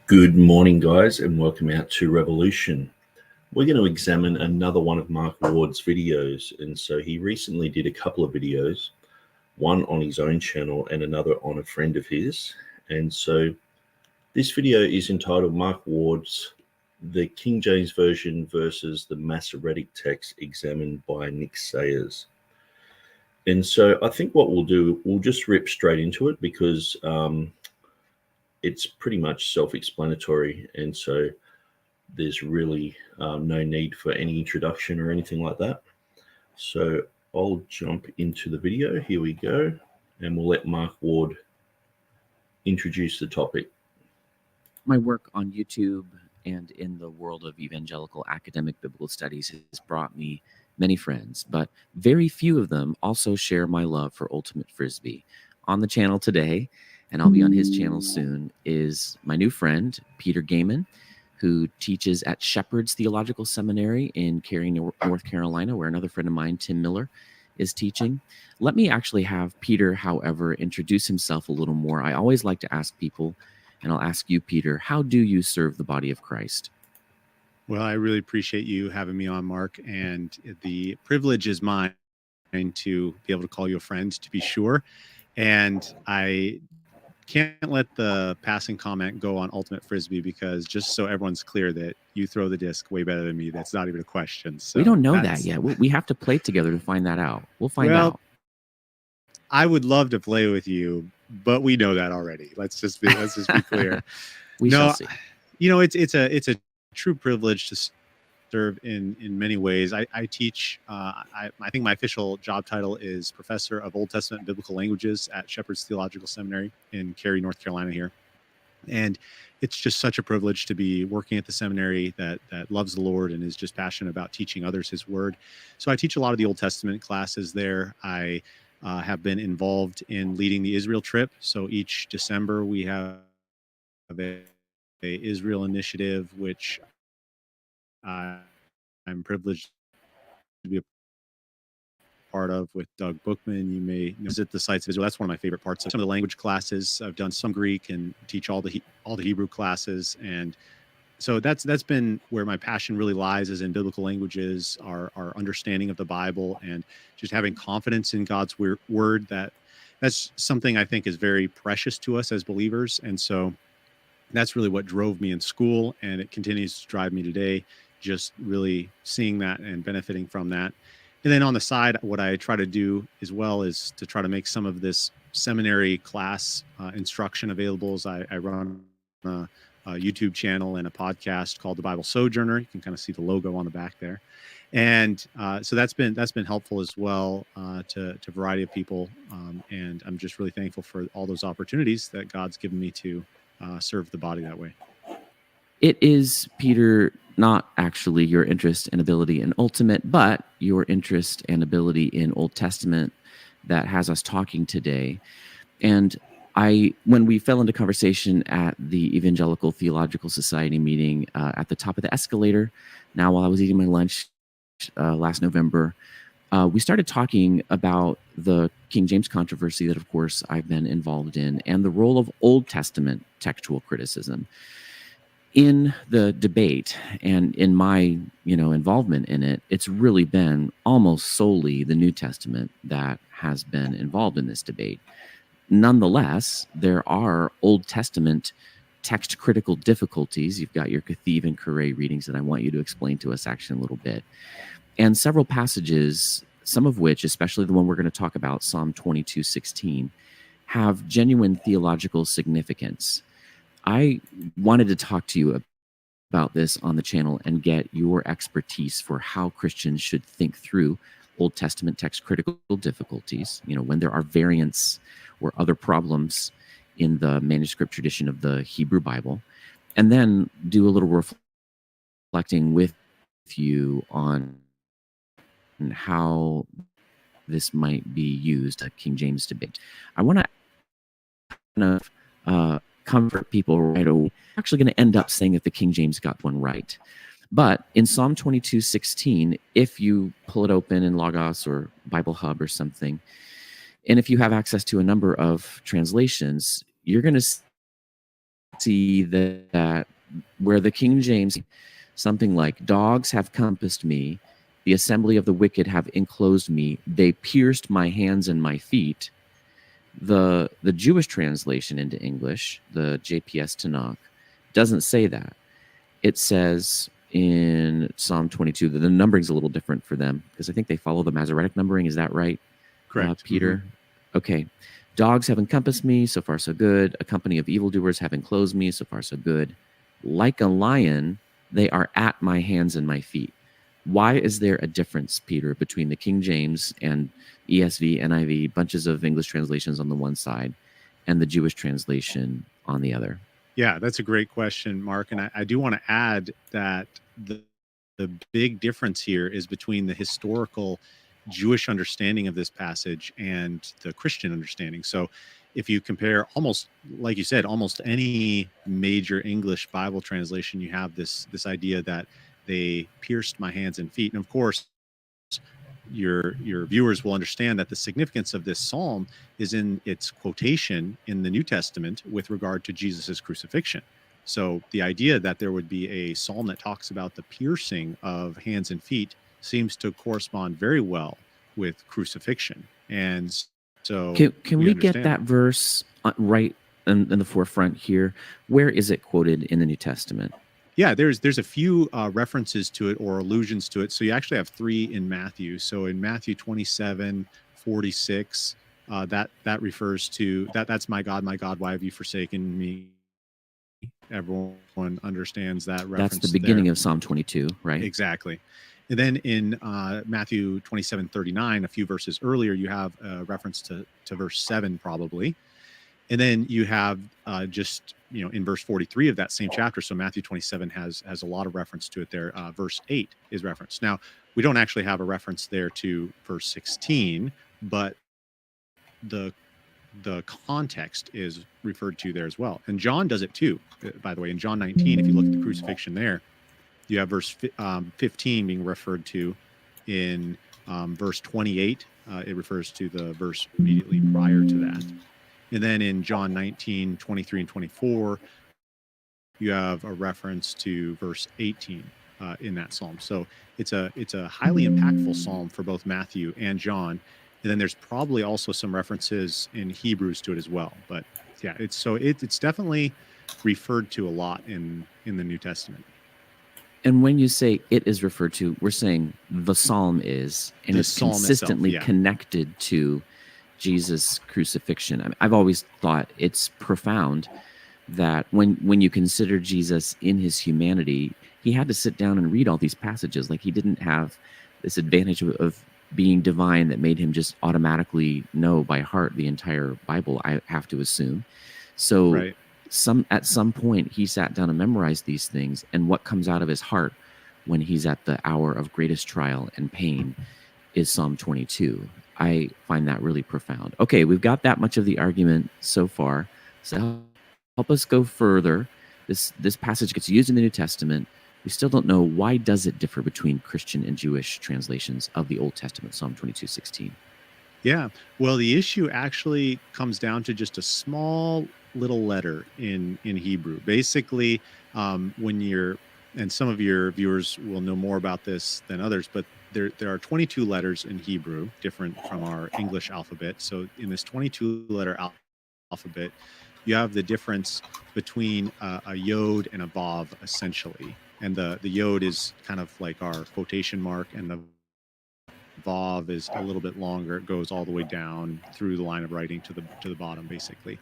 Good morning, guys, and welcome out to Revolution. We're going to examine another one of Mark Ward's videos. And so he recently did a couple of videos, one on his own channel and another on a friend of his. And so this video is entitled Mark Ward's The King James Version versus the Masoretic Text Examined by Nick Sayers. And so I think what we'll do, we'll just rip straight into it because it's pretty much self-explanatory, and so there's really no need for any introduction or anything like that. So I'll jump into the video. Here we go, and we'll let Mark Ward introduce the topic. My work on YouTube and in the world of evangelical academic biblical studies has brought me many friends, but very few of them also share my love for Ultimate Frisbee. On the channel today, and I'll be on his channel soon, is my new friend, Peter Gaiman, who teaches at Shepherd's Theological Seminary in Cary, North Carolina, where another friend of mine, Tim Miller, is teaching. Let me actually have Peter, however, introduce himself a little more. I always like to ask people, and I'll ask you, Peter, how do you serve the body of Christ? Well, I really appreciate you having me on, Mark, and the privilege is mine to be able to call you a friend, to be sure. And I can't let the passing comment go on Ultimate Frisbee, because just so everyone's clear that you throw the disc way better than me, that's not even a question. So we don't know that yet. We have to play together to find that out. We'll find out. I would love to play with you, but we know that already. Let's just be clear. We shall see. You know, it's a true privilege to serve in many ways. I teach, I think my official job title is Professor of Old Testament and Biblical Languages at Shepherd's Theological Seminary in Cary, North Carolina here. And it's just such a privilege to be working at the seminary that loves the Lord and is just passionate about teaching others his word. So I teach a lot of the Old Testament classes there. I have been involved in leading the Israel trip. So each December we have a Israel initiative, which I'm privileged to be a part of with Doug Bookman. You may visit the sites of Israel. That's one of my favorite parts of some of the language classes. I've done some Greek and teach all the Hebrew classes, and so that's been where my passion really lies, is in biblical languages, our understanding of the Bible, and just having confidence in God's word. That's something I think is very precious to us as believers, and so that's really what drove me in school, and it continues to drive me today, just really seeing that and benefiting from that. And then on the side, what I try to do as well is to try to make some of this seminary class instruction available. As I run a YouTube channel and a podcast called The Bible Sojourner. You can kind of see the logo on the back there. And so that's been helpful as well to a variety of people. And I'm just really thankful for all those opportunities that God's given me to serve the body that way. It is, Peter, not actually your interest and ability in Ultimate, but your interest and ability in Old Testament that has us talking today. And when we fell into conversation at the Evangelical Theological Society meeting at the top of the escalator, now while I was eating my lunch last November, we started talking about the King James controversy that, of course, I've been involved in, and the role of Old Testament textual criticism. In the debate and in my, involvement in it, it's really been almost solely the New Testament that has been involved in this debate. Nonetheless, there are Old Testament text critical difficulties. You've got your Kethiv-Qere readings that I want you to explain to us actually a little bit. And several passages, some of which, especially the one we're going to talk about, Psalm 22:16, have genuine theological significance. I wanted to talk to you about this on the channel and get your expertise for how Christians should think through Old Testament text critical difficulties, when there are variants or other problems in the manuscript tradition of the Hebrew Bible, and then do a little reflecting with you on how this might be used at King James debate. I want to comfort people right away. I'm actually going to end up saying that the King James got one right. But in Psalm 22:16, if you pull it open in Logos or Bible Hub or something, and if you have access to a number of translations, you're going to see that where the King James, something like, dogs have compassed me, the assembly of the wicked have enclosed me, they pierced my hands and my feet. The Jewish translation into English, the JPS Tanakh, doesn't say that. It says in Psalm 22 that the numbering's a little different for them, because I think they follow the Masoretic numbering. Is that right? Correct. Peter? Okay. Dogs have encompassed me, so far so good. A company of evildoers have enclosed me, so far so good. Like a lion, they are at my hands and my feet. Why is there a difference, Peter, between the King James and ESV, NIV, bunches of English translations on the one side, and the Jewish translation on the other? Yeah, that's a great question, Mark. And I do want to add that the big difference here is between the historical Jewish understanding of this passage and the Christian understanding. So if you compare almost, like you said, almost any major English Bible translation, you have this idea that they pierced my hands and feet. And of course, your viewers will understand that the significance of this psalm is in its quotation in the New Testament with regard to Jesus's crucifixion. So the idea that there would be a psalm that talks about the piercing of hands and feet seems to correspond very well with crucifixion. And so can we get that verse right in the forefront here? Where is it quoted in the New Testament? Yeah, there's a few references to it or allusions to it. So you actually have 3 in Matthew. So in Matthew 27:46, that refers to that's my God, why have you forsaken me? Everyone understands that reference. That's the beginning of Psalm 22, right? Exactly. And then in Matthew 27:39, a few verses earlier, you have a reference to verse 7 probably. And then you have just, in verse 43 of that same chapter. So Matthew 27 has a lot of reference to it there. Verse 8 is referenced. Now, we don't actually have a reference there to verse 16, but the context is referred to there as well. And John does it too, by the way. In John 19, if you look at the crucifixion there, you have verse 15 being referred to. In verse 28, it refers to the verse immediately prior to that. And then in John 19, 23 and 24, you have a reference to verse 18 in that psalm. So it's a highly impactful psalm for both Matthew and John. And then there's probably also some references in Hebrews to it as well. But yeah, it's definitely referred to a lot in the New Testament. And when you say it is referred to, we're saying the psalm is, and it's consistently connected to Jesus' crucifixion. I mean, I've always thought it's profound that when you consider Jesus in his humanity, he had to sit down and read all these passages. Like, he didn't have this advantage of being divine that made him just automatically know by heart the entire Bible, I have to assume. So right. At some point he sat down and memorized these things, and what comes out of his heart when he's at the hour of greatest trial and pain is Psalm 22. I find that really profound. Okay, we've got that much of the argument so far. So help us go further. This passage gets used in the New Testament. We still don't know, why does it differ between Christian and Jewish translations of the Old Testament, Psalm 22:16? Yeah, well, the issue actually comes down to just a small little letter in Hebrew. Basically, when you're, and some of your viewers will know more about this than others, but there are 22 letters in Hebrew, different from our English alphabet. So in this 22-letter alphabet, you have the difference between a yod and a vav, essentially. And the yod is kind of like our quotation mark, and the vav is a little bit longer. It goes all the way down through the line of writing to the bottom, basically.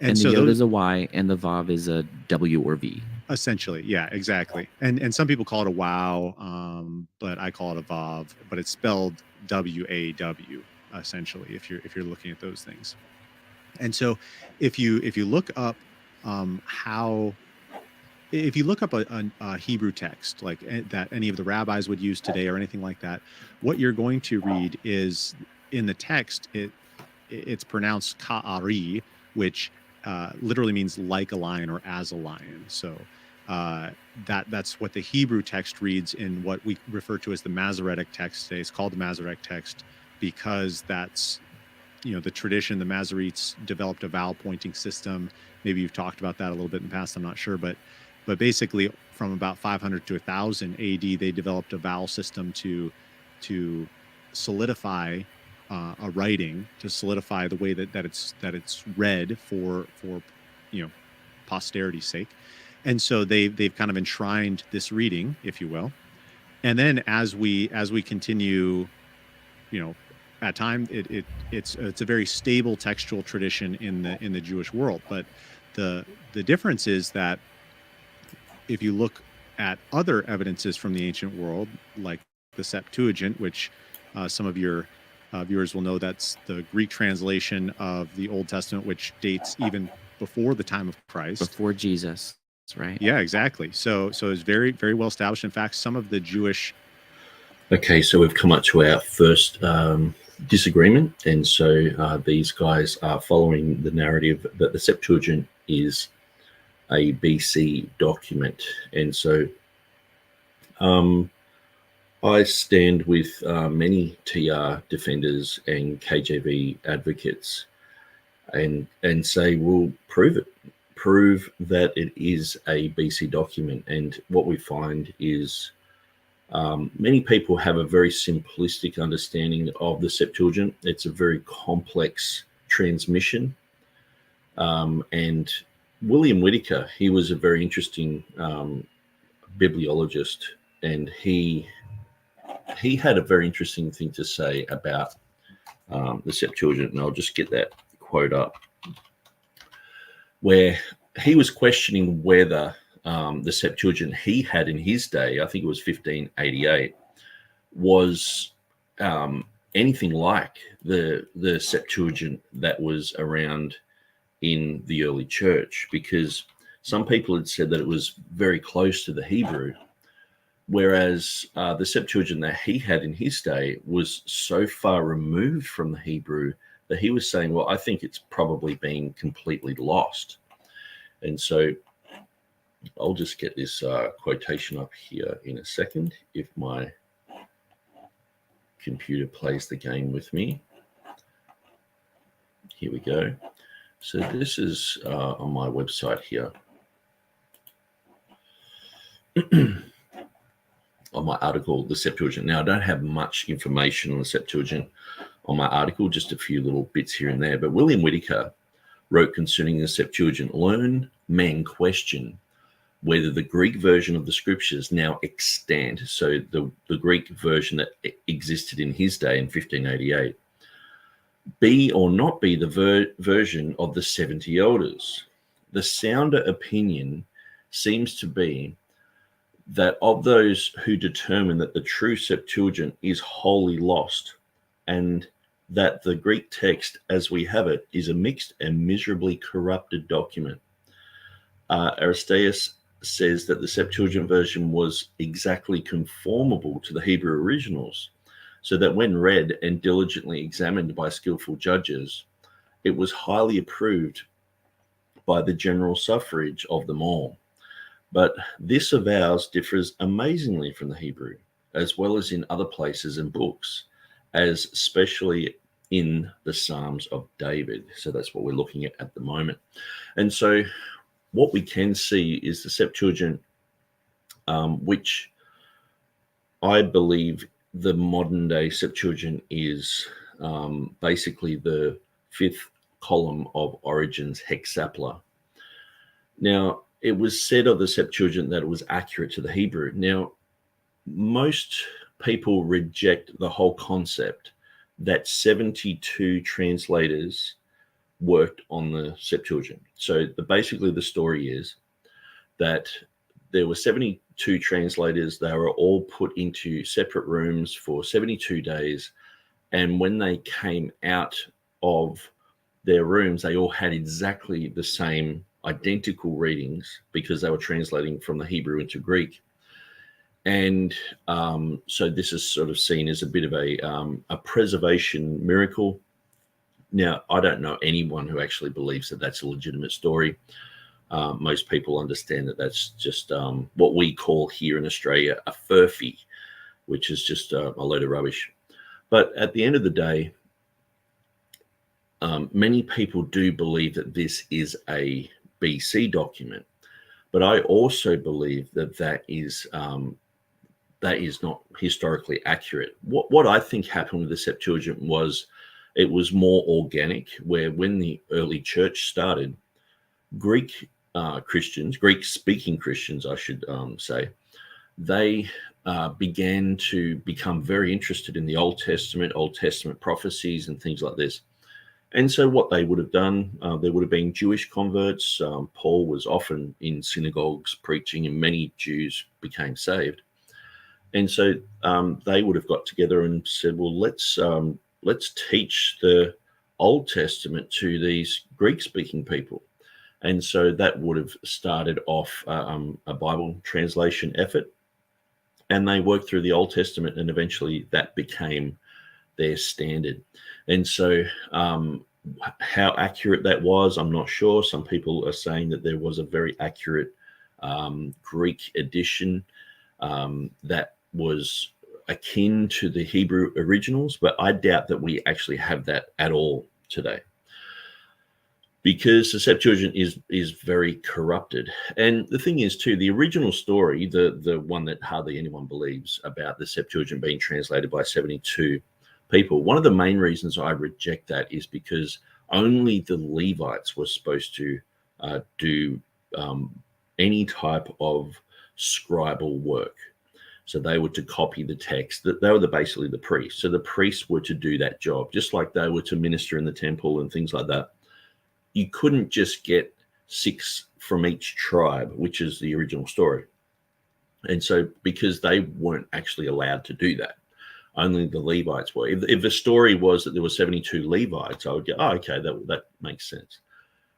And so the yod is a Y, and the vav is a W or V. Essentially, yeah, exactly. And some people call it a wow, but I call it a vav. But it's spelled W-A-W, essentially, if you're looking at those things. And so, if you look up if you look up a Hebrew text like that any of the rabbis would use today or anything like that, what you're going to read is, in the text, it's pronounced ka'ari, which literally means like a lion or as a lion. So that's what the Hebrew text reads in what we refer to as the Masoretic text today. It's called the Masoretic text because that's the tradition, the Masoretes developed a vowel pointing system. Maybe you've talked about that a little bit in the past, I'm not sure, but basically from about 500 to 1000 AD, they developed a vowel system to solidify a writing, to solidify the way that it's read for posterity's sake. And so they've kind of enshrined this reading, if you will. And then as we continue, at time it's a very stable textual tradition in the Jewish world. But the difference is that if you look at other evidences from the ancient world, like the Septuagint, which some of your viewers will know, that's the Greek translation of the Old Testament, which dates even before the time of Christ, before Jesus, right? Yeah, exactly. So it's very, very well established. In fact, some of the Jewish. Okay, so we've come up to our first disagreement, and so these guys are following the narrative that the Septuagint is a BC document, and so I stand with many TR defenders and KJV advocates, and say, well, prove that it is a BC document. And what we find is many people have a very simplistic understanding of the Septuagint. It's a very complex transmission. And William Whitaker, he was a very interesting bibliologist, and he had a very interesting thing to say about the Septuagint, and I'll just get that quote up, where he was questioning whether the Septuagint he had in his day, I think it was 1588, was anything like the Septuagint that was around in the early church, because some people had said that it was very close to the Hebrew, whereas the Septuagint that he had in his day was so far removed from the Hebrew that he was saying, well, I think it's probably been completely lost. And so I'll just get this quotation up here in a second, if my computer plays the game with me. Here we go. So this is on my website here. On my article, the Septuagint. Now, I don't have much information on the Septuagint on my article, just a few little bits here and there. But William Whitaker wrote concerning the Septuagint, learned men question whether the Greek version of the scriptures now extant, so the Greek version that existed in his day in 1588, be or not be the version of the 70 elders. The sounder opinion seems to be that of those who determine that the true Septuagint is wholly lost, and that the Greek text as we have it is a mixed and miserably corrupted document. Aristeas says that the Septuagint version was exactly conformable to the Hebrew originals, so that when read and diligently examined by skillful judges, it was highly approved by the general suffrage of them all. But this avows differs amazingly from the Hebrew, as well as in other places and books, as especially in the Psalms of David. So that's what we're looking at the moment. And so what we can see is the Septuagint, which I believe the modern day Septuagint is basically the fifth column of Origen's hexapla. Now, it was said of the Septuagint that it was accurate to the Hebrew. Now, most people reject the whole concept that 72 translators worked on the Septuagint. So basically the story is that there were 72 translators. They were all put into separate rooms for 72 days. And when they came out of their rooms, they all had exactly the same identical readings because they were translating from the Hebrew into Greek. And so this is sort of seen as a bit of a preservation miracle. Now, I don't know anyone who actually believes that that's a legitimate story. Most people understand that that's just what we call here in Australia a furphy, which is just a load of rubbish. But at the end of the day, many people do believe that this is a BC document, but I also believe that that is not historically accurate. What I think happened with the Septuagint was it was more organic, where when the early church started, Greek Christians, Greek-speaking Christians, I should say, they began to become very interested in the Old Testament prophecies and things like this. And so what they would have done, there would have been Jewish converts. Paul was often in synagogues preaching, and many Jews became saved. And so they would have got together and said, well, let's teach the Old Testament to these Greek-speaking people. And so that would have started off a Bible translation effort. And they worked through the Old Testament, and eventually that became their standard. And so how accurate that was, I'm not sure. Some people are saying that there was a very accurate Greek edition that was akin to the Hebrew originals, but I doubt that we actually have that at all today, because the Septuagint is very corrupted. And the thing is, too, the original story, the one that hardly anyone believes about the Septuagint being translated by 72 people, one of the main reasons I reject that is because only the Levites were supposed to do any type of scribal work. So they were to copy the text. They were basically the priests. So the priests were to do that job, just like they were to minister in the temple and things like that. You couldn't just get 6 from each tribe, which is the original story. And so because they weren't actually allowed to do that, only the Levites were. If the story was that there were 72 Levites, I would go, oh, okay, that makes sense.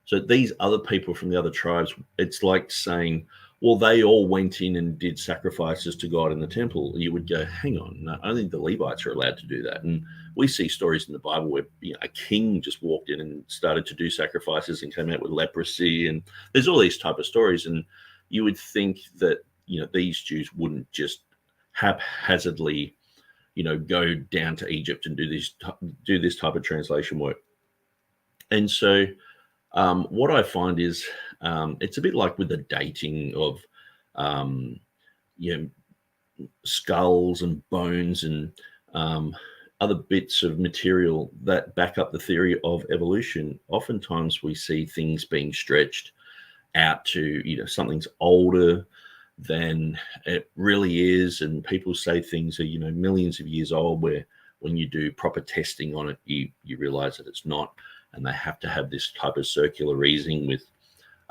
So these other people from the other tribes, it's like saying, well, they all went in and did sacrifices to God in the temple. You would go, hang on, no, only the Levites are allowed to do that. And we see stories in the Bible where a king just walked in and started to do sacrifices and came out with leprosy. And there's all these type of stories. And you would think that, these Jews wouldn't just haphazardly, go down to Egypt and do this type of translation work. And so what I find is it's a bit like with the dating of skulls and bones and other bits of material that back up the theory of evolution. Oftentimes we see things being stretched out to something's older than it really is, and people say things are millions of years old, where when you do proper testing on it, you realize that it's not. And they have to have this type of circular reasoning with,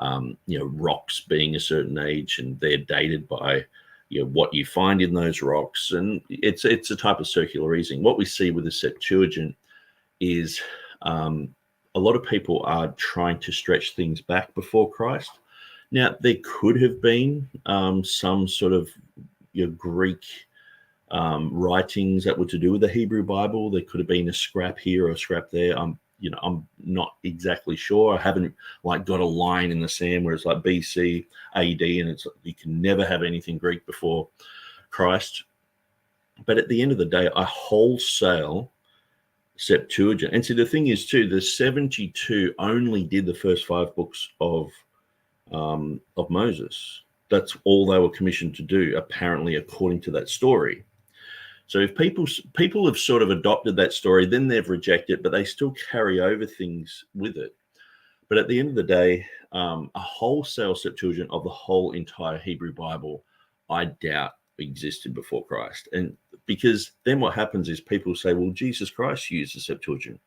rocks being a certain age, and they're dated by, what you find in those rocks. And it's a type of circular reasoning. What we see with the Septuagint is a lot of people are trying to stretch things back before Christ. Now, there could have been some sort of Greek writings that were to do with the Hebrew Bible. There could have been a scrap here or a scrap there. I'm not exactly sure. I haven't got a line in the sand where it's like BC, AD, and you can never have anything Greek before Christ. But at the end of the day, a wholesale Septuagint. And so the thing is too, the 72 only did the first 5 books of Moses. That's all they were commissioned to do, apparently, according to that story. So if people have sort of adopted that story, then they've rejected it, but they still carry over things with it. But at the end of the day, a wholesale Septuagint of the whole entire Hebrew Bible, I doubt existed before Christ. And because then what happens is people say, well, Jesus Christ used the Septuagint.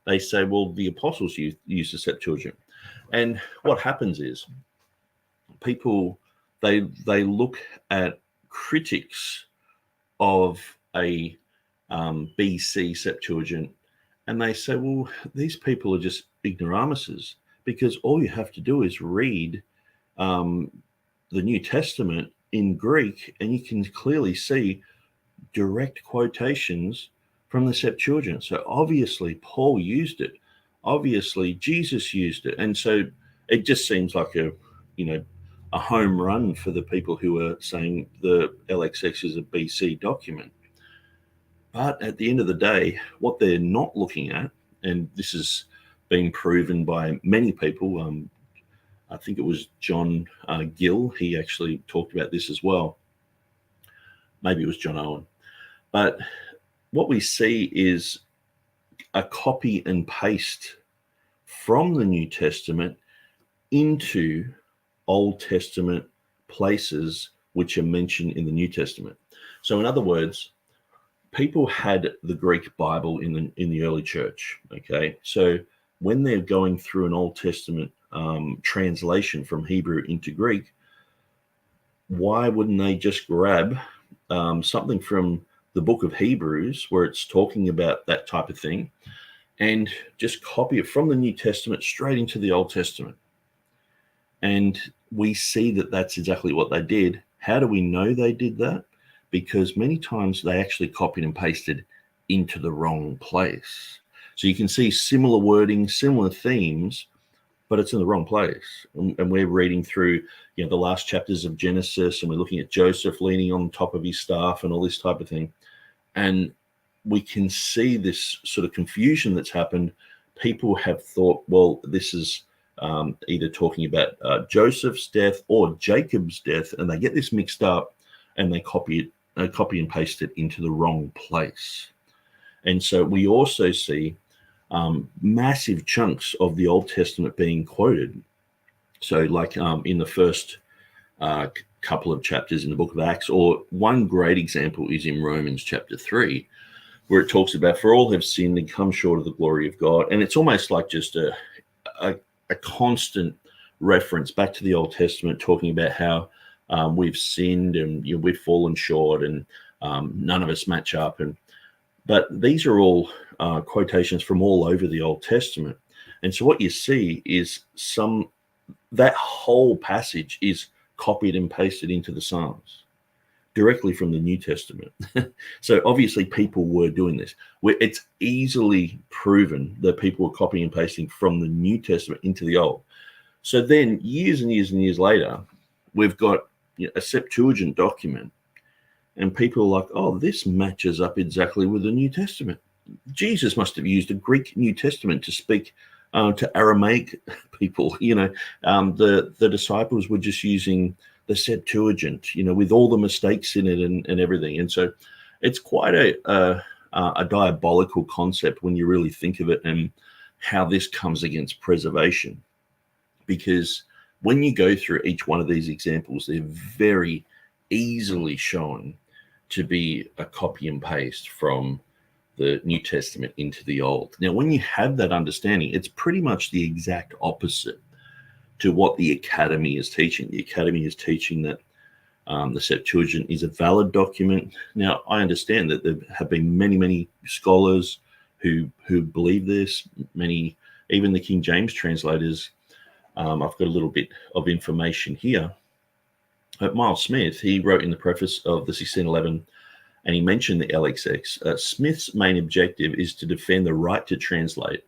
They say, well, the apostles used the Septuagint. And what happens is people, they look at critics of a BC Septuagint, and they say, well, these people are just ignoramuses, because all you have to do is read the New Testament in Greek, and you can clearly see direct quotations from the Septuagint. So obviously Paul used it. Obviously Jesus used it. And so it just seems like a home run for the people who are saying the LXX is a BC document. But at the end of the day, what they're not looking at, and this has been proven by many people. I think it was John Gill. He actually talked about this as well. Maybe it was John Owen. But what we see is a copy and paste from the New Testament into Old Testament places which are mentioned in the New Testament. So in other words, people had the Greek Bible in the early church. Okay, so when they're going through an Old Testament translation from Hebrew into Greek, why wouldn't they just grab something from the book of Hebrews where it's talking about that type of thing and just copy it from the New Testament straight into the Old Testament? And we see that that's exactly what they did. How do we know they did that? Because many times they actually copied and pasted into the wrong place. So you can see similar wording, similar themes, but it's in the wrong place. And we're reading through, the last chapters of Genesis, and we're looking at Joseph leaning on top of his staff and all this type of thing. And we can see this sort of confusion that's happened. People have thought, well, this is either talking about Joseph's death or Jacob's death, and they get this mixed up and they copy and paste it into the wrong place. And so we also see massive chunks of the Old Testament being quoted. So like in the first couple of chapters in the book of Acts, or one great example is in Romans chapter 3, where it talks about, for all have sinned and come short of the glory of God. And it's almost like just a constant reference back to the Old Testament, talking about how we've sinned and we've fallen short and none of us match up. But these are all quotations from all over the Old Testament. And so what you see is that whole passage is copied and pasted into the Psalms directly from the New Testament. So obviously people were doing this. It's easily proven that people were copying and pasting from the New Testament into the Old. So then years and years and years later, we've got a Septuagint document, and people are like, oh, this matches up exactly with the New Testament. Jesus must have used a Greek New Testament to speak to Aramaic people. The disciples were just using the Septuagint, with all the mistakes in it and everything. And so it's quite a diabolical concept when you really think of it, and how this comes against preservation. Because when you go through each one of these examples, they're very easily shown to be a copy and paste from the New Testament into the Old. Now, when you have that understanding, it's pretty much the exact opposite to what the Academy is teaching. The Academy is teaching that the Septuagint is a valid document. Now, I understand that there have been many, many scholars who believe this. Many, even the King James translators. I've got a little bit of information here. Miles Smith, he wrote in the preface of the 1611, and he mentioned the LXX. Smith's main objective is to defend the right to translate,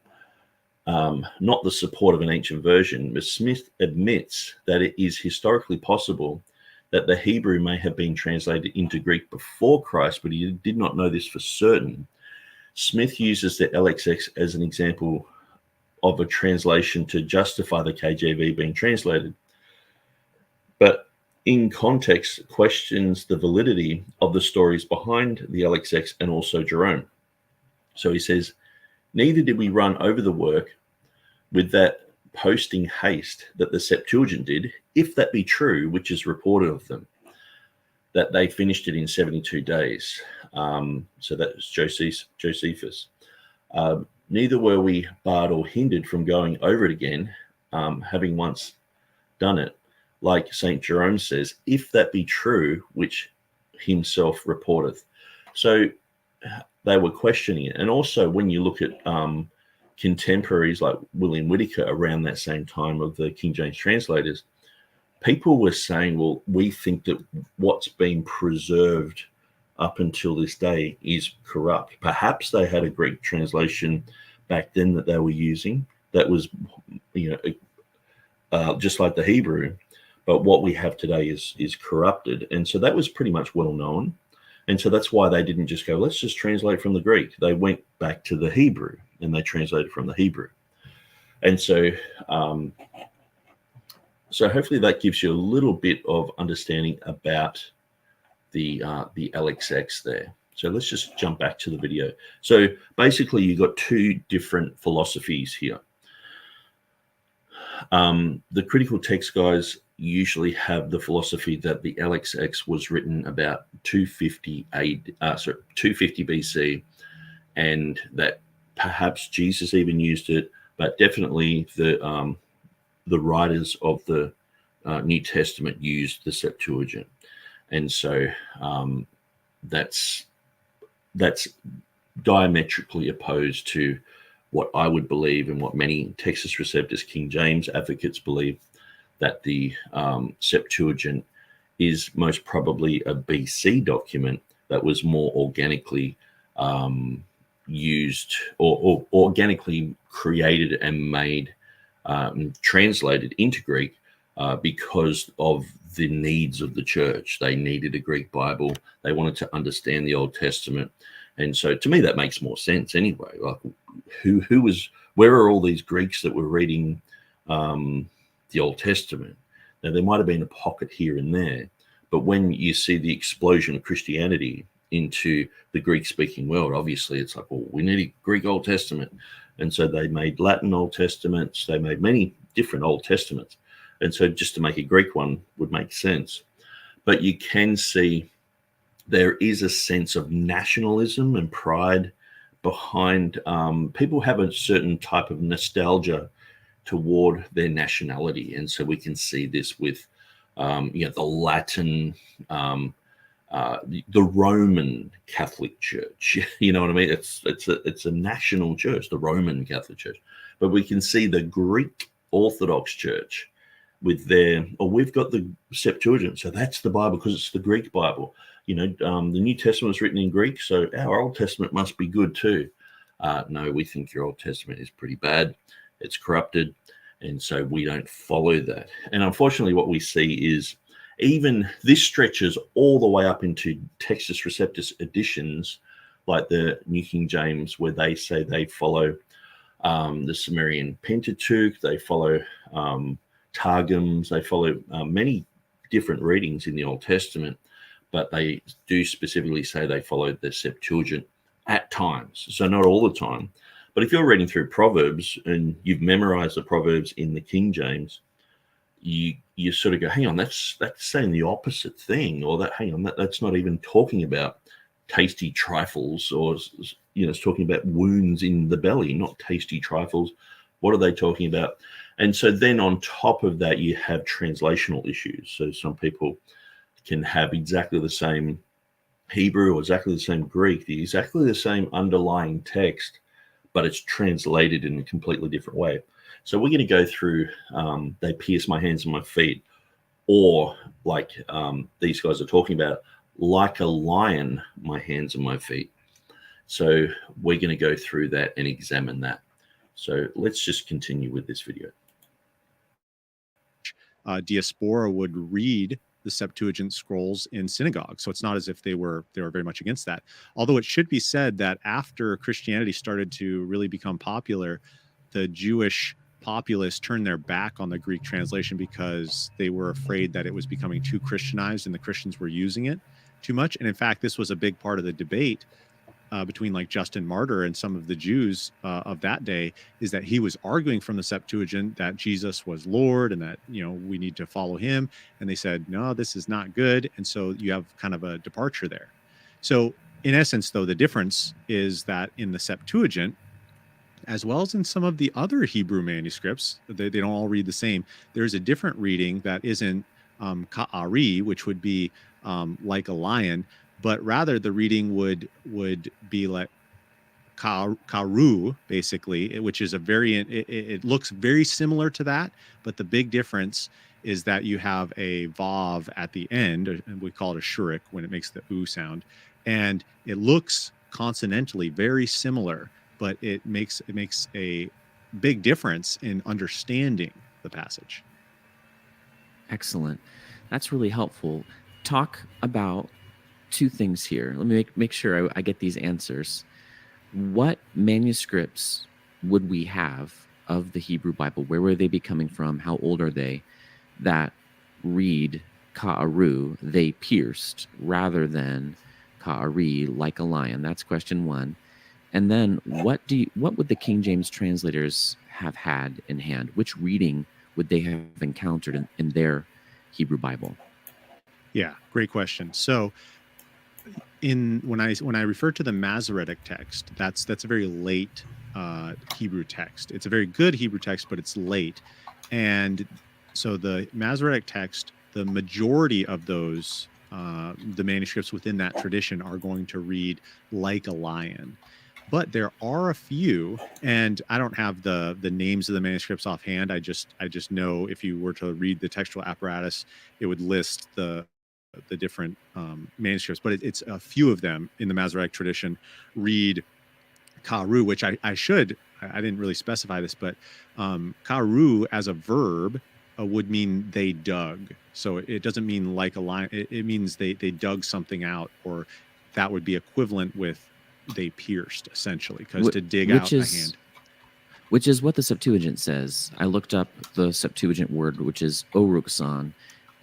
not the support of an ancient version. But Smith admits that it is historically possible that the Hebrew may have been translated into Greek before Christ, but he did not know this for certain. Smith uses the LXX as an example of a translation to justify the KJV being translated, but in context questions the validity of the stories behind the LXX and also Jerome. So he says, neither did we run over the work with that posting haste that the Septuagint did, if that be true, which is reported of them, that they finished it in 72 days. So that was Josephus. Neither were we barred or hindered from going over it again, having once done it. Like St. Jerome says, if that be true, which himself reporteth. So they were questioning it. And also when you look at contemporaries like William Whitaker around that same time of the King James translators, people were saying, well, we think that what's been preserved up until this day is corrupt. Perhaps they had a Greek translation back then that they were using that was, just like the Hebrew, but what we have today is corrupted. And so that was pretty much well known. And so that's why they didn't just go, let's just translate from the Greek. They went back to the Hebrew. and they translated from the Hebrew. And so, so hopefully that gives you a little bit of understanding about the LXX there. So let's just jump back to the video. So basically, you've got two different philosophies here. The critical text guys usually have the philosophy that the LXX was written about 250 BC, and that perhaps Jesus even used it, but definitely the writers of the New Testament used the Septuagint, and so that's diametrically opposed to what I would believe and what many Textus Receptus King James advocates believe, that the Septuagint is most probably a BC document that was more organically used or organically created and made, translated into Greek because of the needs of the church. They needed a Greek Bible. They wanted to understand the Old Testament. And so to me, that makes more sense anyway. Like, where are all these Greeks that were reading the Old Testament? Now, there might have been a pocket here and there, but when you see the explosion of Christianity into the Greek-speaking world, obviously it's like, well, we need a Greek Old Testament. And so they made Latin Old Testaments. They made many different Old Testaments. And so just to make a Greek one would make sense. But you can see there is a sense of nationalism and pride behind, people have a certain type of nostalgia toward their nationality. And so we can see this with, the Latin, the Roman Catholic Church. You know what I mean? It's a national church, the Roman Catholic Church. But we can see the Greek Orthodox Church with we've got the Septuagint, so that's the Bible because it's the Greek Bible. The New Testament was written in Greek, so our Old Testament must be good too. No, we think your Old Testament is pretty bad. It's corrupted, and so we don't follow that. And unfortunately, what we see is even this stretches all the way up into Textus Receptus editions, like the New King James, where they say they follow the Sumerian Pentateuch, they follow Targums, they follow many different readings in the Old Testament, but they do specifically say they follow the Septuagint at times. So not all the time. But if you're reading through Proverbs and you've memorized the Proverbs in the King James, you sort of go, hang on, that's saying the opposite thing, or that's not even talking about tasty trifles, or it's talking about wounds in the belly, not tasty trifles. What are they talking about? And so then on top of that, you have translational issues. So some people can have exactly the same Hebrew or exactly the same Greek, exactly the same underlying text, but it's translated in a completely different way. So we're going to go through, they pierce my hands and my feet, or like these guys are talking about, like a lion, my hands and my feet. So we're going to go through that and examine that. So let's just continue with this video. Diaspora would read the Septuagint scrolls in synagogues. So it's not as if they were very much against that. Although it should be said that after Christianity started to really become popular, the Jewish populace turned their back on the Greek translation because they were afraid that it was becoming too Christianized and the Christians were using it too much. And in fact, this was a big part of the debate between like Justin Martyr and some of the Jews of that day, is that he was arguing from the Septuagint that Jesus was Lord and that, we need to follow him. And they said, no, this is not good. And so you have kind of a departure there. So in essence, though, the difference is that in the Septuagint, as well as in some of the other Hebrew manuscripts, they don't all read the same. There's a different reading that isn't ka'ari, which would be like a lion, but rather the reading would be like karu, basically, which is a variant. It looks very similar to that, but the big difference is that you have a vav at the end, and we call it a shurik when it makes the oo sound, and it looks consonantally very similar, but it makes a big difference in understanding the passage. Excellent. That's really helpful. Talk about two things here. Let me make sure I get these answers. what manuscripts would we have of the Hebrew Bible? Where were they be coming from? How old are they? That read Ka'aru, they pierced, rather than Ka'ari, like a lion. That's question one. And then what would the King James translators have had in hand? Which reading would they have encountered in their Hebrew Bible? Yeah, great question. So when I refer to the Masoretic text, that's a very late Hebrew text. It's a very good Hebrew text, but it's late. And so the Masoretic text, the majority of those, the manuscripts within that tradition are going to read like a lion. But there are a few, and I don't have the names of the manuscripts offhand. I just know if you were to read the textual apparatus, it would list the different manuscripts. But it's a few of them in the Masoretic tradition read Ka'aru, which I didn't really specify this, but Ka'aru as a verb would mean they dug. So it doesn't mean like a lion. It means they dug something out, or that would be equivalent with they pierced, essentially, because to dig out a hand. Which is what the Septuagint says. I looked up the Septuagint word, which is Aurochs,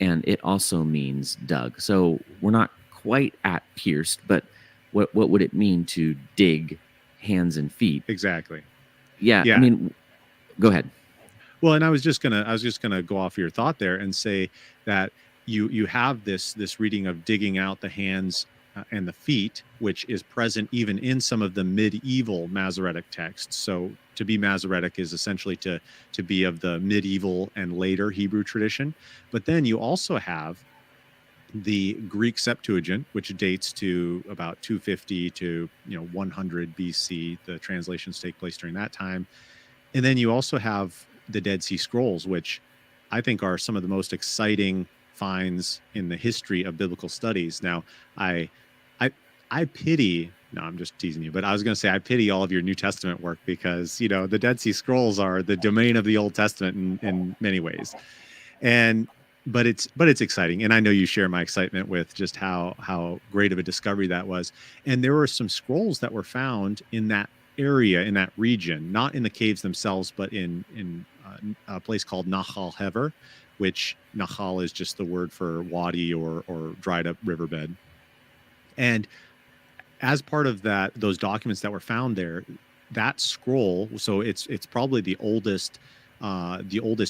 and it also means dug. So we're not quite at pierced, but what would it mean to dig hands and feet? Exactly. Yeah. I mean, go ahead. Well, and I was just gonna go off your thought there and say that you have this reading of digging out the hands and the feet, which is present even in some of the medieval Masoretic texts. So to be Masoretic is essentially to be of the medieval and later Hebrew tradition. But then you also have the Greek Septuagint, which dates to about 250 to 100 BC. The translations take place during that time. And then you also have the Dead Sea Scrolls, which I think are some of the most exciting finds in the history of biblical studies. Now, I pity, no, I'm just teasing you, but I was going to say I pity all of your New Testament work, because the Dead Sea Scrolls are the domain of the Old Testament in many ways, but it's exciting, and I know you share my excitement with just how great of a discovery that was. And there were some scrolls that were found in that area, in that region, not in the caves themselves, but in a place called Nahal Hever, which Nahal is just the word for wadi or dried up riverbed. And as part of those documents that were found there, that scroll, so it's probably the oldest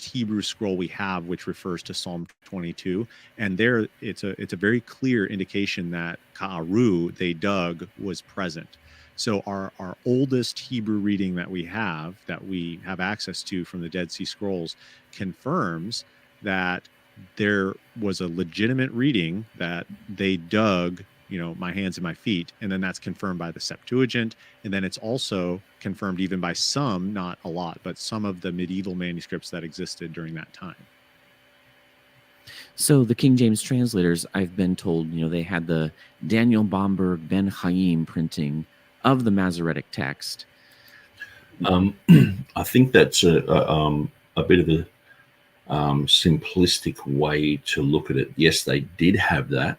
Hebrew scroll we have, which refers to Psalm 22. And there it's a very clear indication that Ka'aru, they dug, was present. So our oldest Hebrew reading that we have access to from the Dead Sea Scrolls confirms that there was a legitimate reading that they dug my hands and my feet, and then that's confirmed by the Septuagint, and then it's also confirmed even by some, not a lot, but some of the medieval manuscripts that existed during that time. So the King James translators, I've been told, they had the Daniel Bomberg Ben Chaim printing of the Masoretic text. I think that's a bit of a simplistic way to look at it. Yes, they did have that.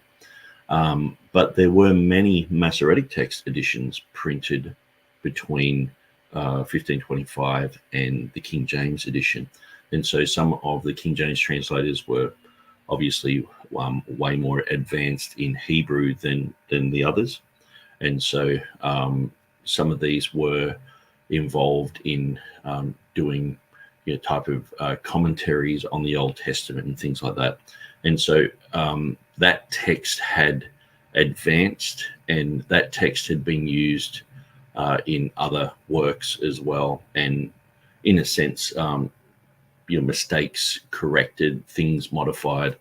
But there were many Masoretic text editions printed between 1525 and the King James edition. And so some of the King James translators were obviously way more advanced in Hebrew than the others. And so some of these were involved in doing type of commentaries on the Old Testament and things like that. And so that text had advanced, and that text had been used in other works as well, and in a sense mistakes corrected, things modified.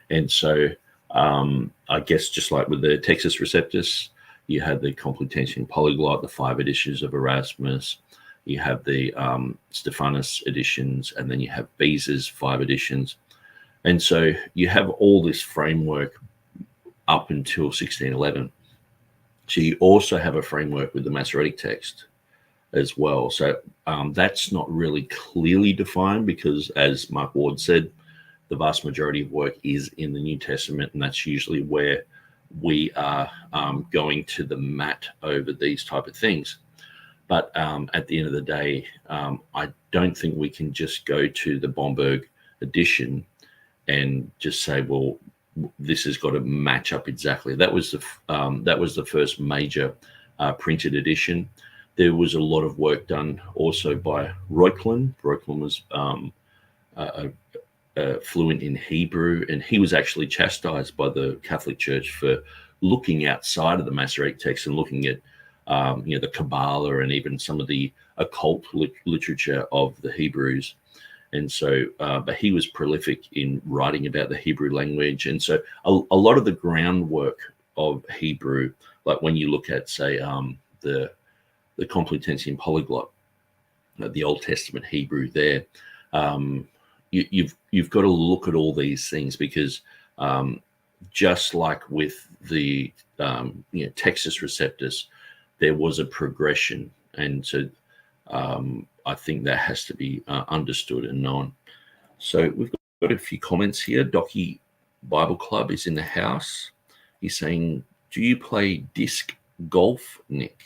And so I guess just like with the Textus Receptus, you had the Complutensian Polyglot, the 5 editions of Erasmus, you have the Stephanus editions, and then you have Beza's 5 editions. And so you have all this framework up until 1611. So you also have a framework with the Masoretic text as well. So that's not really clearly defined, because, as Mark Ward said, the vast majority of work is in the New Testament, and that's usually where we are going to the mat over these type of things. But at the end of the day, I don't think we can just go to the Bomberg edition and just say, well, this has got to match up exactly. That was the first major printed edition. There was a lot of work done also by Ruckman. Ruckman was fluent in Hebrew, and he was actually chastised by the Catholic Church for looking outside of the Masoretic text and looking at the Kabbalah and even some of the occult literature of the Hebrews. And so, but he was prolific in writing about the Hebrew language. And so a lot of the groundwork of Hebrew, like when you look at, say, the Complutensian polyglot, the Old Testament Hebrew there, you've got to look at all these things, because just like with the Textus Receptus, there was a progression. And so I think that has to be understood and known. So we've got a few comments here. Docky Bible Club is in the house. He's saying, do you play disc golf, Nick?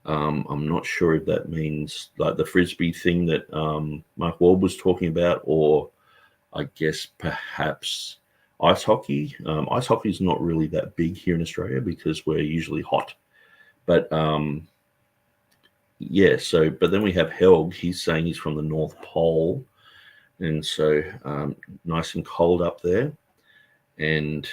I'm not sure if that means like the Frisbee thing that Mark Wald was talking about, or I guess perhaps ice hockey. Ice hockey is not really that big here in Australia because we're usually hot. But yeah, so, but then we have Helg. He's saying he's from the North Pole. And so nice and cold up there. And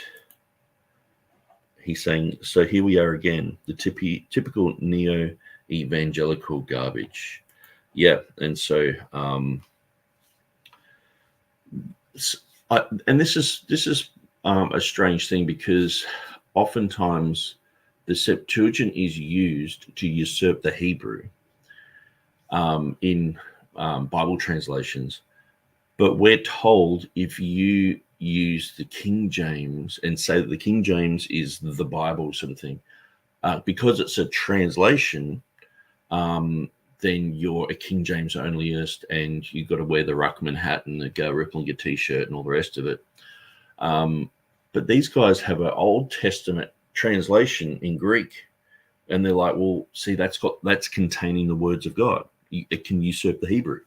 he's saying, so here we are again, the typical neo-evangelical garbage. Yeah, and so, and this is a strange thing, because oftentimes the Septuagint is used to usurp the Hebrew in Bible translations. But we're told if you use the King James and say that the King James is the Bible sort of thing, because it's a translation, then you're a King James onlyist, and you've got to wear the Ruckman hat and the Go Rippling T-shirt and all the rest of it. But these guys have an Old Testament translation in Greek, and they're like, well, see, that's containing the words of God. It can usurp the Hebrew.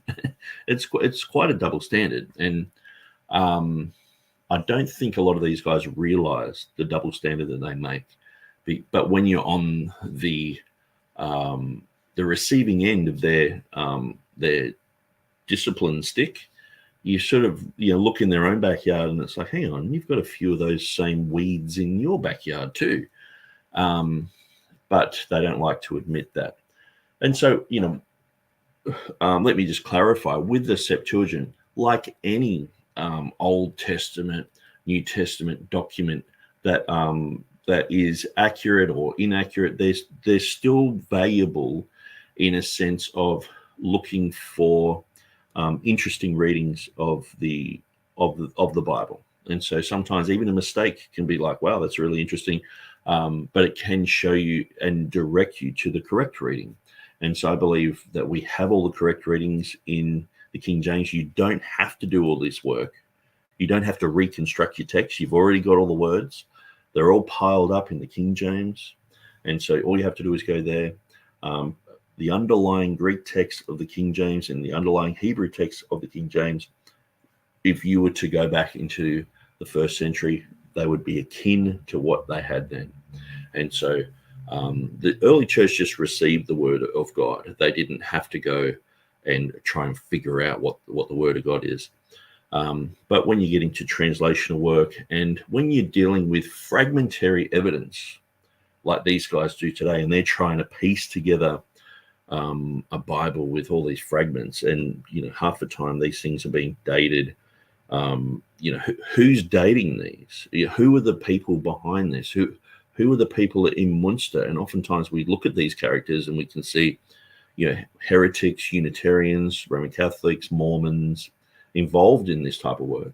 It's quite a double standard, and I don't think a lot of these guys realize the double standard that they make. But when you're on the receiving end of their discipline stick, you sort of look in their own backyard, and it's like, hang on, you've got a few of those same weeds in your backyard too. But they don't like to admit that. And so, let me just clarify, with the Septuagint, like any Old Testament, New Testament document that is accurate or inaccurate, they're still valuable in a sense of looking for interesting readings of the Bible. And so sometimes even a mistake can be like, wow, that's really interesting, but it can show you and direct you to the correct reading. And so I believe that we have all the correct readings in the King James. You don't have to do all this work. You don't have to reconstruct your text. You've already got all the words. They're all piled up in the King James. And so all you have to do is go there. The underlying Greek text of the King James and the underlying Hebrew text of the King James, if you were to go back into the first century, they would be akin to what they had then. And so the early church just received the word of God. They didn't have to go and try and figure out what the word of God is. But when you get into translational work, and when you're dealing with fragmentary evidence like these guys do today, and they're trying to piece together a Bible with all these fragments, and half the time these things are being dated. Who's dating these? Who are the people behind this? Who are the people in Munster? And oftentimes we look at these characters and we can see, heretics, Unitarians, Roman Catholics, Mormons involved in this type of work.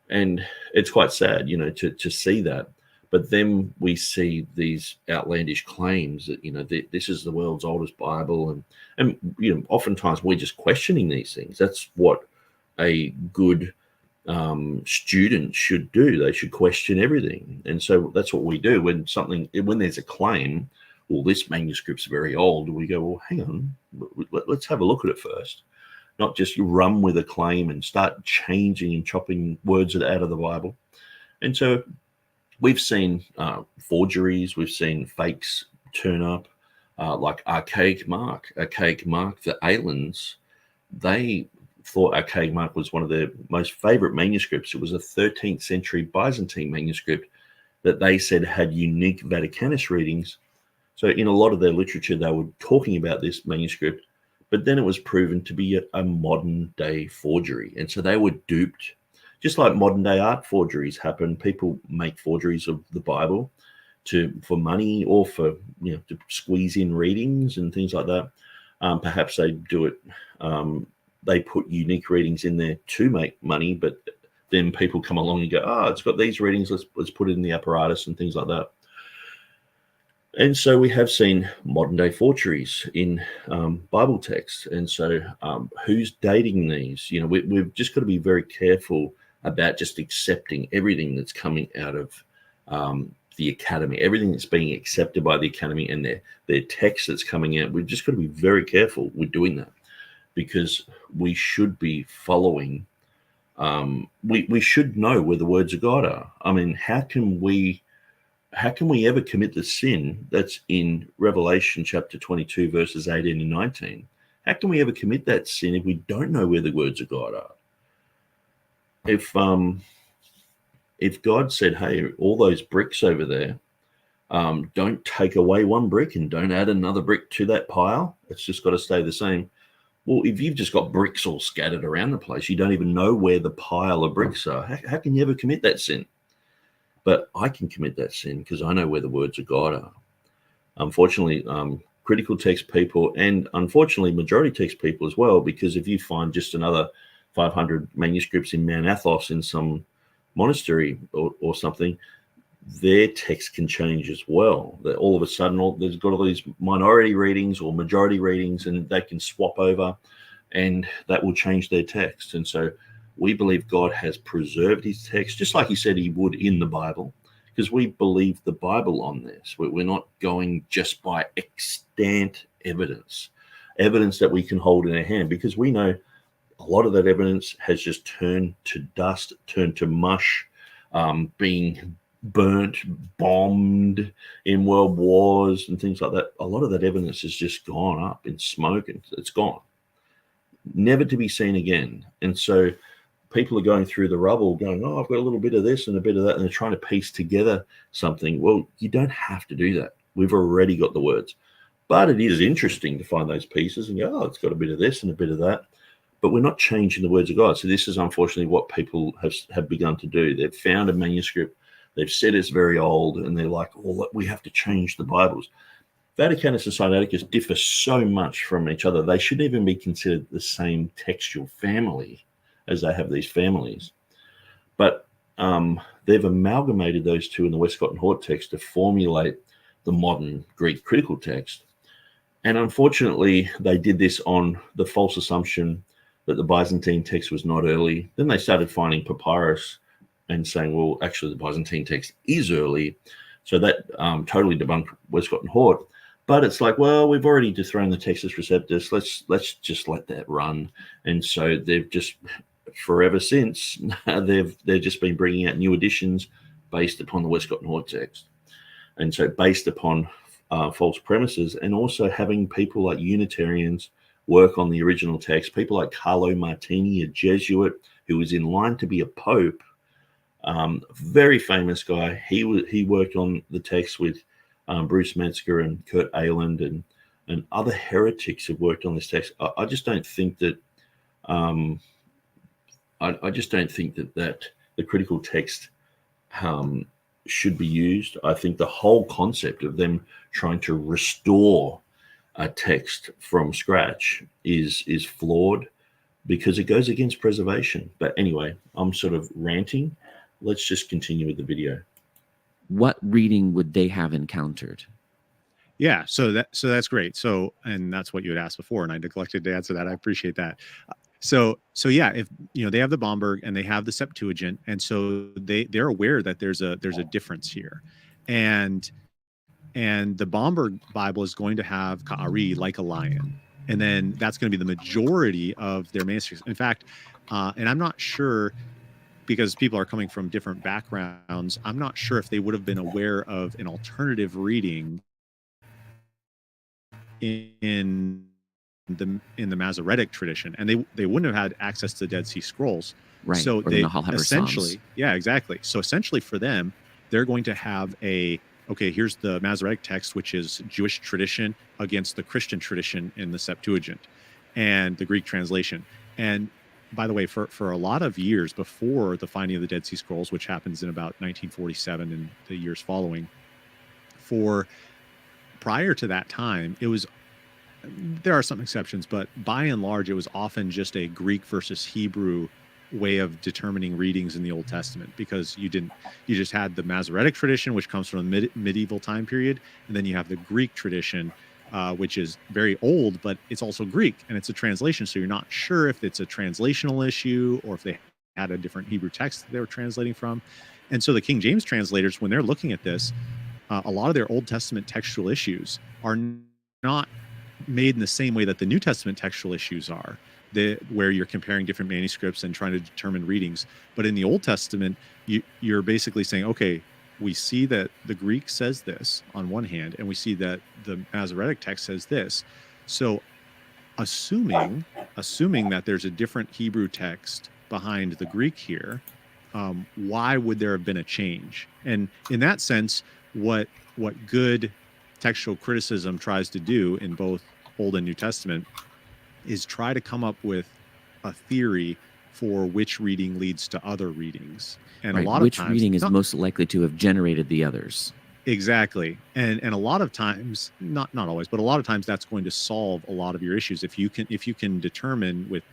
And it's quite sad, to see that. But then we see these outlandish claims that, this is the world's oldest Bible. And oftentimes we're just questioning these things. That's what a good student should do. They should question everything. And so that's what we do when there's a claim. well, this manuscript's very old. We go, well, hang on, let's have a look at it first. Not just you run with a claim and start changing and chopping words out of the Bible. And so we've seen forgeries, we've seen fakes turn up, like Archaic Mark, the Alans. They thought Archaic Mark was one of their most favorite manuscripts. It was a 13th century Byzantine manuscript that they said had unique Vaticanus readings. So in a lot of their literature, they were talking about this manuscript, but then it was proven to be a modern day forgery. And so they were duped, just like modern day art forgeries happen. People make forgeries of the Bible for money or for, to squeeze in readings and things like that. Perhaps they do it, they put unique readings in there to make money, but then people come along and go, oh, it's got these readings, let's put it in the apparatus and things like that. And so we have seen modern day forgeries in Bible texts. And so who's dating these? We've just got to be very careful about just accepting everything that's coming out of the academy, everything that's being accepted by the academy and their text that's coming out. We've just got to be very careful with doing that, because we should be following. We should know where the words of God are. I mean, how can we ever commit the sin that's in Revelation chapter 22, verses 18 and 19? How can we ever commit that sin if we don't know where the words of God are? If God said, hey, all those bricks over there, don't take away one brick and don't add another brick to that pile, it's just got to stay the same. Well, if you've just got bricks all scattered around the place, you don't even know where the pile of bricks are. How can you ever commit that sin? But I can commit that sin because I know where the words of God are. Unfortunately, critical text people, and unfortunately majority text people as well, because if you find just another 500 manuscripts in Mount Athos in some monastery or something, their text can change as well. That all of a sudden there's got all these minority readings or majority readings, and they can swap over, and that will change their text. And so we believe God has preserved his text, just like he said he would in the Bible, because we believe the Bible on this. We're not going just by extant evidence that we can hold in our hand, because we know a lot of that evidence has just turned to dust, turned to mush, being burnt, bombed in world wars and things like that. A lot of that evidence has just gone up in smoke, and it's gone, never to be seen again. And so people are going through the rubble going, oh, I've got a little bit of this and a bit of that, and they're trying to piece together something. Well, you don't have to do that. We've already got the words. But it is interesting to find those pieces and go, oh, it's got a bit of this and a bit of that. But we're not changing the words of God. So this is unfortunately what people have begun to do. They've found a manuscript, they've said it's very old, and they're like, oh, we have to change the Bibles. Vaticanus and Sinaiticus differ so much from each other. They shouldn't even be considered the same textual family, as they have these families. But they've amalgamated those two in the Westcott and Hort text to formulate the modern Greek critical text. And unfortunately, they did this on the false assumption that the Byzantine text was not early. Then they started finding papyrus and saying, well, actually, the Byzantine text is early. So that totally debunked Westcott and Hort. But it's like, well, we've already dethroned the Textus Receptus. Let's just let that run. And so they've just forever since they've just been bringing out new editions based upon the Westcott and Hort text, and so based upon false premises, and also having people like Unitarians work on the original text. People like Carlo Martini, a Jesuit who was in line to be a pope, very famous guy. He worked on the text with Bruce Metzger and Kurt Aland and other heretics have worked on this text. I just don't think that. I just don't think that the critical text should be used. I think the whole concept of them trying to restore a text from scratch is flawed, because it goes against preservation. But anyway, I'm sort of ranting. Let's just continue with the video. What reading would they have encountered? Yeah, so that's great. So, and that's what you had asked before, and I neglected to answer that. I appreciate that. So yeah, if they have the Bomberg and they have the Septuagint, and so they're aware that there's a difference here, and And the Bomberg Bible is going to have Ka'ari, like a lion. And then that's going to be the majority of their manuscripts. In fact, and I'm not sure, because people are coming from different backgrounds, I'm not sure if they would have been aware of an alternative reading in the Masoretic tradition, and they wouldn't have had access to the Dead Sea Scrolls. Right. So or they the Nahal Heber essentially, Psalms. yeah, exactly. So essentially for them, they're going to have okay, here's the Masoretic text, which is Jewish tradition against the Christian tradition in the Septuagint and the Greek translation. And by the way, for a lot of years before the finding of the Dead Sea Scrolls, which happens in about 1947 and the years following, prior to that time, there are some exceptions, but by and large, it was often just a Greek versus Hebrew way of determining readings in the Old Testament, because you just had the Masoretic tradition, which comes from the medieval time period, and then you have the Greek tradition, which is very old, but it's also Greek, and it's a translation, so you're not sure if it's a translational issue or if they had a different Hebrew text that they were translating from. And so the King James translators, when they're looking at this, a lot of their Old Testament textual issues are not made in the same way that the New Testament textual issues are, where you're comparing different manuscripts and trying to determine readings. But in the Old Testament, you're basically saying, okay, we see that the Greek says this on one hand, and we see that the Masoretic text says this. So assuming that there's a different Hebrew text behind the Greek here, why would there have been a change? And in that sense, what good textual criticism tries to do in both Old and New Testament is try to come up with a theory for which reading leads to other readings. And Right. a lot Which of times, reading is most likely to have generated the others? Exactly. And a lot of times, not always, but a lot of times that's going to solve a lot of your issues. If you can determine with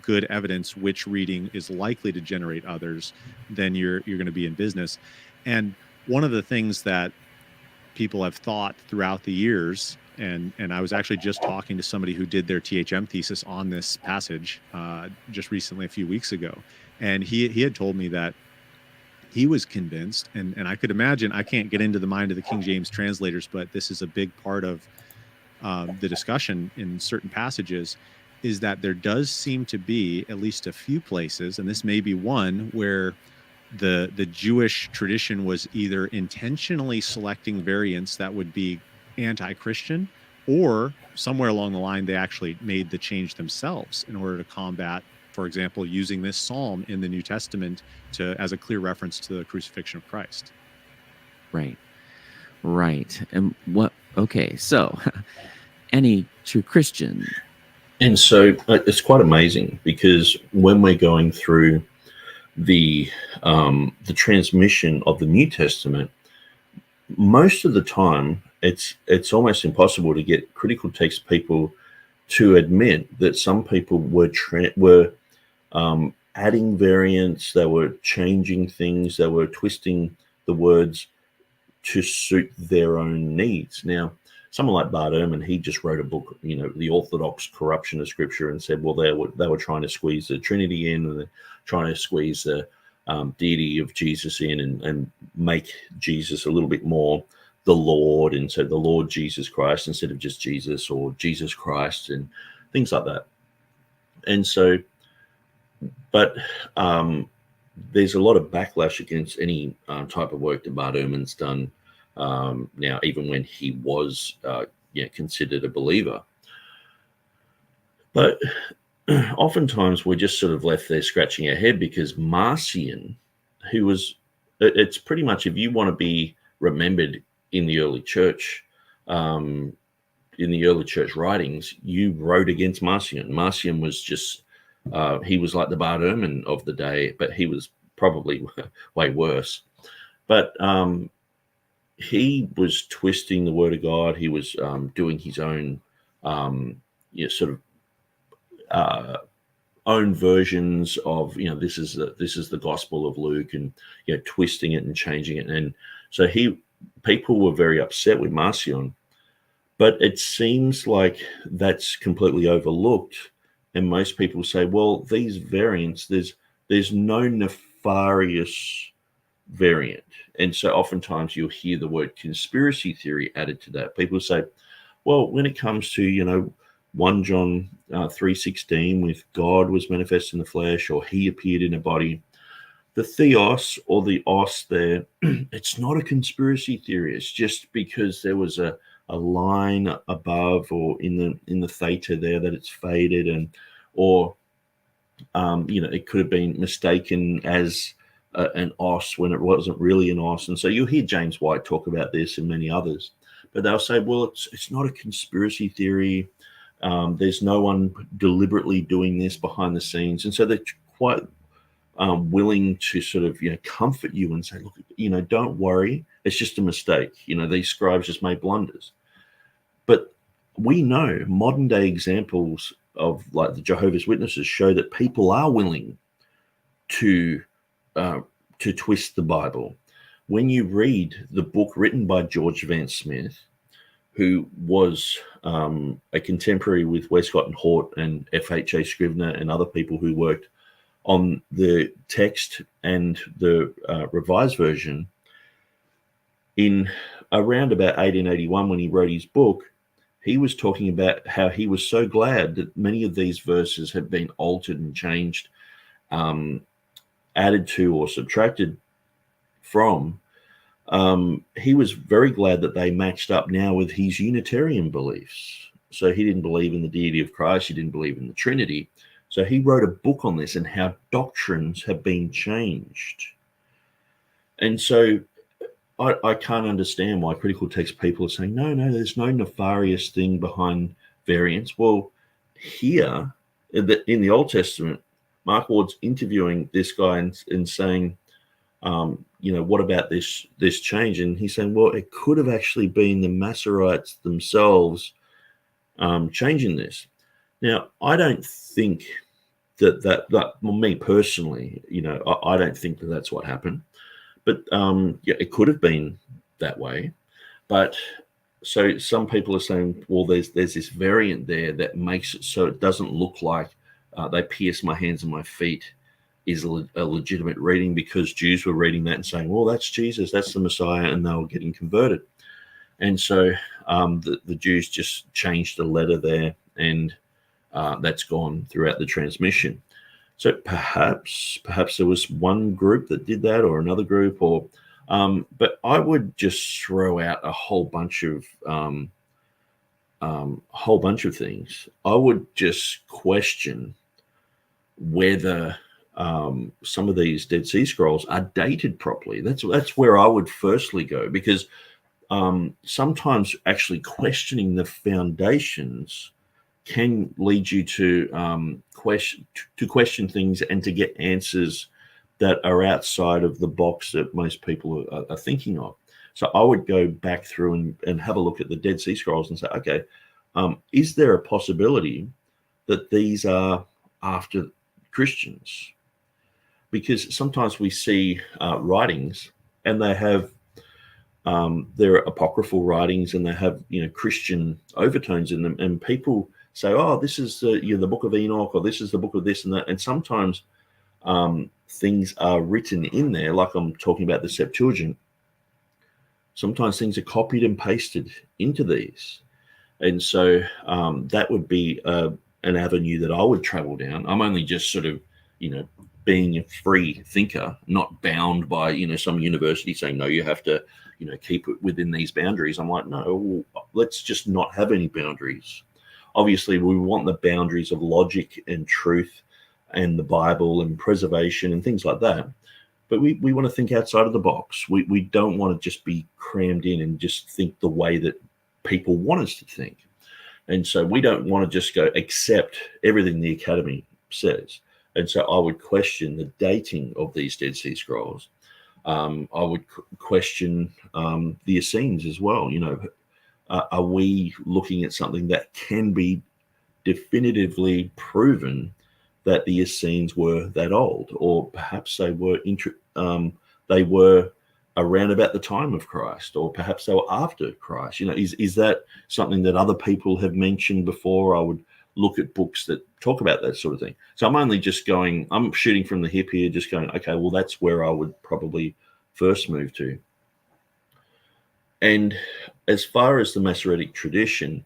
good evidence which reading is likely to generate others, then you're going to be in business. And one of the things that people have thought throughout the years, and I was actually just talking to somebody who did their THM thesis on this passage just recently, a few weeks ago, and he had told me that he was convinced, and I could imagine, I can't get into the mind of the King James translators, but this is a big part of the discussion in certain passages, is that there does seem to be at least a few places, and this may be one, where the Jewish tradition was either intentionally selecting variants that would be anti-Christian, or somewhere along the line they actually made the change themselves in order to combat, for example, using this psalm in the New Testament as a clear reference to the crucifixion of Christ. Right. And okay, so any true Christian. And so it's quite amazing, because when we're going through the transmission of the New Testament, most of the time it's almost impossible to get critical text people to admit that some people were adding variants, they were changing things, they were twisting the words to suit their own needs. Now, someone like Bart Ehrman, he just wrote a book, The Orthodox Corruption of Scripture, and said, well, they were trying to squeeze the Trinity in, and they're trying to squeeze the deity of Jesus in, and make Jesus a little bit more the Lord, and so the Lord Jesus Christ instead of just Jesus, or Jesus Christ, and things like that. And so, but there's a lot of backlash against any type of work that Bart Ehrman's done now, even when he was considered a believer. But oftentimes we're just sort of left there scratching our head, because Marcion, it's pretty much, if you want to be remembered in the early church, in the early church writings, you wrote against Marcion. Marcion was just, he was like the Bart Ehrman of the day, but he was probably way worse. But he was twisting the word of God. He was doing his own own versions of, this is the Gospel of Luke, and twisting it and changing it. And so people were very upset with Marcion, but it seems like that's completely overlooked. And most people say, well, these variants, there's no nefarious variant. And so oftentimes you'll hear the word conspiracy theory added to that. People say, well, when it comes to, 1 John 3:16, with God was manifest in the flesh, or he appeared in a body, the theos or the os there, it's not a conspiracy theory. It's just because there was a line above or in the theta there that it's faded, or it could have been mistaken as an os when it wasn't really an os. And so you'll hear James White talk about this and many others, but they'll say, well, it's not a conspiracy theory. There's no one deliberately doing this behind the scenes. And so they're quite willing to sort of, comfort you and say, look, don't worry. It's just a mistake. These scribes just made blunders. But we know modern day examples of like the Jehovah's Witnesses show that people are willing to twist the Bible. When you read the book written by George Vance Smith, who was a contemporary with Westcott and Hort and FHA Scrivener and other people who worked on the text and the revised version, in around about 1881, when he wrote his book, he was talking about how he was so glad that many of these verses had been altered and changed, added to or subtracted from. He was very glad that they matched up now with his Unitarian beliefs. So he didn't believe in the deity of Christ. He didn't believe in the Trinity. So he wrote a book on this and how doctrines have been changed. And so I can't understand why critical text people are saying, no, there's no nefarious thing behind variants. Well, here in the Old Testament, Mark Ward's interviewing this guy and saying, what about this change? And he's saying, well, it could have actually been the Masoretes themselves changing this. Now, I don't think that me personally, I don't think that that's what happened. But it could have been that way. But so some people are saying, well, there's this variant there that makes it so it doesn't look like they pierce my hands and my feet is a legitimate reading, because Jews were reading that and saying, well, that's Jesus, that's the Messiah, and they were getting converted. And so the Jews just changed the letter there, and that's gone throughout the transmission. So perhaps there was one group that did that, or another group, but I would just throw out a whole bunch of things. I would just question whether some of these Dead Sea Scrolls are dated properly. That's where I would firstly go, because sometimes actually questioning the foundations can lead you to question things and to get answers that are outside of the box that most people are thinking of. So I would go back through and have a look at the Dead Sea Scrolls and say, okay, is there a possibility that these are after Christians? Because sometimes we see writings and they have they're apocryphal writings and they have Christian overtones in them, and people say, oh, this is the book of Enoch, or this is the book of this and that. And sometimes things are written in there, like I'm talking about the Septuagint. Sometimes things are copied and pasted into these. And so that would be an avenue that I would travel down. I'm only just sort of, being a free thinker, not bound by, some university saying, no, you have to, keep it within these boundaries. I'm like, no, let's just not have any boundaries. Obviously, we want the boundaries of logic and truth and the Bible and preservation and things like that. But we want to think outside of the box. We don't want to just be crammed in and just think the way that people want us to think. And so we don't want to just go accept everything the Academy says. And so I would question the dating of these Dead Sea Scrolls. I would question the Essenes as well. Are we looking at something that can be definitively proven that the Essenes were that old, or perhaps they were around about the time of Christ, or perhaps they were after Christ? Is that something that other people have mentioned before? I would look at books that talk about that sort of thing. So I'm only just I'm shooting from the hip here, just going, okay, well, that's where I would probably first moved to. And as far as the Masoretic tradition,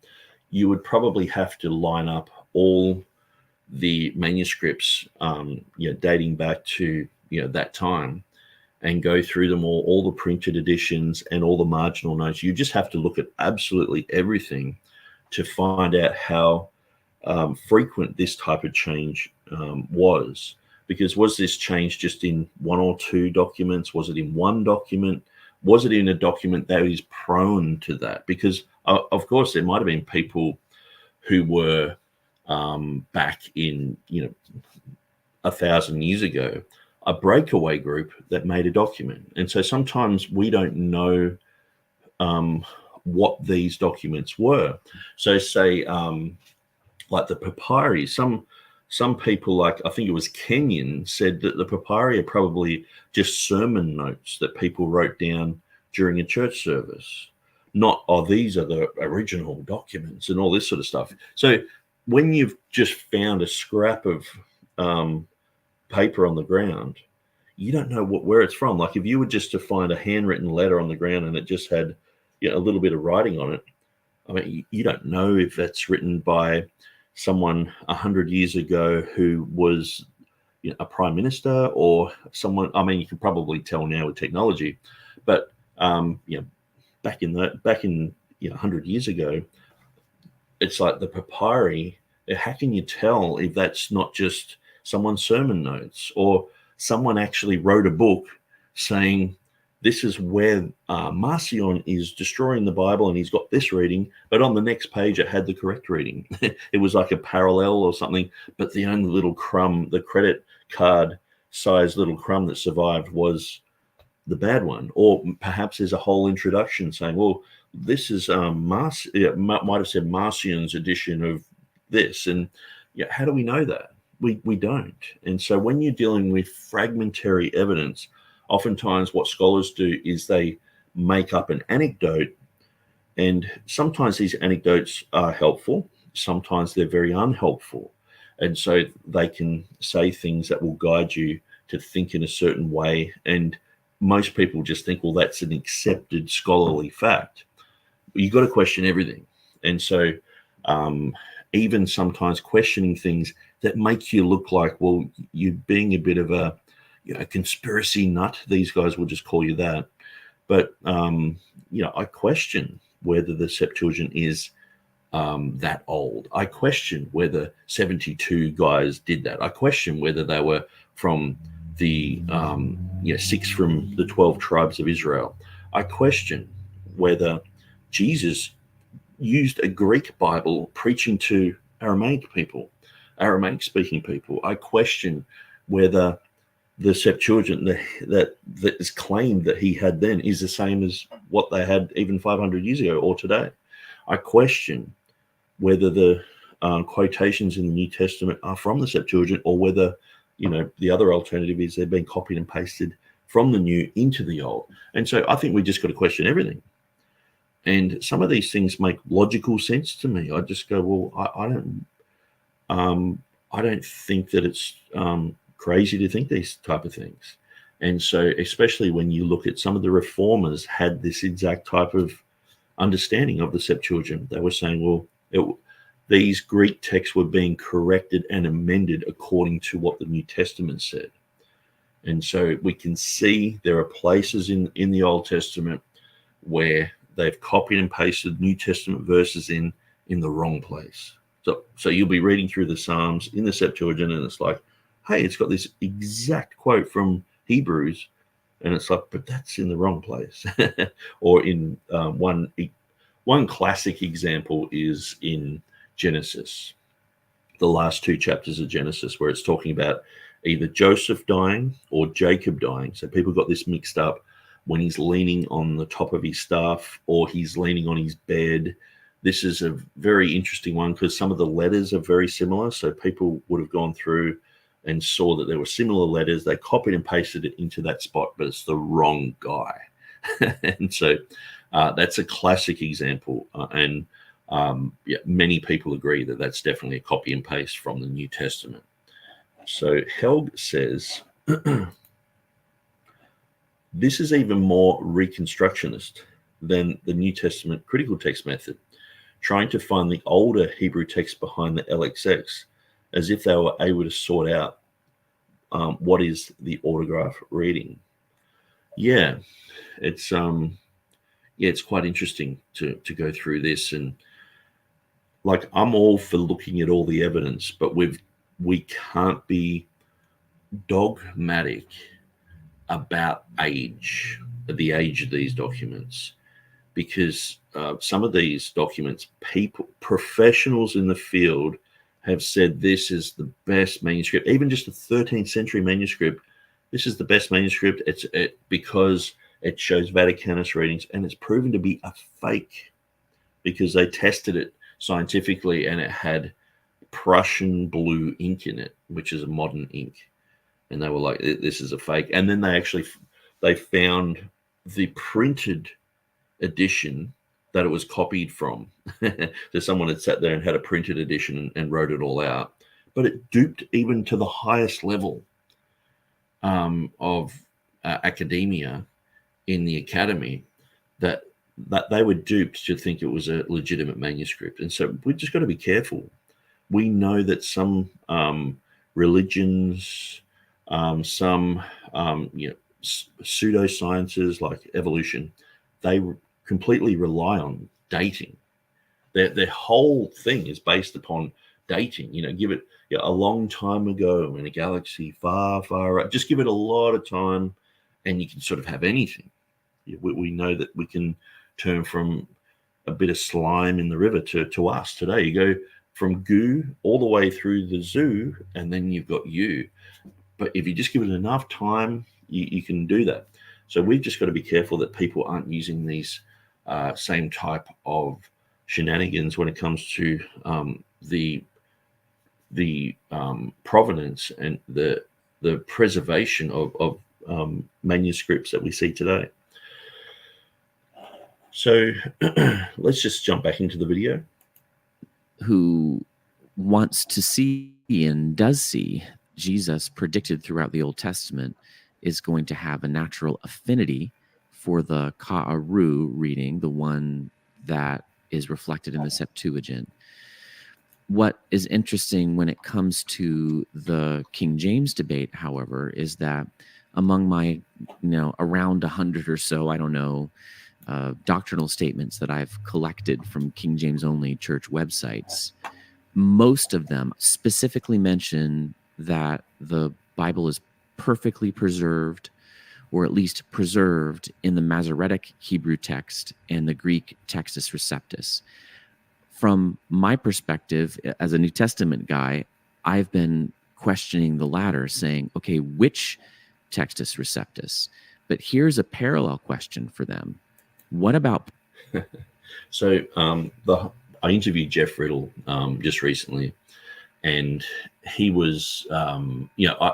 you would probably have to line up all the manuscripts, dating back to that time, and go through them all the printed editions and all the marginal notes. You just have to look at absolutely everything to find out how frequent this type of change was. Because was this change just in one or two documents? Was it in one document? Was it in a document that is prone to that? Because, of course, there might have been people who were back in, 1,000 years ago, a breakaway group that made a document. And so sometimes we don't know what these documents were. So say like the papyri, some people, like I think it was Kenyon, said that the papyri are probably just sermon notes that people wrote down during a church service. Not, these are the original documents and all this sort of stuff. So when you've just found a scrap of paper on the ground, you don't know where it's from. Like if you were just to find a handwritten letter on the ground and it just had a little bit of writing on it, I mean, you don't know if that's written by someone 100 years ago who was a prime minister or someone. I mean, you can probably tell now with technology, but back in 100 years ago, it's like the papyri. How can you tell if that's not just someone's sermon notes, or someone actually wrote a book saying this is where Marcion is destroying the Bible and he's got this reading, but on the next page it had the correct reading. It was like a parallel or something, but the only little crumb, the credit card size little crumb that survived was the bad one. Or perhaps there's a whole introduction saying, well, this is might have said Marcion's edition of this. And how do we know that? We don't. And so when you're dealing with fragmentary evidence, oftentimes what scholars do is they make up an anecdote, and sometimes these anecdotes are helpful, sometimes they're very unhelpful. And so they can say things that will guide you to think in a certain way. And most people just think, well, that's an accepted scholarly fact. You've got to question everything. And so even sometimes questioning things that make you look like, well, you're being a bit of a conspiracy nut. These guys will just call you that. But, I question whether the Septuagint is that old. I question whether 72 guys did that. I question whether they were from the 6 from the 12 tribes of Israel. I question whether Jesus used a Greek Bible preaching to Aramaic speaking people. I question whether the Septuagint that is claimed that he had then is the same as what they had even 500 years ago or today. I question whether the quotations in the New Testament are from the Septuagint, or whether the other alternative is they've been copied and pasted from the New into the Old. And so I think we just got to question everything. And some of these things make logical sense to me. I just go, well, I don't think that it's crazy to think these type of things. And so, especially when you look at some of the reformers had this exact type of understanding of the Septuagint. They were saying, well, these Greek texts were being corrected and amended according to what the New Testament said. And so we can see there are places in the Old Testament where they've copied and pasted New Testament verses in the wrong place. So you'll be reading through the Psalms in the Septuagint, and it's like, hey, it's got this exact quote from Hebrews, and it's like, but that's in the wrong place. Or in one classic example is in Genesis, the last 2 chapters of Genesis, where it's talking about either Joseph dying or Jacob dying. So people got this mixed up when he's leaning on the top of his staff or he's leaning on his bed. This is a very interesting one because some of the letters are very similar. So people would have gone through and saw that there were similar letters. They copied and pasted it into that spot, but it's the wrong guy. And so that's a classic example. And many people agree that that's definitely a copy and paste from the New Testament. So Helg says, This is even more reconstructionist than the New Testament critical text method, trying to find the older Hebrew text behind the LXX as if they were able to sort out what is the autograph reading. Yeah, it's quite interesting to go through this, and like I'm all for looking at all the evidence, but we can't be dogmatic about the age of these documents, because some of these documents, professionals in the field have said this is the best manuscript, even just a 13th century manuscript. This is the best manuscript. Because it shows Vaticanus readings, and it's proven to be a fake because they tested it scientifically and it had Prussian blue ink in it, which is a modern ink. And they were like, this is a fake. And then they found the printed edition that it was copied from. So someone had sat there and had a printed edition and wrote it all out. But it duped even to the highest level of academia in the academy, that they were duped to think it was a legitimate manuscript. And so we've just got to be careful. We know that some religions, some pseudosciences like evolution, they completely rely on dating. Their whole thing is based upon dating. Give it a long time ago in a galaxy far, far out. Just give it a lot of time, and you can sort of have anything. We know that we can turn from a bit of slime in the river to us today. You go from goo all the way through the zoo, and then you've got you. But if you just give it enough time, you can do that. So we've just got to be careful that people aren't using these same type of shenanigans when it comes to the provenance and the preservation of manuscripts that we see today. So let's just jump back into the video. Who wants to see and does see Jesus predicted throughout the Old Testament is going to have a natural affinity for the Ka'aru reading, the one that is reflected in the Septuagint. What is interesting when it comes to the King James debate, however, is that among my, around 100 or so, I don't know, doctrinal statements that I've collected from King James only church websites, most of them specifically mention that the Bible is perfectly preserved, or at least preserved, in the Masoretic Hebrew text and the Greek Textus Receptus. From my perspective, as a New Testament guy, I've been questioning the latter, saying, okay, which Textus Receptus? But here's a parallel question for them. What about... So I interviewed Jeff Riddle just recently, and he was, I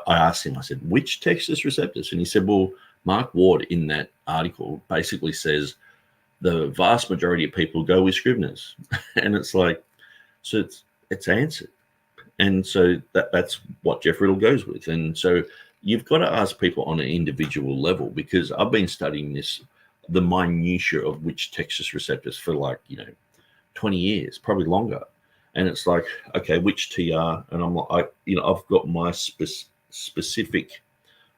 asked him, I said, which Textus Receptus? And he said, well, Mark Ward in that article basically says the vast majority of people go with Scrivener's. And it's like, so it's answered. And so that's what Jeff Riddle goes with. And so you've got to ask people on an individual level, because I've been studying the minutiae of which Textus Receptus for 20 years, probably longer. And it's like, okay, which TR? And I'm like, I've got my specific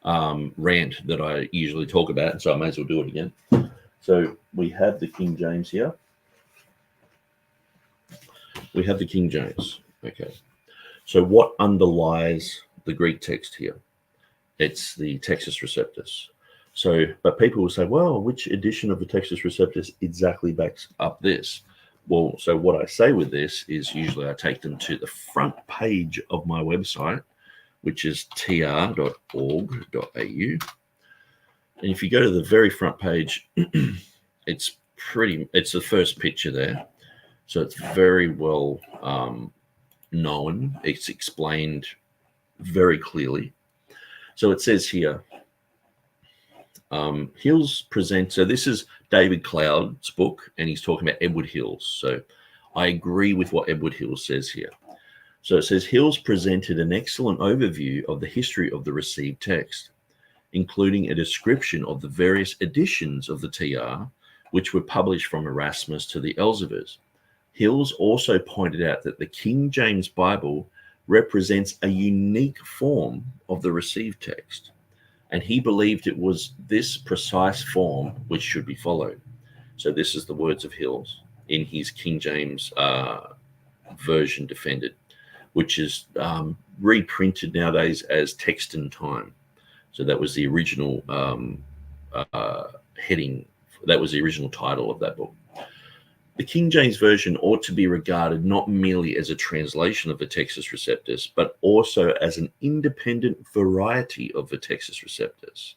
rant that I usually talk about, and so I may as well do it again. So we have the King James here. We have the King James. Okay. So what underlies the Greek text here? It's the Textus Receptus. So, but people will say, well, which edition of the Textus Receptus exactly backs up this? Well, so what I say with this is usually I take them to the front page of my website, which is tr.org.au. And if you go to the very front page, it's the first picture there. So it's very well known. It's explained very clearly. So it says here, Hills presents, so this is David Cloud's book, and he's talking about Edward Hills. So I agree with what Edward Hills says here. So it says, Hills presented an excellent overview of the history of the received text. including a description of the various editions of the TR, which were published from Erasmus to the Elzevirs. Hills also pointed out that the King James Bible represents a unique form of the received text, and he believed it was this precise form which should be followed. So this is the words of Hills in his King James version defended, which is reprinted nowadays as Text and Time. So that was the original heading. That was the original title of that book. The King James Version ought to be regarded not merely as a translation of the Textus Receptus, but also as an independent variety of the Textus Receptus.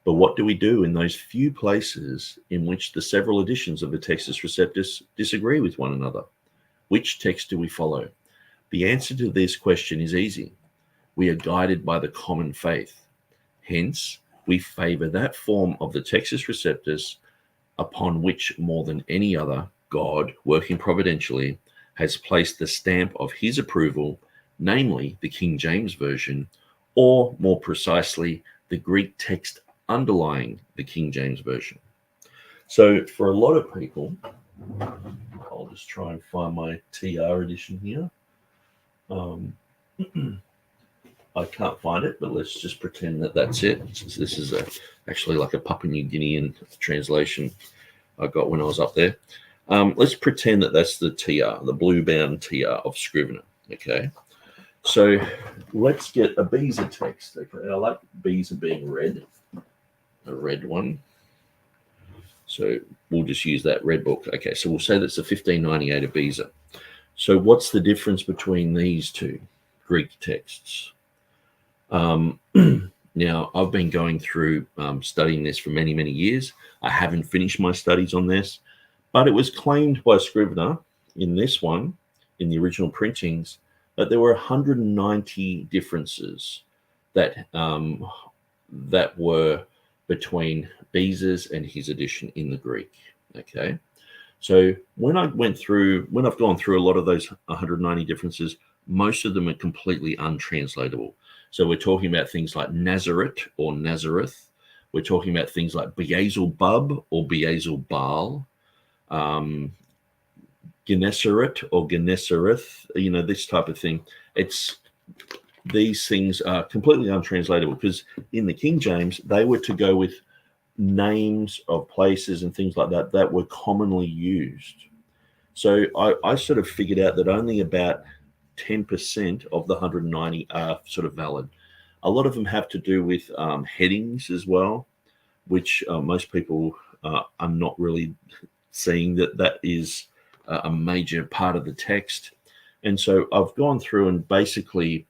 But what do we do in those few places in which the several editions of the Textus Receptus disagree with one another? Which text do we follow? The answer to this question is easy. We are guided by the common faith. Hence, we favor that form of the Textus Receptus upon which more than any other God, working providentially, has placed the stamp of his approval, namely the King James Version, or more precisely, the Greek text underlying the King James Version. So for a lot of people, I'll just try and find my TR edition here. I can't find it, but let's just pretend that that's it. Since this is actually like a Papua New Guinean translation I got when I was up there. Let's pretend that that's the TR, the blue-bound TR of Scrivener. Okay, so let's get a Beza text. Okay, I like Beza being red, a red one. So we'll just use that red book. Okay, so we'll say that's a 1598 of Beza. So what's the difference between these two Greek texts? Now, I've been going through studying this for many, many years. I haven't finished my studies on this, but it was claimed by Scrivener in this one, in the original printings, that there were 190 differences that that were between Beza's and his edition in the Greek. Okay, so when I've gone through a lot of those 190 differences, most of them are completely untranslatable. So we're talking about things like Nazareth or Nazareth. We're talking about things like Beelzebub or Beelzebul, Gennesaret or Gennesareth, this type of thing. These things are completely untranslatable because in the King James, they were to go with names of places and things like that that were commonly used. So I sort of figured out that only about 10% of the 190 are sort of valid. A lot of them have to do with headings as well, which most people are not really seeing that is a major part of the text. And so I've gone through and basically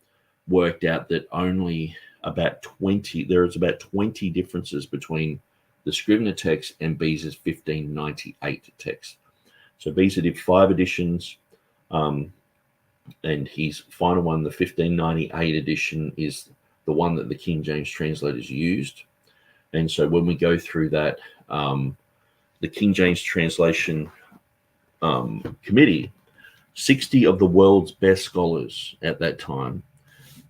worked out that only about 20 differences between the Scrivener text and Beza's 1598 text. So Beza did 5 editions. And his final one, the 1598 edition, is the one that the King James translators used. And so when we go through that, the King James translation committee, 60 of the world's best scholars at that time,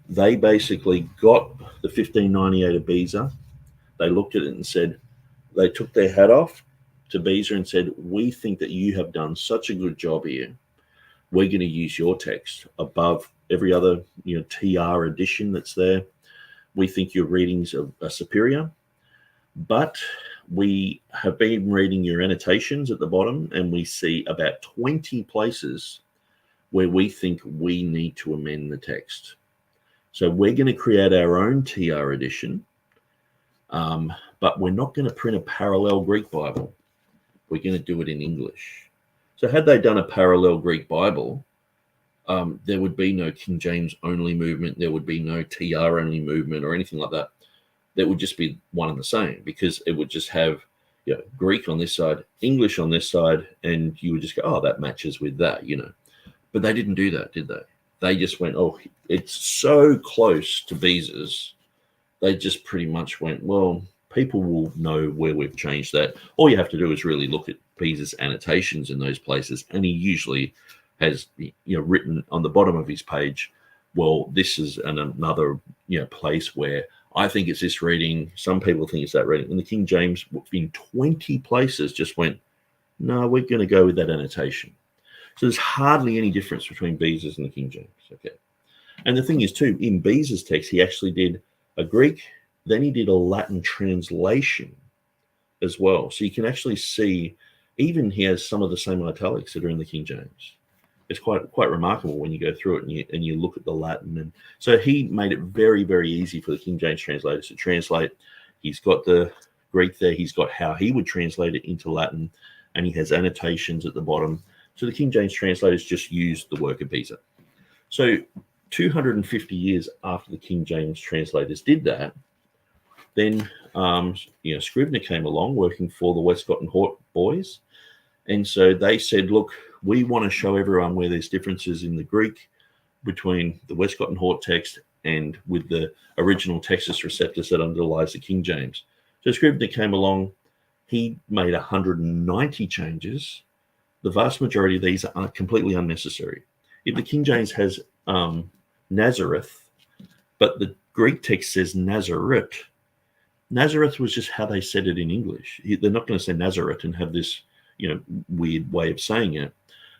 they basically got the 1598 of Beza. They looked at it and said, they took their hat off to Beza and said, we think that you have done such a good job here. We're going to use your text above every other TR edition that's there. We think your readings are superior, but we have been reading your annotations at the bottom, and we see about 20 places where we think we need to amend the text. So we're going to create our own TR edition, but we're not going to print a parallel Greek Bible. We're going to do it in English. So had they done a parallel Greek Bible, there would be no King James only movement. There would be no TR only movement or anything like that. That would just be one and the same, because it would just have Greek on this side, English on this side, and you would just go, oh, that matches with that, But they didn't do that, did they? They just went, oh, it's so close to Beza's. They just pretty much went, well, people will know where we've changed that. All you have to do is really look at Beza's annotations in those places, and he usually has written on the bottom of his page, well, this is another place where I think it's this reading. Some people think it's that reading. And the King James, in 20 places, just went, no, we're going to go with that annotation. So there's hardly any difference between Beza's and the King James. Okay. And the thing is, too, in Beza's text, he actually did a Greek, then he did a Latin translation as well. So you can actually see, even he has some of the same italics that are in the King James. It's quite remarkable when you go through it and you look at the Latin. And so he made it very, very easy for the King James translators to translate. He's got the Greek there. He's got how he would translate it into Latin, and he has annotations at the bottom. So the King James translators just used the work of Beza. So 250 years after the King James translators did that, then Scrivener came along working for the Westcott and Hort boys. And so they said, look, we want to show everyone where there's differences in the Greek between the Westcott and Hort text and with the original Textus Receptus that underlies the King James. So Scrivener came along. He made 190 changes. The vast majority of these are completely unnecessary. If the King James has Nazareth, but the Greek text says Nazareth, Nazareth was just how they said it in English. They're not going to say Nazareth and have this, weird way of saying it.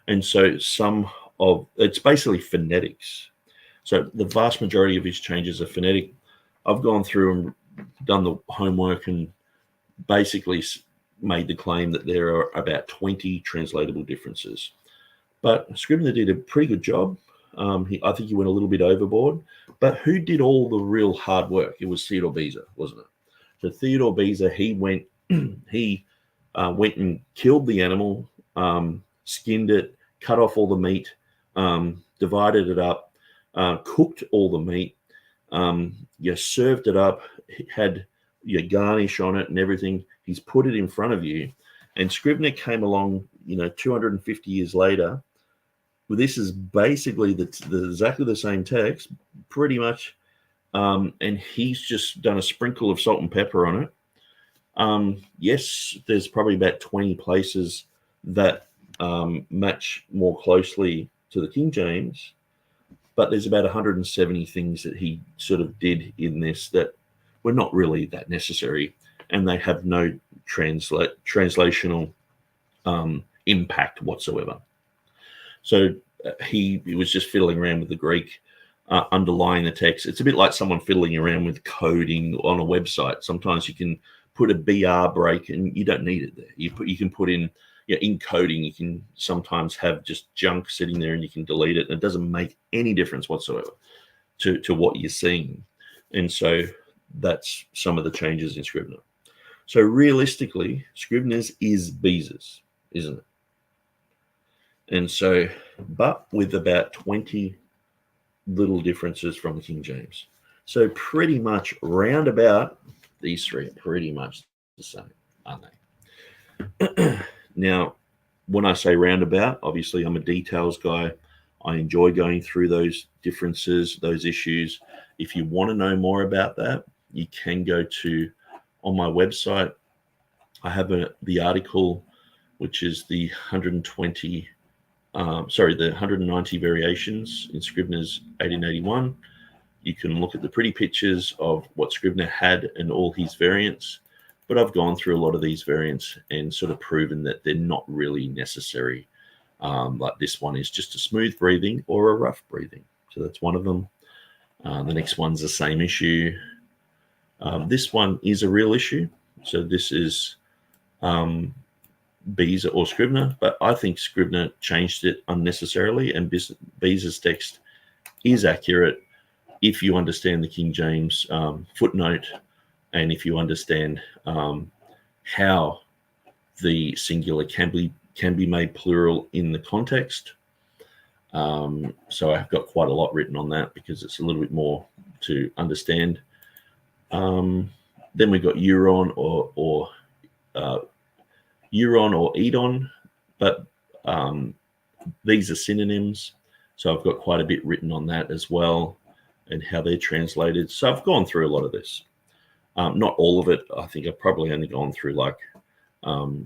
And so it's basically phonetics. So the vast majority of his changes are phonetic. I've gone through and done the homework and basically made the claim that there are about 20 translatable differences. But Scrivener did a pretty good job. I think he went a little bit overboard. But who did all the real hard work? It was Theodore Beza, wasn't it? So Theodore Beza, he went and killed the animal, skinned it, cut off all the meat, divided it up, cooked all the meat, served it up, had your garnish on it and everything. He's put it in front of you. And Scrivener came along, 250 years later. Well, this is basically exactly the same text, pretty much. And he's just done a sprinkle of salt and pepper on it. Yes, there's probably about 20 places that match more closely to the King James, but there's about 170 things that he sort of did in this that were not really that necessary, and they have no translational impact whatsoever. So he was just fiddling around with the Greek, underlying the text. It's a bit like someone fiddling around with coding on a website. Sometimes you can put a BR break and you don't need it there. You can put in, in coding, you can sometimes have just junk sitting there and you can delete it, and it doesn't make any difference whatsoever to what you're seeing. And so that's some of the changes in Scrivener. So realistically, Scrivener's is Beza's, isn't it? And so, but with about 20 little differences from the King James. So pretty much roundabout, these three are pretty much the same, aren't they? Now, when I say roundabout, obviously I'm a details guy. I enjoy going through those differences, those issues. If you want to know more about that, you can go on my website. I have the article, which is the 190 variations in Scrivener's 1881. You can look at the pretty pictures of what Scrivener had and all his variants, but I've gone through a lot of these variants and sort of proven that they're not really necessary. Like this one is just a smooth breathing or a rough breathing. So that's one of them. The next one's the same issue. This one is a real issue. So this is Beza or Scrivener, but I think Scrivener changed it unnecessarily, and Beza's text is accurate if you understand the King James footnote, and if you understand how the singular can be made plural in the context. So I've got quite a lot written on that because it's a little bit more to understand. Then we've got Euron or Edon, but these are synonyms. So I've got quite a bit written on that as well and how they're translated. So I've gone through a lot of this. Not all of it. I think I've probably only gone through like 20%,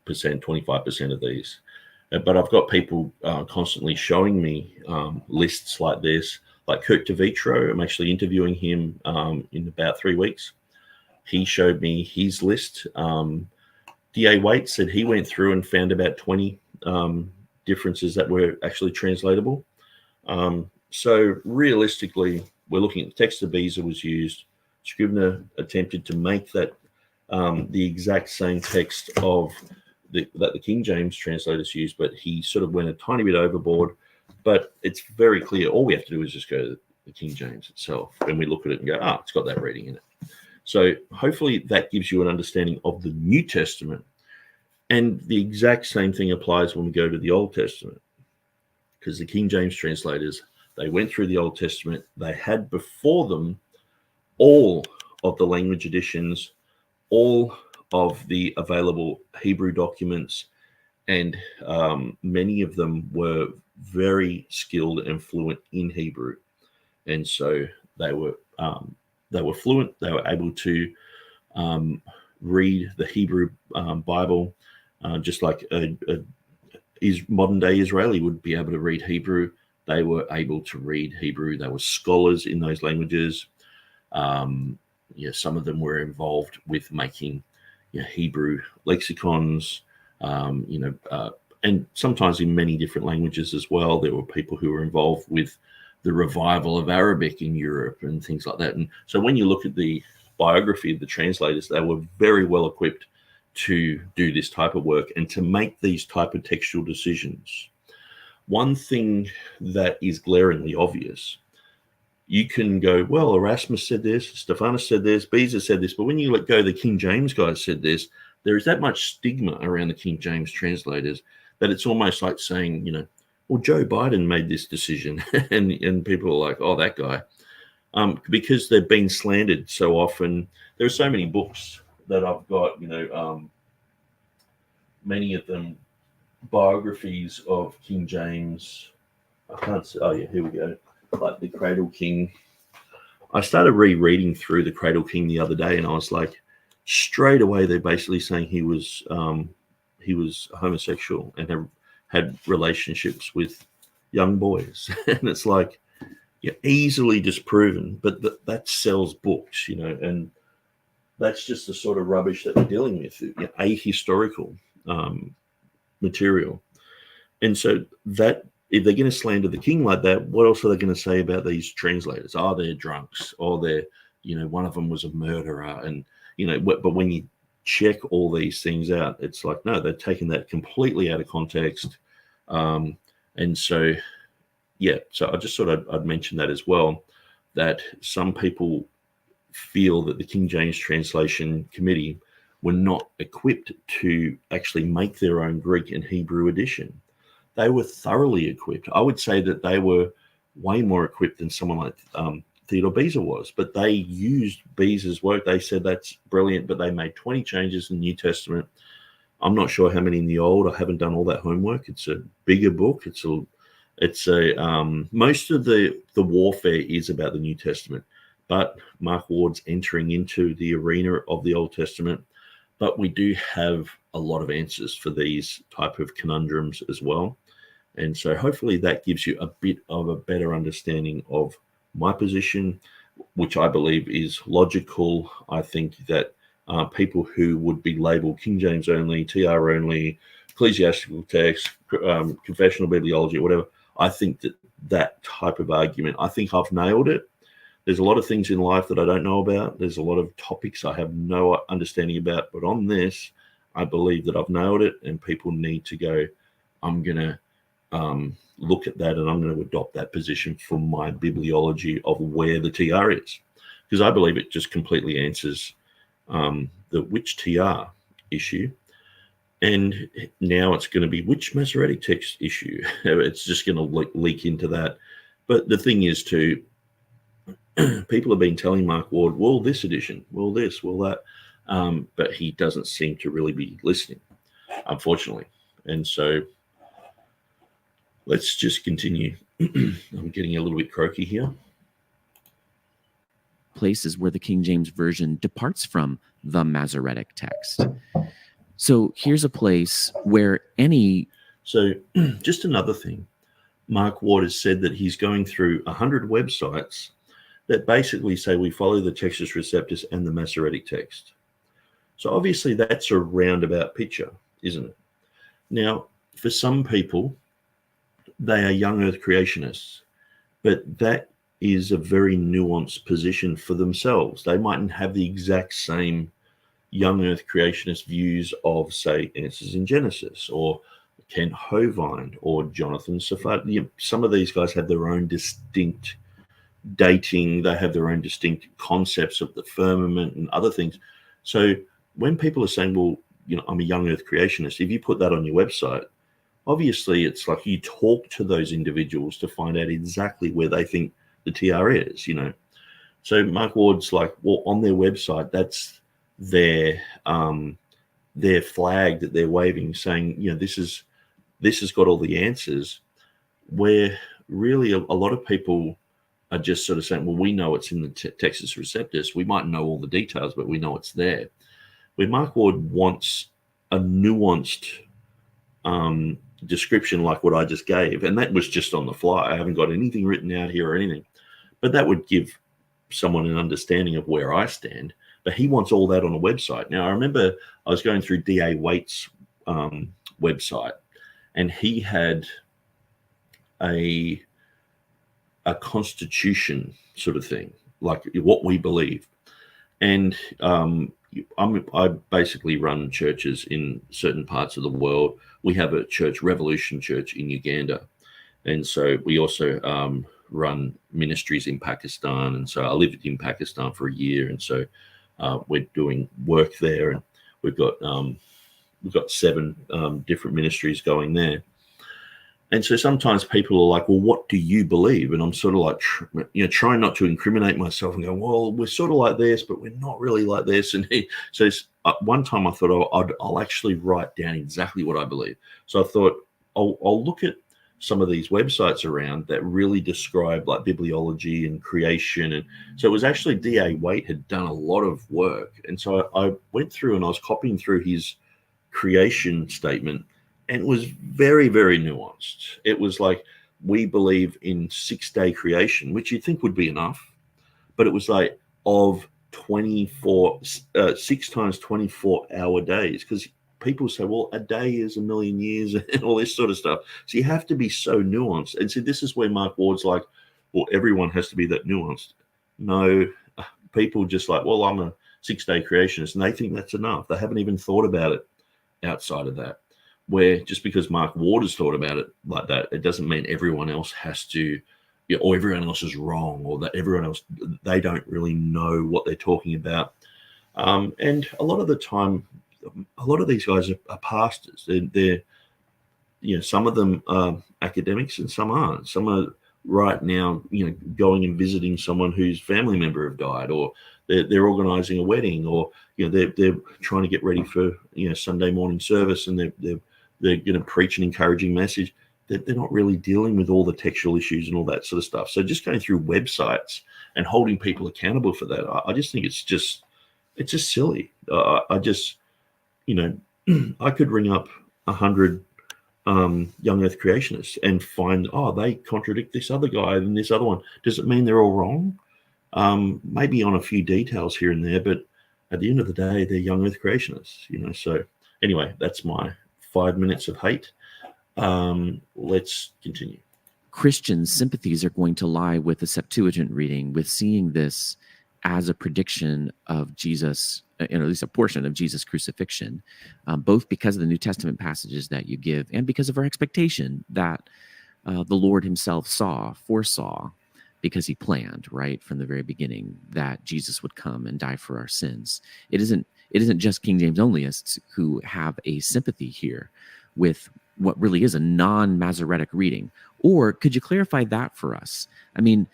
25% of these. But I've got people constantly showing me lists like this. like Kethiv-Qere, I'm actually interviewing him in about 3 weeks. He showed me his list. D.A. Waite said he went through and found about 20 differences that were actually translatable. So realistically, we're looking at the text of Beza was used. Scrivener attempted to make that the exact same text of that the King James translators used, but he sort of went a tiny bit overboard. But it's very clear. All we have to do is just go to the King James itself, and we look at it and go, it's got that reading in it. So hopefully that gives you an understanding of the New Testament. And the exact same thing applies when we go to the Old Testament, because the King James translators, they went through the Old Testament. They had before them all of the language editions, all of the available Hebrew documents, and many of them were very skilled and fluent in Hebrew. And so they were fluent. They were able to read the Hebrew Bible, just like a modern day Israeli would be able to read Hebrew. They were able to read Hebrew. They were scholars in those languages. Some of them were involved with making Hebrew lexicons, and sometimes in many different languages as well. There were people who were involved with the revival of Arabic in Europe and things like that. And so when you look at the biography of the translators, they were very well equipped to do this type of work and to make these type of textual decisions. One thing that is glaringly obvious, you can go, well, Erasmus said this, Stephanus said this, Beza said this, but when you let go, the King James guys said this. There is that much stigma around the King James translators that it's almost like saying, well, Joe Biden made this decision, and people are like, oh, that guy, because they've been slandered so often. There are so many books that I've got, many of them biographies of King James. I can't say, here we go, like the Cradle King. I started rereading through the Cradle King the other day, and I was like, straight away they're basically saying he was homosexual and had relationships with young boys. And it's like, easily disproven, but that sells books, and that's just the sort of rubbish that we're dealing with, ahistorical material. And so that if they're going to slander the king like that, what else are they going to say about these translators? They're drunks, or they're, one of them was a murderer, and but when you check all these things out, it's like, no, they're taking that completely out of context. And so, so I just thought I'd mention that as well, that some people feel that the King James Translation Committee were not equipped to actually make their own Greek and Hebrew edition. They were thoroughly equipped. I would say that they were way more equipped than someone like Theodore Beza was, but they used Beza's work. They said that's brilliant, but they made 20 changes in the New Testament. I'm not sure how many in the Old. I haven't done all that homework. It's a bigger book. It's most of the warfare is about the New Testament, but Mark Ward's entering into the arena of the Old Testament. But we do have a lot of answers for these type of conundrums as well. And so hopefully that gives you a bit of a better understanding of my position, which I believe is logical. I think that people who would be labeled King James only, TR only, ecclesiastical text, confessional bibliology, or whatever, I think that type of argument, I think I've nailed it. There's a lot of things in life that I don't know about. There's a lot of topics I have no understanding about. But on this, I believe that I've nailed it, and people need to go, I'm going to look at that, and I'm going to adopt that position for my bibliology of where the TR is. Because I believe it just completely answers the which TR issue. And now it's going to be which Masoretic text issue. It's just going to leak into that. But the thing is, too, people have been telling Mark Ward, well, this edition, well, this, well, that. But he doesn't seem to really be listening, unfortunately. And so let's just continue. I'm getting a little bit croaky here. Places where the King James Version departs from the Masoretic text. So here's a place where any... So just another thing. Mark Ward has said that he's going through 100 websites that basically say we follow the Textus Receptus and the Masoretic text. So obviously that's a roundabout picture, isn't it? Now, for some people, they are young earth creationists, but that is a very nuanced position for themselves. They mightn't have the exact same young earth creationist views of, say, Answers in Genesis or Kent Hovind or Jonathan Safard. Some of these guys have their own distinct dating. They have their own distinct concepts of the firmament and other things. So when people are saying, well, I'm a young earth creationist, if you put that on your website, obviously it's like you talk to those individuals to find out exactly where they think the TR is, So Mark Ward's like, well, on their website, that's their flag that they're waving, saying, this has got all the answers, where really a lot of people are just sort of saying, well, we know it's in the Textus Receptus. We might know all the details, but we know it's there. Where Mark Ward wants a nuanced description like what I just gave, and that was just on the fly. I haven't got anything written out here or anything, but that would give someone an understanding of where I stand. But he wants all that on a website. Now, I remember I was going through D.A. Waite's website, and he had a constitution sort of thing, like what we believe. And I basically run churches in certain parts of the world. We have a church, Revolution Church in Uganda. And so we also run ministries in Pakistan. And so I lived in Pakistan for a year. And so we're doing work there. And we've got 7 different ministries going there. And so sometimes people are like, well, what do you believe? And I'm sort of like, trying not to incriminate myself and go, well, we're sort of like this, but we're not really like this. And so one time I thought I'll actually write down exactly what I believe. So I thought I'll look at some of these websites around that really describe like bibliology and creation. And so it was actually D.A. Waite had done a lot of work. And so I went through and I was copying through his creation statement. And it was very, very nuanced. It was like, we believe in 6-day creation, which you'd think would be enough. But it was like of 6 times 24-hour days. Because people say, well, a day is 1,000,000 years and all this sort of stuff. So you have to be so nuanced. And so this is where Mark Ward's like, well, everyone has to be that nuanced. No, people just like, well, I'm a 6-day creationist. And they think that's enough. They haven't even thought about it outside of that. Where just because Mark Ward has thought about it like that, it doesn't mean everyone else has to, or everyone else is wrong, or that everyone else, they don't really know what they're talking about. And a lot of the time, a lot of these guys are pastors. They're some of them are academics and some aren't. Some are right now, going and visiting someone whose family member have died, or they're organizing a wedding, or they're trying to get ready for Sunday morning service, and they're going to preach an encouraging message. They're not really dealing with all the textual issues and all that sort of stuff. So just going through websites and holding people accountable for that, I just think it's just silly. I just, I could ring up 100 young earth creationists and find, they contradict this other guy and this other one. Does it mean they're all wrong? Maybe on a few details here and there, but at the end of the day, they're young earth creationists, So anyway, that's my 5 minutes of hate. Let's continue. Christian sympathies are going to lie with the Septuagint reading, with seeing this as a prediction of Jesus, at least a portion of Jesus' crucifixion, both because of the New Testament passages that you give and because of our expectation that the Lord himself foresaw, because he planned right from the very beginning that Jesus would come and die for our sins. It isn't just King James onlyists who have a sympathy here with what really is a non-Masoretic reading. Or could you clarify that for us? I mean,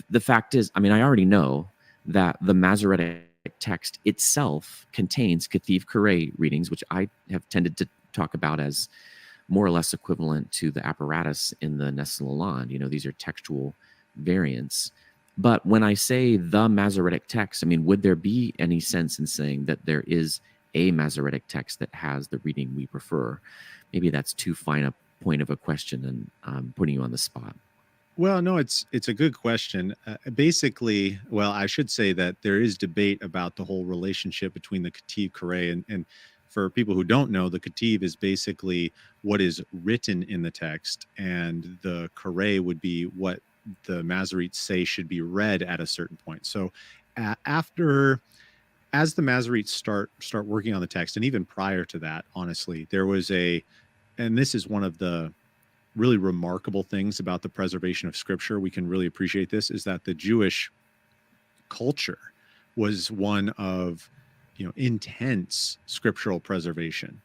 the fact is, I already know that the Masoretic text itself contains Kethiv-Qere readings, which I have tended to talk about as more or less equivalent to the apparatus in the Nestle-Lalande. These are textual variants. But when I say the Masoretic text, would there be any sense in saying that there is a Masoretic text that has the reading we prefer? Maybe that's too fine a point of a question, and I'm putting you on the spot. Well, no, it's a good question. Basically, well, I should say that there is debate about the whole relationship between the Kethiv-Qere and for people who don't know, the Kethiv is basically what is written in the text, and the Qere would be what the Masoretes say should be read at a certain point. So as the Masoretes start working on the text, and even prior to that, honestly, there was and this is one of the really remarkable things about the preservation of scripture, we can really appreciate this, is that the Jewish culture was one of, intense scriptural preservation.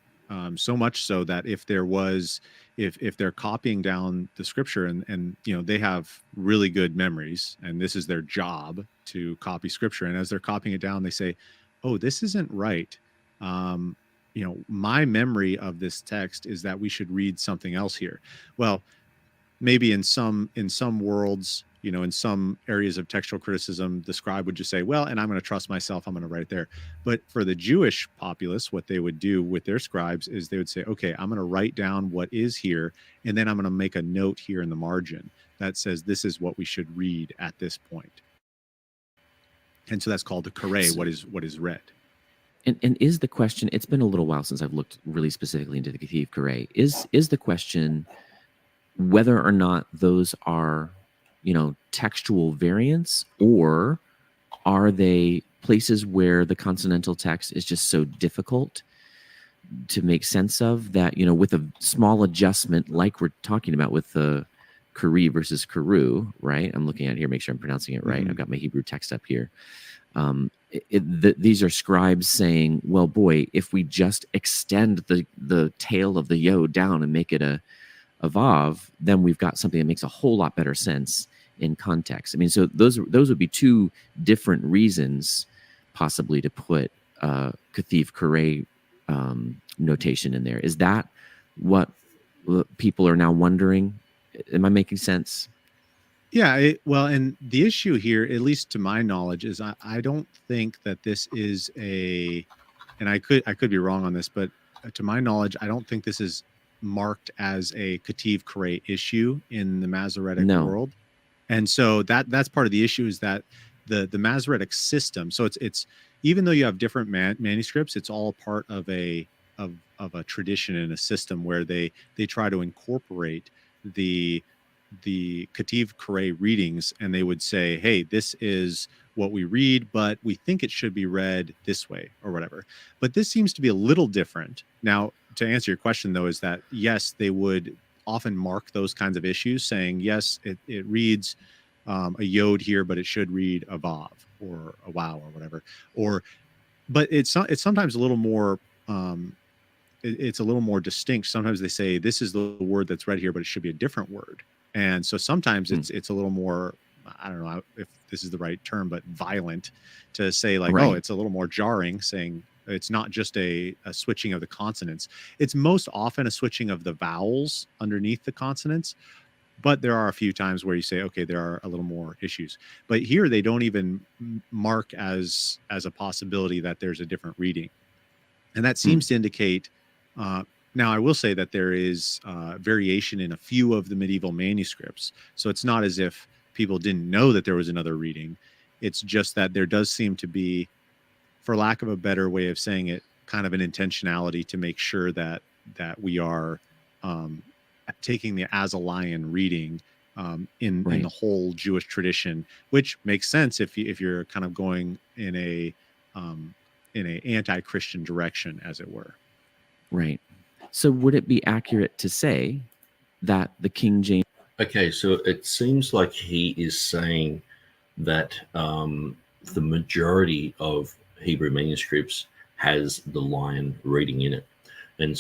So much so that if they're copying down the scripture and they have really good memories, and this is their job to copy scripture, and as they're copying it down, they say, oh, this isn't right. My memory of this text is that we should read something else here. Well, maybe in some worlds, in some areas of textual criticism, the scribe would just say, well, and I'm going to trust myself, I'm going to write it there. But for the Jewish populace, what they would do with their scribes is they would say, okay, I'm going to write down what is here, and then I'm going to make a note here in the margin that says this is what we should read at this point. And so that's called the Qere, what is read. And is the question, it's been a little while since I've looked really specifically into the Kethiv-Qere, is the question whether or not those are, textual variants, or are they places where the consonantal text is just so difficult to make sense of that, with a small adjustment, like we're talking about with the Qere versus Qere, right? I'm looking at it here, make sure I'm pronouncing it right. I've got my Hebrew text up here. These are scribes saying, well, boy, if we just extend the tail of the yod down and make it a vav, then we've got something that makes a whole lot better sense in context. I mean, so those would be two different reasons possibly to put Kethiv-Qere notation in there. Is that what people are now wondering? Am I making sense? Yeah, well, and the issue here, at least to my knowledge, is I don't think that this is and I could be wrong on this, but to my knowledge, I don't think this is marked as a Kethiv-Qere issue in the Masoretic world. And so that's part of the issue, is that the Masoretic system. So it's even though you have different manuscripts, it's all part of a tradition and a system where they try to incorporate the Kethiv-Qere readings, and they would say, hey, this is what we read, but we think it should be read this way or whatever. But this seems to be a little different. Now, to answer your question, though, is that yes, they would often mark those kinds of issues, saying, yes, it reads a yod here, but it should read a vav or a wow or whatever. But it's sometimes a little more it's a little more distinct. Sometimes they say this is the word that's read here, but it should be a different word. And so sometimes it's a little more, I don't know if this is the right term, but violent to say like, oh, it's a little more jarring, saying it's not just a switching of the consonants. It's most often a switching of the vowels underneath the consonants. But there are a few times where you say, okay, there are a little more issues. But here they don't even mark as a possibility that there's a different reading. And that seems to indicate, now I will say that there is variation in a few of the medieval manuscripts. So it's not as if people didn't know that there was another reading. It's just that there does seem to be, for lack of a better way of saying it, kind of an intentionality to make sure that we are taking the as a lion reading in the whole Jewish tradition, which makes sense if you're kind of going in a anti-Christian direction, as it were. Right. So would it be accurate to say that the King James? Okay, so it seems like he is saying that the majority of Hebrew manuscripts has the lion reading in it. And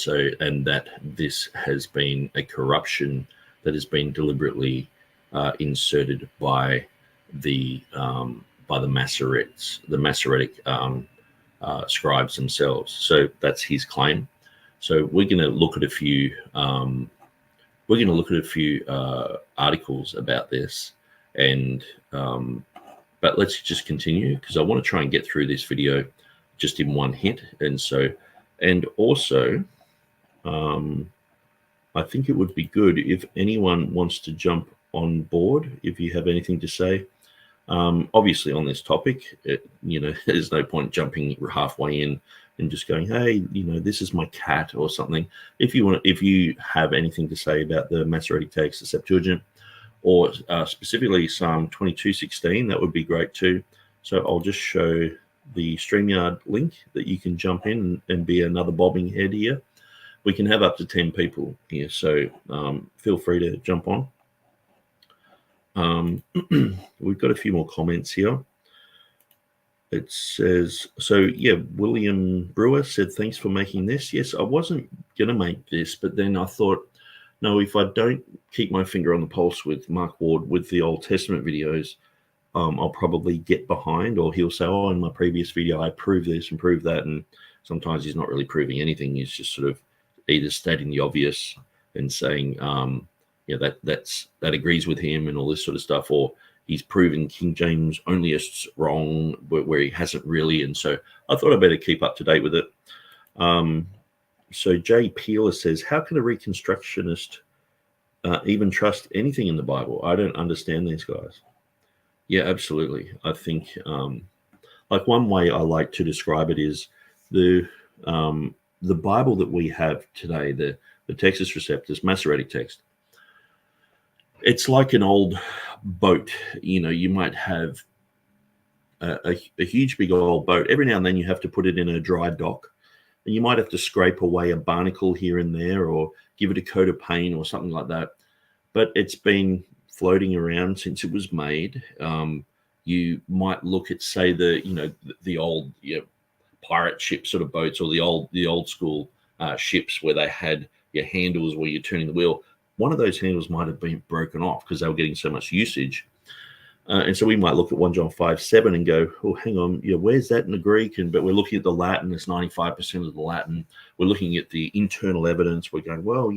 that this has been a corruption that has been deliberately inserted by the Masoretic scribes themselves. So that's his claim. So we're going to look at a few. Articles about this, but let's just continue, because I want to try and get through this video just in one hit. And also, I I think it would be good if anyone wants to jump on board, if you have anything to say. Obviously on this topic, there's no point jumping halfway in and just going, hey, this is my cat or something. If you have anything to say about the Masoretic text, the Septuagint, or specifically Psalm 22:16, that would be great too. So I'll just show the StreamYard link that you can jump in and be another bobbing head here. We can have up to 10 people here, so feel free to jump on. We've got a few more comments here. It says, William Brewer said, thanks for making this. Yes, I wasn't going to make this, but then I thought, no, if I don't keep my finger on the pulse with Mark Ward with the Old Testament videos, I'll probably get behind, or he'll say, oh, in my previous video, I proved this and proved that. And sometimes he's not really proving anything. He's just sort of either stating the obvious and saying, that agrees with him and all this sort of stuff, or he's proving King James onlyists wrong where he hasn't really. And so I thought I'd better keep up to date with it. So Jay Peeler says, how can a Reconstructionist even trust anything in the Bible? I don't understand these guys. Yeah, absolutely. I think one way I like to describe it is the Bible that we have today, the Textus Receptus, Masoretic text. It's like an old boat. You might have a huge, big old boat. Every now and then you have to put it in a dry dock, and you might have to scrape away a barnacle here and there, or give it a coat of paint or something like that. But it's been floating around since it was made. You might look at, say, the old pirate ship sort of boats, or the old school ships where they had your handles where you're turning the wheel. One of those handles might have been broken off because they were getting so much usage. And so we might look at 1 John 5:7 and go, oh, hang on, where's that in the Greek? But we're looking at the Latin. It's 95% of the Latin. We're looking at the internal evidence. We're going, well,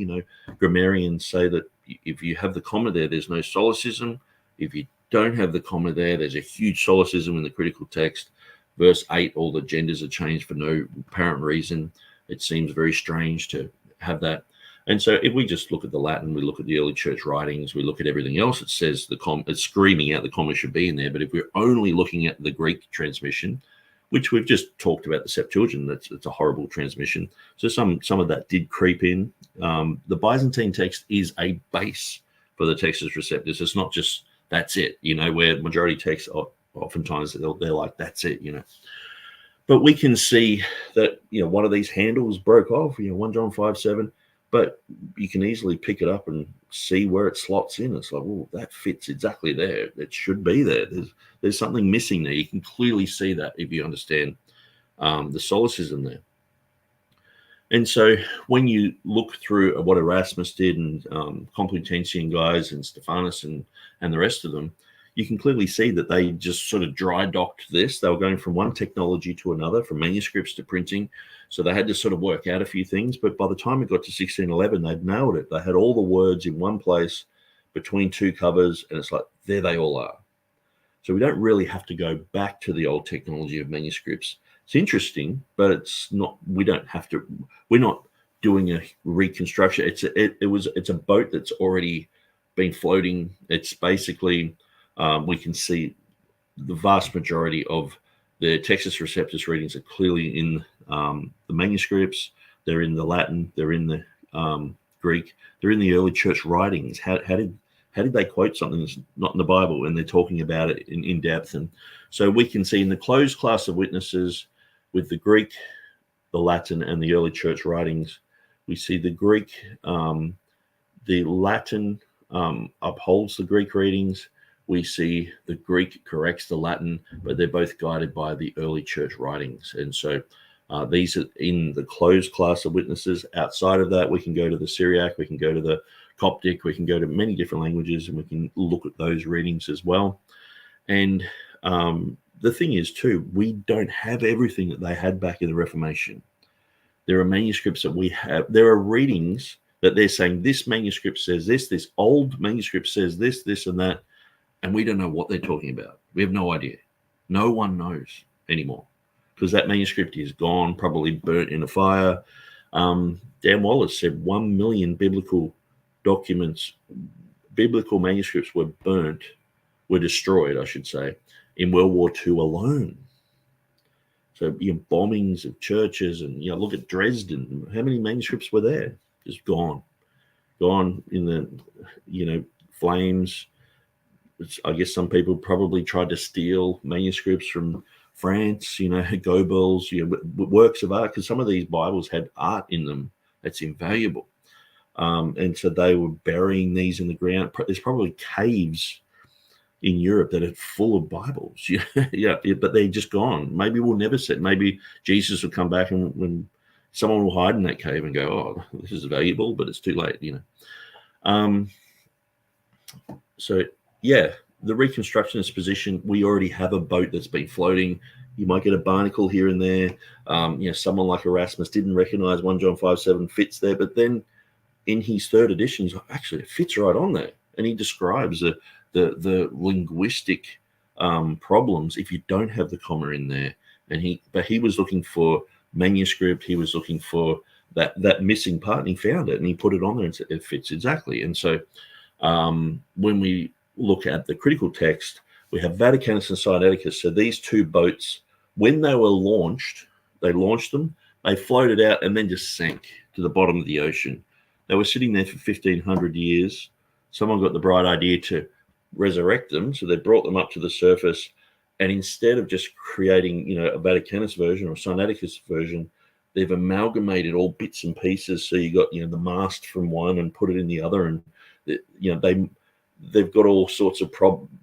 grammarians say that if you have the comma there, there's no solecism. If you don't have the comma there, there's a huge solecism in the critical text. Verse 8, all the genders are changed for no apparent reason. It seems very strange to have that. And so if we just look at the Latin, we look at the early church writings, we look at everything else, it says it's screaming out the comma should be in there. But if we're only looking at the Greek transmission, which we've just talked about, the Septuagint, it's a horrible transmission. So some of that did creep in. The Byzantine text is a base for the Textus Receptus. It's not just that's it, where majority texts oftentimes they're like, that's it, But we can see that, one of these handles broke off, 1 John 5:7. But you can easily pick it up and see where it slots in. It's like, well, that fits exactly there. It should be there. There's something missing there. You can clearly see that if you understand the solecism there. And so when you look through what Erasmus did, and Complutensian guys and Stephanus and the rest of them, you can clearly see that they just sort of dry docked this. They were going from one technology to another, from manuscripts to printing. So they had to sort of work out a few things. But by the time it got to 1611, they'd nailed it. They had all the words in one place between two covers, and it's like, there they all are. So we don't really have to go back to the old technology of manuscripts. It's interesting, but it's not. We don't have to. We're not doing a reconstruction. It's a boat that's already been floating. It's basically we can see the vast majority of the Textus Receptus readings are clearly in the manuscripts. They're in the Latin. They're in the Greek. They're in the early church writings. How did they quote something that's not in the Bible, and they're talking about it in depth? And so we can see in the closed class of witnesses with the Greek, the Latin, and the early church writings, we see the Greek, the Latin upholds the Greek readings. We see the Greek corrects the Latin, but they're both guided by the early church writings. And so these are in the closed class of witnesses. Outside of that, we can go to the Syriac, we can go to the Coptic, we can go to many different languages, and we can look at those readings as well. And the thing is, too, we don't have everything that they had back in the Reformation. There are manuscripts that we have. There are readings that they're saying this manuscript says this old manuscript says this, and that. And we don't know what they're talking about. We have no idea. No one knows anymore, because that manuscript is gone, probably burnt in a fire. Dan Wallace said 1 million biblical manuscripts were destroyed, I should say, in World War II alone. So, bombings of churches, and look at Dresden. How many manuscripts were there? Just gone in the flames. I guess some people probably tried to steal manuscripts from France, Goebbels, works of art, because some of these Bibles had art in them that's invaluable. And so they were burying these in the ground. There's probably caves in Europe that are full of Bibles. But they're just gone. Maybe we'll never see it. Maybe Jesus will come back and when someone will hide in that cave and go, oh, this is valuable, but it's too late, So, the Reconstructionist position, we already have a boat that's been floating. You might get a barnacle here and there. Someone like Erasmus didn't recognize 1 John 5:7 fits there, but then in his third edition, he's like, actually, it fits right on there. And he describes the linguistic problems if you don't have the comma in there. But he was looking for manuscript. He was looking for that missing part, and he found it, and he put it on there, and it fits exactly. And so when we look at the critical text, we have Vaticanus and Sinaiticus. So these two boats, when they were launched, they floated out and then just sank to the bottom of the ocean. They were sitting there for 1,500 years. Someone got the bright idea to resurrect them, so they brought them up to the surface, and instead of just creating a Vaticanus version or Sinaiticus version, they've amalgamated all bits and pieces. So you got the mast from one and put it in the other, and they've got all sorts of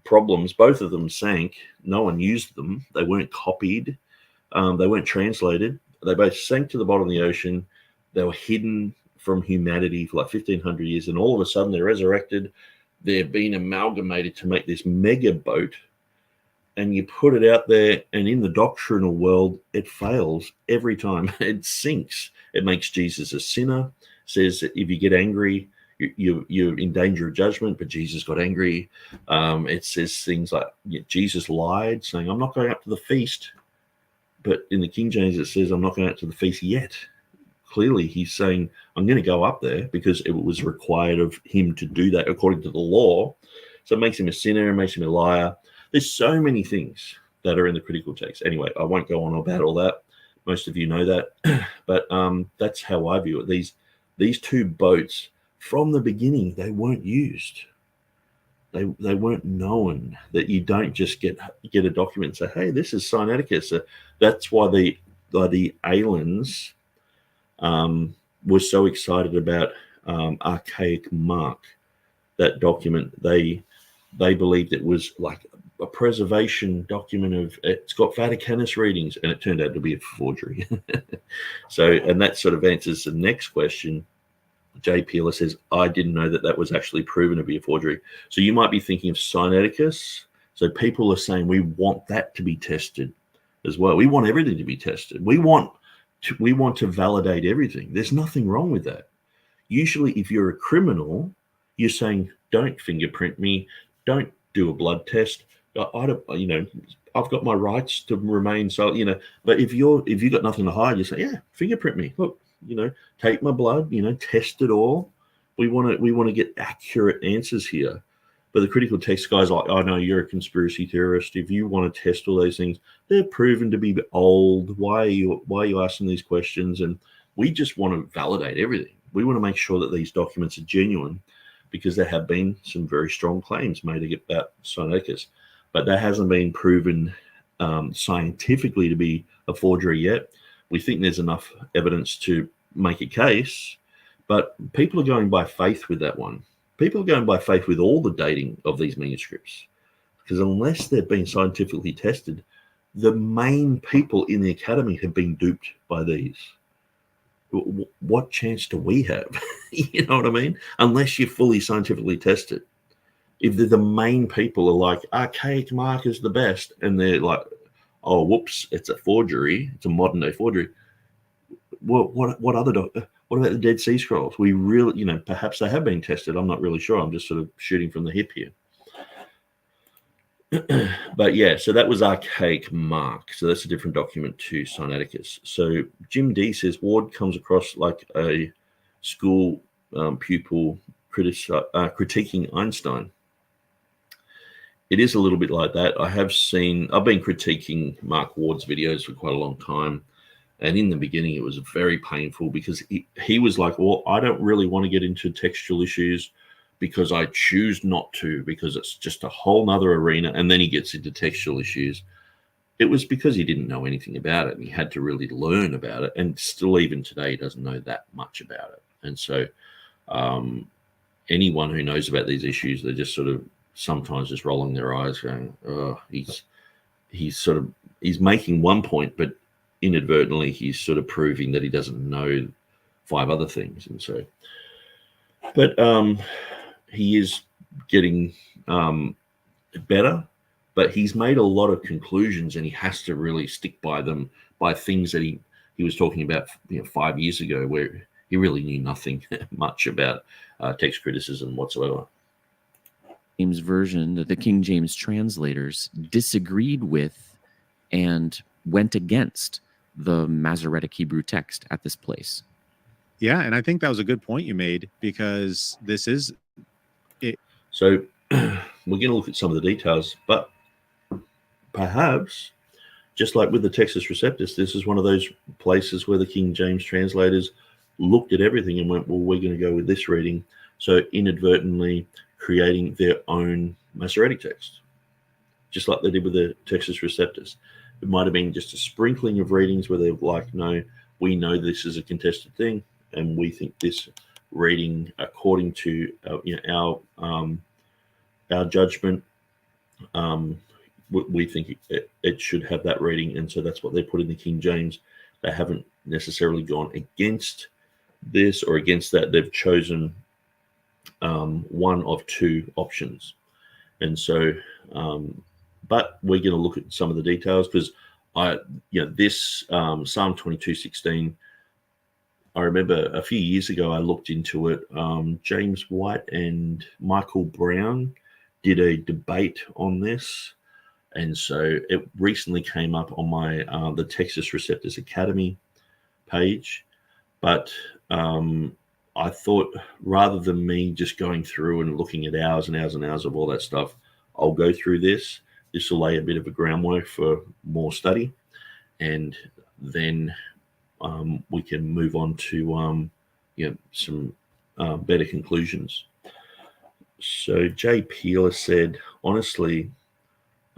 problems. Both of them sank. No one used them. They weren't copied. They weren't translated. They both sank to the bottom of the ocean. They were hidden from humanity for like 1,500 years, and all of a sudden they're resurrected. They're being amalgamated to make this mega boat, and you put it out there, and in the doctrinal world, it fails every time. It sinks. It makes Jesus a sinner. Says that if you get angry, you're in danger of judgment, but Jesus got angry. It says things like Jesus lied, saying, I'm not going up to the feast. But in the King James, it says, I'm not going up to the feast yet. Clearly, he's saying, I'm going to go up there because it was required of him to do that according to the law. So it makes him a sinner, it makes him a liar. There's so many things that are in the critical text. Anyway, I won't go on about all that. Most of you know that. But that's how I view it. These two boats, from the beginning, they weren't used. They weren't known. That you don't just get a document and say, hey, this is Sinaiticus. That's why the aliens were so excited about archaic Mark, that document. They believed it was like a preservation document of, it's got Vaticanus readings, and it turned out to be a forgery. So, and that sort of answers the next question. Jay Peeler says, I didn't know that was actually proven to be a forgery. So you might be thinking of Sinaiticus. So people are saying we want that to be tested as well. We want everything to be tested. We want to validate everything. There's nothing wrong with that. Usually, if you're a criminal, you're saying, don't fingerprint me, don't do a blood test. I've got my rights to remain silent. But if you've got nothing to hide, you say, yeah, fingerprint me. Look, take my blood, test it all. We want to get accurate answers here. But the critical text guys are like, I know you're a conspiracy theorist. If you want to test all those things, they're proven to be old. Why are you asking these questions? And we just want to validate everything. We want to make sure that these documents are genuine, because there have been some very strong claims made about Sinaiticus, but that hasn't been proven scientifically to be a forgery yet. We think there's enough evidence to make a case, but people are going by faith with that one. People are going by faith with all the dating of these manuscripts, because unless they've been scientifically tested, the main people in the academy have been duped by these. What chance do we have? You know what I mean? Unless you're fully scientifically tested. If they're the main people are like, archaic Mark is the best, and they're like, oh, whoops, it's a forgery. It's a modern day forgery. What about the Dead Sea Scrolls? We really, perhaps they have been tested. I'm not really sure. I'm just sort of shooting from the hip here. But yeah, so that was archaic Mark. So that's a different document to Sinaiticus. So Jim D says Ward comes across like a school pupil critiquing Einstein. It is a little bit like that. I've been critiquing Mark Ward's videos for quite a long time. And in the beginning, it was very painful because he was like, well, I don't really want to get into textual issues because I choose not to, because it's just a whole nother arena. And then he gets into textual issues. It was because he didn't know anything about it, and he had to really learn about it. And still, even today, he doesn't know that much about it. And so anyone who knows about these issues, they're just sort of sometimes just rolling their eyes going, oh, he's making one point, but inadvertently he's sort of proving that he doesn't know 5 other things. And so, but he is getting better, but he's made a lot of conclusions, and he has to really stick by them, by things that he was talking about 5 years ago, where he really knew nothing much about text criticism whatsoever. James version that the King James translators disagreed with and went against the Masoretic Hebrew text at this place. Yeah, and I think that was a good point you made, because this is it. So we're going to look at some of the details, but perhaps, just like with the Textus Receptus, this is one of those places where the King James translators looked at everything and went, well, we're going to go with this reading. So inadvertently creating their own Masoretic text, just like they did with the Textus Receptus. It might have been just a sprinkling of readings where they're like, no, we know this is a contested thing, and we think this reading, according to our judgment, we think it should have that reading, and so that's what they put in the King James. They haven't necessarily gone against this or against that. They've chosen one of 2 options, and so but we're going to look at some of the details, because this Psalm 22:16, I remember a few years ago I looked into it. James White and Michael Brown did a debate on this, and so it recently came up on my the Textus Receptus Academy page. But I thought, rather than me just going through and looking at hours and hours and hours of all that stuff, I'll go through this. This will lay a bit of a groundwork for more study, and then we can move on to some better conclusions. So Jay Peeler said, honestly,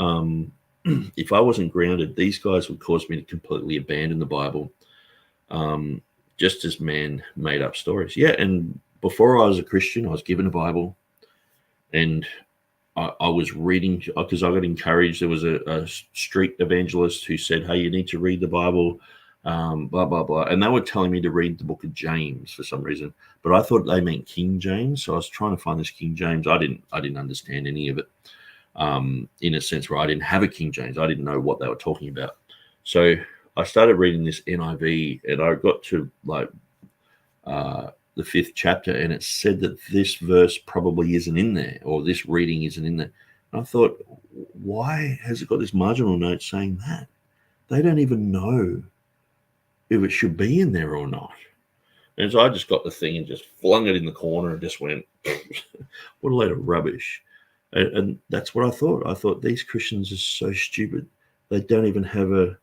if I wasn't grounded, these guys would cause me to completely abandon the Bible, just as man made up stories. Yeah, and before I was a Christian, I was given a Bible, and I was reading, because I got encouraged. There was a street evangelist who said, hey, you need to read the Bible, blah, blah, blah. And they were telling me to read the book of James for some reason. But I thought they meant King James. So I was trying to find this King James. I didn't understand any of it, in a sense where I didn't have a King James. I didn't know what they were talking about. So I started reading this NIV, and I got to the 5th chapter, and it said that this verse probably isn't in there, or this reading isn't in there. And I thought, why has it got this marginal note saying that? They don't even know if it should be in there or not. And so I just got the thing and just flung it in the corner and just went, what a load of rubbish. And that's what I thought. I thought, these Christians are so stupid. They don't even have a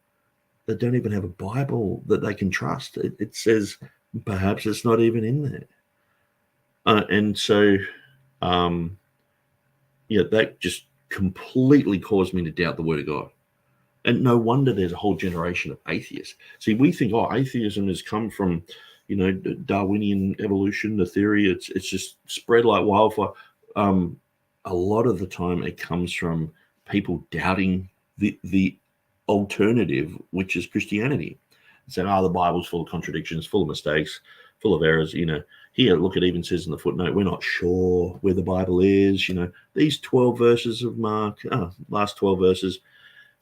Bible that they can trust. It says perhaps it's not even in there. And so, that just completely caused me to doubt the Word of God. And no wonder there's a whole generation of atheists. See, we think, atheism has come from, Darwinian evolution, the theory. It's just spread like wildfire. A lot of the time it comes from people doubting the alternative, which is Christianity. Saying, the Bible's full of contradictions, full of mistakes, full of errors. Here, look, it even says in the footnote, we're not sure where the Bible is. These 12 verses of Mark, last 12 verses,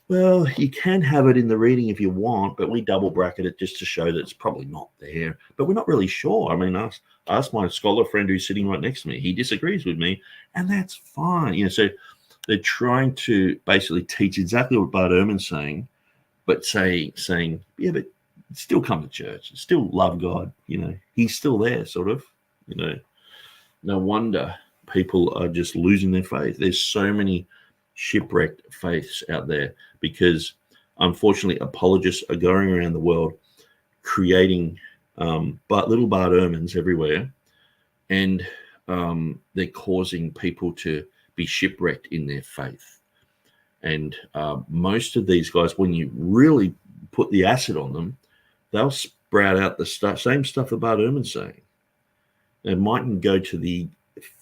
well, you can have it in the reading if you want, but we double bracket it just to show that it's probably not there. But we're not really sure. I mean, ask my scholar friend who's sitting right next to me. He disagrees with me, and that's fine. So they're trying to basically teach exactly what Bart Ehrman's saying, but saying, yeah, but still come to church, still love God, he's still there, sort of, no wonder people are just losing their faith. There's so many shipwrecked faiths out there because unfortunately apologists are going around the world creating little Bart Ehrmans everywhere, and they're causing people to be shipwrecked in their faith. And most of these guys, when you really put the acid on them, they'll sprout out the same stuff that Bart Ehrman's saying. They mightn't go to the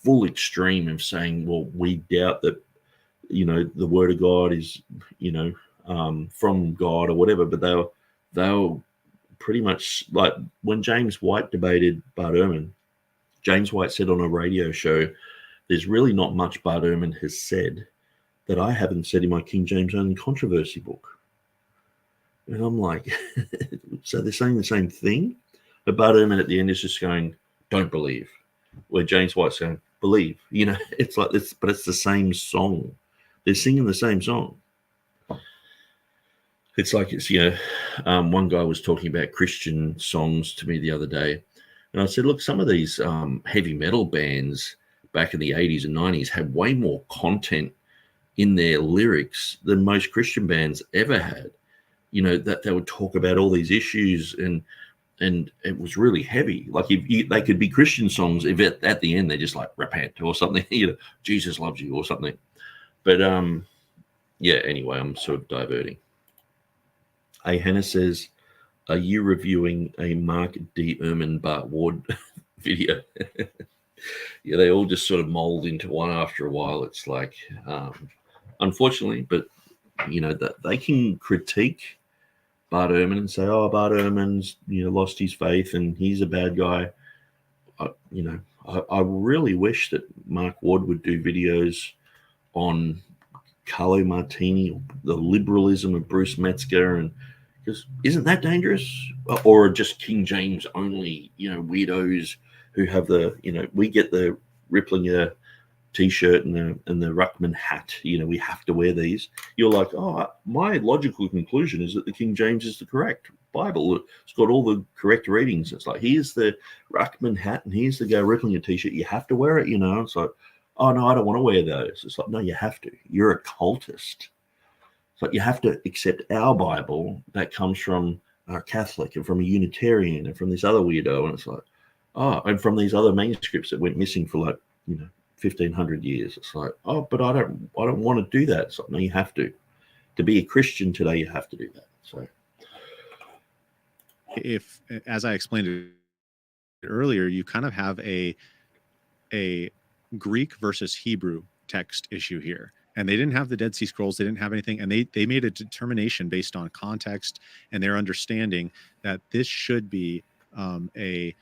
full extreme of saying, well, we doubt that, the word of God is, from God or whatever, but they'll pretty much, like when James White debated Bart Ehrman, James White said on a radio show, there's really not much Bart Ehrman has said that I haven't said in my King James Only Controversy book. And I'm like, so they're saying the same thing? But Bart Ehrman at the end is just going, don't believe. Where James White's going, believe. It's like this, but it's the same song. They're singing the same song. It's like one guy was talking about Christian songs to me the other day. And I said, look, some of these heavy metal bands back in the 80s and 90s had way more content in their lyrics than most Christian bands ever had. That they would talk about all these issues and it was really heavy. Like they could be Christian songs if at the end they're just like repent or something, Jesus loves you or something. But anyway, I'm sort of diverting. A Hannah says, are you reviewing a Mark D. Ehrman Bart Ward video? Yeah, they all just sort of mold into one after a while. It's like, unfortunately, but that they can critique Bart Ehrman and say, oh, Bart Ehrman's lost his faith and he's a bad guy. I really wish that Mark Ward would do videos on Carlo Martini or the liberalism of Bruce Metzger, and because isn't that dangerous? Or just King James only weirdos who have we get the Ripplinger T-shirt and the Ruckman hat. We have to wear these. You're like, oh, my logical conclusion is that the King James is the correct Bible. It's got all the correct readings. It's like, here's the Ruckman hat and here's the Go Ripplinger T-shirt. You have to wear it. It's like, oh no, I don't want to wear those. It's like, no, you have to. You're a cultist. But you have to accept our Bible that comes from a Catholic and from a Unitarian and from this other weirdo. And it's like, oh, and from these other manuscripts that went missing for 1,500 years. It's like, oh, but I don't want to do that. So no, you have to. To be a Christian today, you have to do that. So, if, as I explained it earlier, you kind of have a Greek versus Hebrew text issue here. And they didn't have the Dead Sea Scrolls. They didn't have anything. And they made a determination based on context and their understanding that this should be a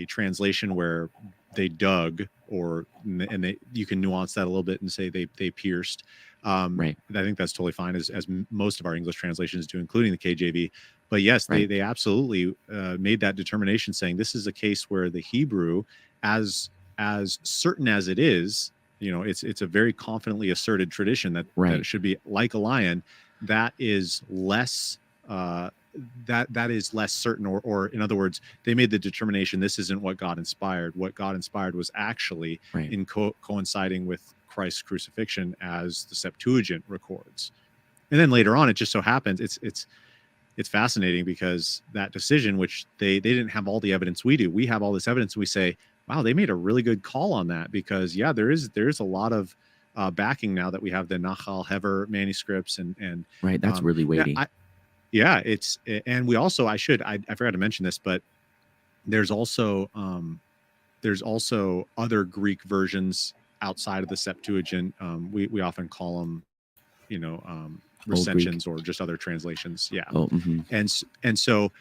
translation where they dug you can nuance that a little bit and say they pierced. Right. I think that's totally fine, as most of our English translations do, including the KJV. But yes, right. they absolutely made that determination, saying this is a case where the Hebrew, as certain as it is, it's a very confidently asserted tradition that it should be like a lion. That is less that is less certain, or in other words, they made the determination this isn't what God inspired. What God inspired was actually in coinciding with Christ's crucifixion, as the Septuagint records. And then later on, it just so happens it's fascinating because that decision, which they didn't have all the evidence we do, we have all this evidence, and we say, wow, they made a really good call on that, because there is a lot of backing now that we have the Nachal Hever manuscripts and right. That's really weighty. And we also, I forgot to mention this, but there's also other Greek versions outside of the Septuagint. We often call them, recensions or just other translations. Yeah. Oh, mm-hmm. And so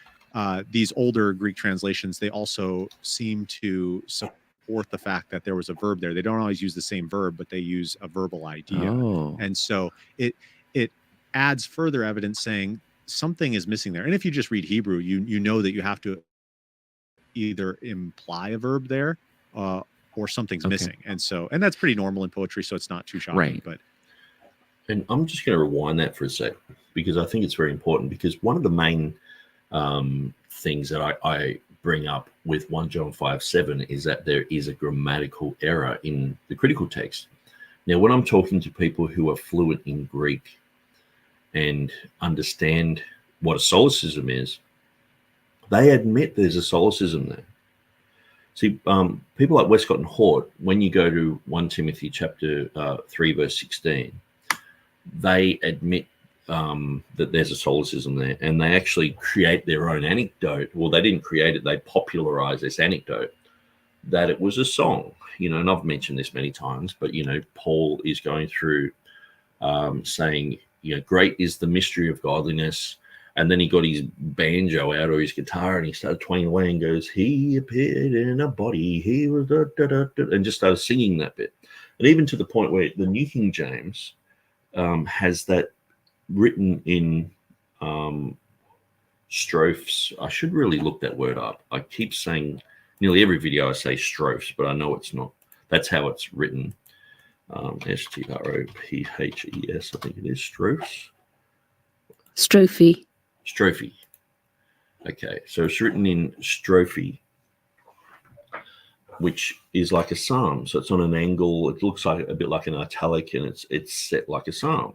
these older Greek translations, they also seem to support the fact that there was a verb there. They don't always use the same verb, but they use a verbal idea. Oh. And so it adds further evidence saying something is missing there. And if you just read Hebrew, you know that you have to either imply a verb there, or something's Okay. missing. And that's pretty normal in poetry, so it's not too shocking. Right. But And I'm just going to rewind that for a sec, because I think it's very important, because one of the main things that I bring up with 1 John 5:7 is that there is a grammatical error in the critical text. Now, when I'm talking to people who are fluent in Greek and understand what a solecism is, they admit there's a solecism there. See, people like Westcott and Hort, when you go to 1 Timothy chapter 3, verse 16, they admit that there's a solecism there, and they actually create their own anecdote. Well, they didn't create it, they popularized this anecdote that it was a song, and I've mentioned this many times, but, Paul is going through saying, great is the mystery of godliness. And then he got his banjo out, or his guitar, and he started twanging away and goes, he appeared in a body, he was da, da, da, da, and just started singing that bit. And even to the point where the New King James has that written in strophes. I should really look that word up. I keep saying, nearly every video I say strophes, but I know it's not. That's how it's written. S-T-R-O-P-H-E-S, I think it is. Strophes. Strophe. Strophe. Okay, so it's written in strophe, which is like a psalm. So it's on an angle. It looks like a bit like an italic, and it's set like a psalm.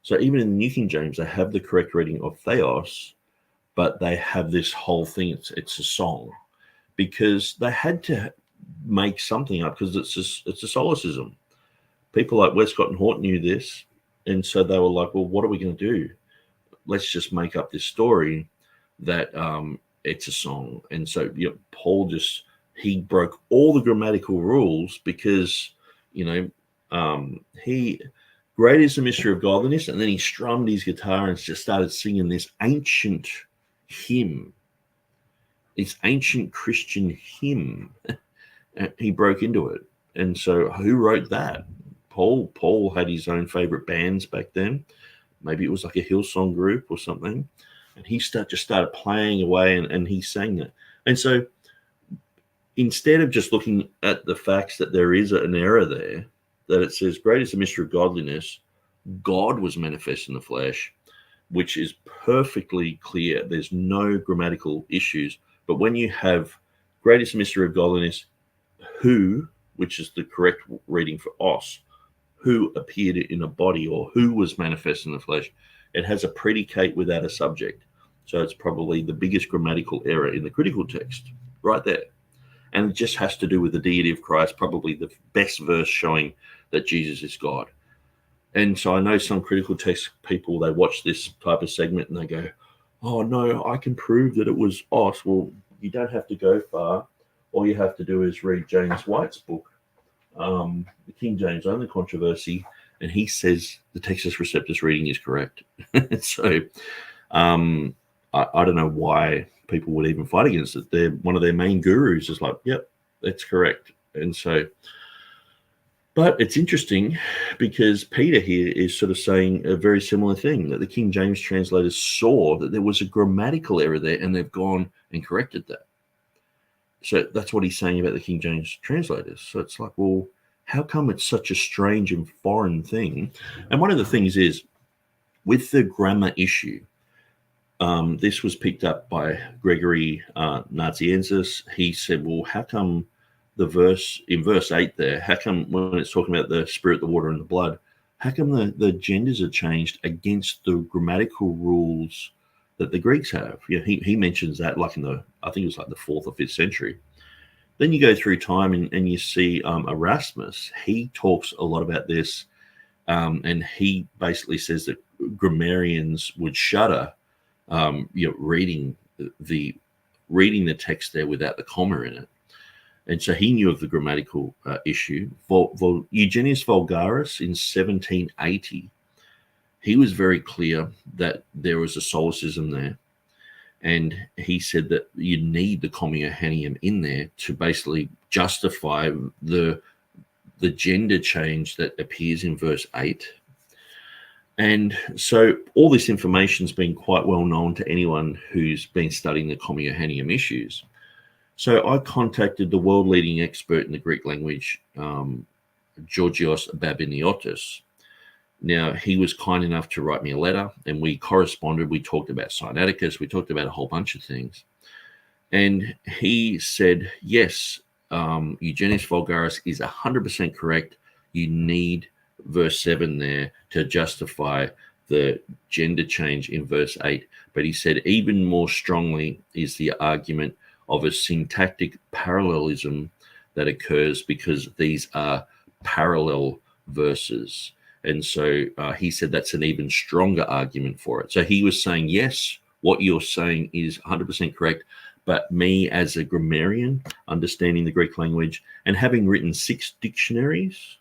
So even in the New King James, they have the correct reading of theos, but they have this whole thing. It's a song, because they had to make something up, because it's a solecism. People like Westcott and Hort knew this, and so they were like, well, what are we going to do? Let's just make up this story that it's a song. And so Paul he broke all the grammatical rules, because great is the mystery of godliness, and then he strummed his guitar and just started singing this ancient hymn, this ancient Christian hymn. He broke into it. And so who wrote that? Paul had his own favorite bands back then. Maybe it was like a Hillsong group or something. And he just started playing away, and he sang that. And so instead of just looking at the facts that there is an error there, that it says, great is the mystery of godliness, God was manifest in the flesh, which is perfectly clear. There's no grammatical issues. But when you have great is the mystery of godliness, who, which is the correct reading for os, who appeared in a body, or who was manifest in the flesh, it has a predicate without a subject. So it's probably the biggest grammatical error in the critical text right there. And it just has to do with the deity of Christ, probably the best verse showing that Jesus is God. And so I know some critical text people, they watch this type of segment and they go, oh, no, I can prove that it was os. Well, you don't have to go far. All you have to do is read James White's book, the King James Only Controversy, and he says the Textus Receptus reading is correct. So I don't know why people would even fight against it. One of their main gurus is like, yep, that's correct. And so, but it's interesting, because Peter here is sort of saying a very similar thing, that the King James translators saw that there was a grammatical error there, and they've gone and corrected that. So that's what he's saying about the King James translators. So it's like, well, how come it's such a strange and foreign thing? And one of the things is, with the grammar issue, this was picked up by Gregory Nazianzus. He said, well, how come the verse in verse 8 there, how come when it's talking about the spirit, the water, and the blood, how come the genders are changed against the grammatical rules that the Greeks have? He mentions that like I think it was like the 4th or 5th century. Then you go through time and you see Erasmus. He talks a lot about this, and he basically says that grammarians would shudder reading the text there without the comma in it. And so he knew of the grammatical issue. Eugenius Vulgaris in 1780, he was very clear that there was a solecism there. And he said that you need the comma in there to basically justify the gender change that appears in verse 8. And so all this information has been quite well known to anyone who's been studying the comma issues. So I contacted the world-leading expert in the Greek language, Georgios Babiniotis. Now, he was kind enough to write me a letter, and we corresponded. We talked about Sinaiticus. We talked about a whole bunch of things. And he said, yes, Eugenius Vulgaris is 100% correct. You need verse 7 there to justify the gender change in verse 8. But he said even more strongly is the argument of a syntactic parallelism that occurs because these are parallel verses. And so he said that's an even stronger argument for it. So he was saying, yes, what you're saying is 100% correct. But me as a grammarian, understanding the Greek language and having written 6 dictionaries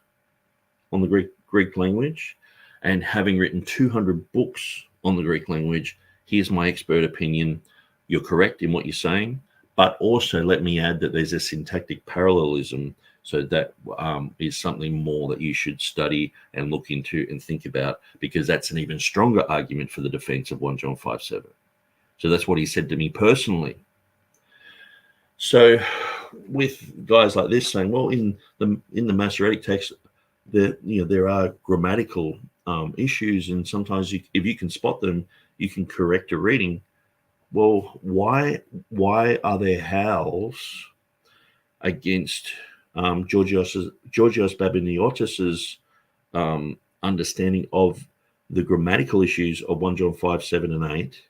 on the Greek language and having written 200 books on the Greek language, here's my expert opinion. You're correct in what you're saying. But also let me add that there's a syntactic parallelism. So that is something more that you should study and look into and think about, because that's an even stronger argument for the defense of 1 John 5:7. So that's what he said to me personally. So with guys like this saying, well, in the Masoretic text, there are grammatical issues, and sometimes if you can spot them, you can correct a reading. Well, why are there howls against Georgios Babiniotis's understanding of the grammatical issues of 1 John 5:7 and 8?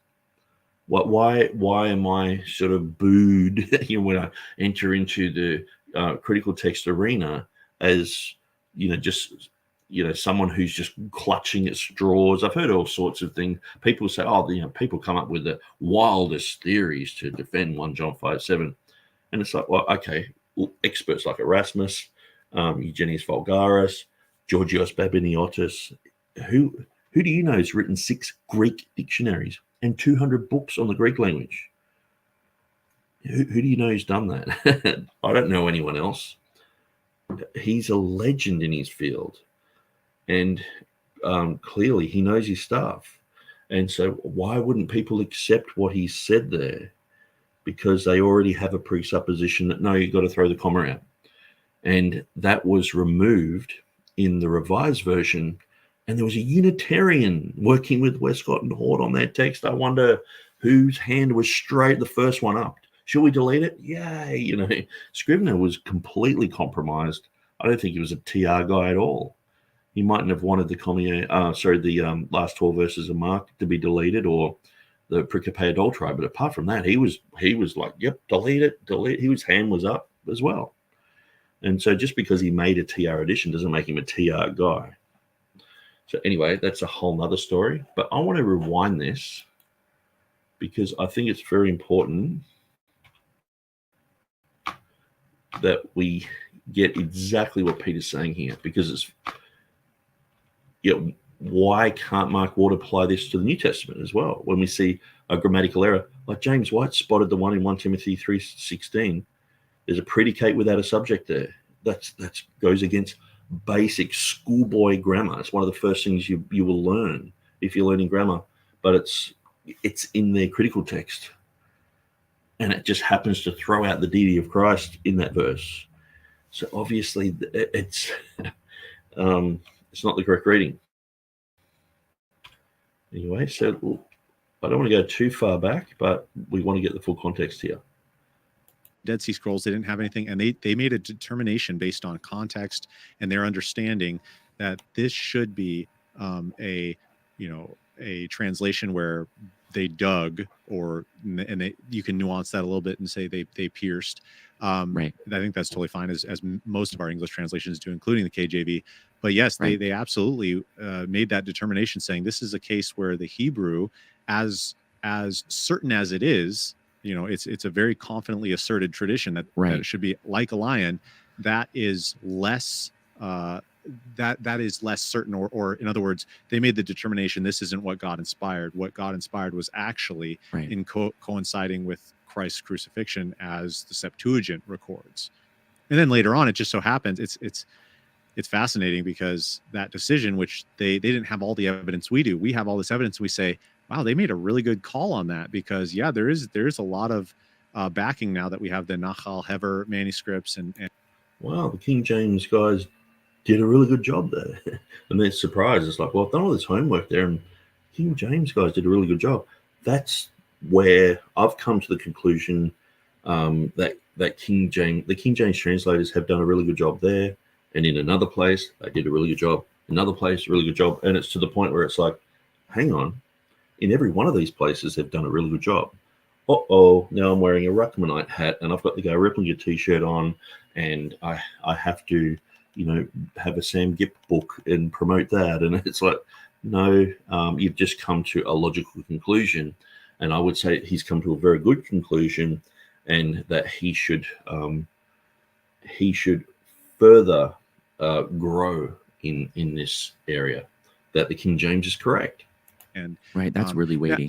Why am I sort of booed when I enter into the critical text arena as someone who's just clutching at straws? I've heard all sorts of things. People say, people come up with the wildest theories to defend 1 John 5:7, and it's like, well, okay, experts like Erasmus, Eugenius Vulgaris, Georgios Babiniotis, who do you know has written 6 Greek dictionaries and 200 books on the Greek language? Who do you know who's done that? I don't know anyone else. He's a legend in his field, and clearly he knows his stuff. And so why wouldn't people accept what he said there? Because they already have a presupposition that, no, you've got to throw the comma out. And that was removed in the Revised Version. And there was a Unitarian working with Westcott and Hort on that text. I wonder whose hand was straight, the first one up. Should we delete it? Yay. Scrivener was completely compromised. I don't think he was a TR guy at all. He mightn't have wanted the last 12 verses of Mark to be deleted, or the Pericope Adulterae. But apart from that, he was like, yep, delete it. His hand was up as well. And so just because he made a TR edition doesn't make him a TR guy. So anyway, that's a whole nother story. But I want to rewind this because I think it's very important that we get exactly what Peter's saying here, because it's, why can't Mark Ward apply this to the New Testament as well? When we see a grammatical error, like James White spotted the one in 1 Timothy 3:16, there's a predicate without a subject there. That goes against basic schoolboy grammar. It's one of the first things you will learn if you're learning grammar, but it's in their critical text, and it just happens to throw out the deity of Christ in that verse. So obviously it's not the correct reading. Anyway, so I don't want to go too far back, but we want to get the full context here. Dead Sea Scrolls, they didn't have anything, and they made a determination based on context and their understanding that this should be a translation where they dug, you can nuance that a little bit and say they pierced. Right. I think that's totally fine, as most of our English translations do, including the KJV. But yes, right, they absolutely made that determination, saying this is a case where the Hebrew, as certain as it is, it's a very confidently asserted tradition that it should be like a lion. That is less that is less certain, or in other words, they made the determination this isn't what God inspired. What God inspired was actually in coinciding with Christ's crucifixion, as the Septuagint records. And then later on, it just so happens it's fascinating, because that decision, which they didn't have all the evidence we do, we have all this evidence. We say, wow, they made a really good call on that, because there is a lot of backing now that we have the Nachal Hever manuscripts and Wow, the King James guys did a really good job there. And they're surprised. It's like, well, I've done all this homework there, and King James guys did a really good job. That's where I've come to the conclusion that the King James translators have done a really good job there. And in another place, they did a really good job. Another place, really good job. And it's to the point where it's like, hang on, in every one of these places, they've done a really good job. Now I'm wearing a Ruckmanite hat and I've got the Go Ripplinger t-shirt on, and I have to, have a Sam Gipp book and promote that. And it's like, no, you've just come to a logical conclusion. And I would say he's come to a very good conclusion, and that he should further grow in this area, that the King James is correct. And right, that's really weighty.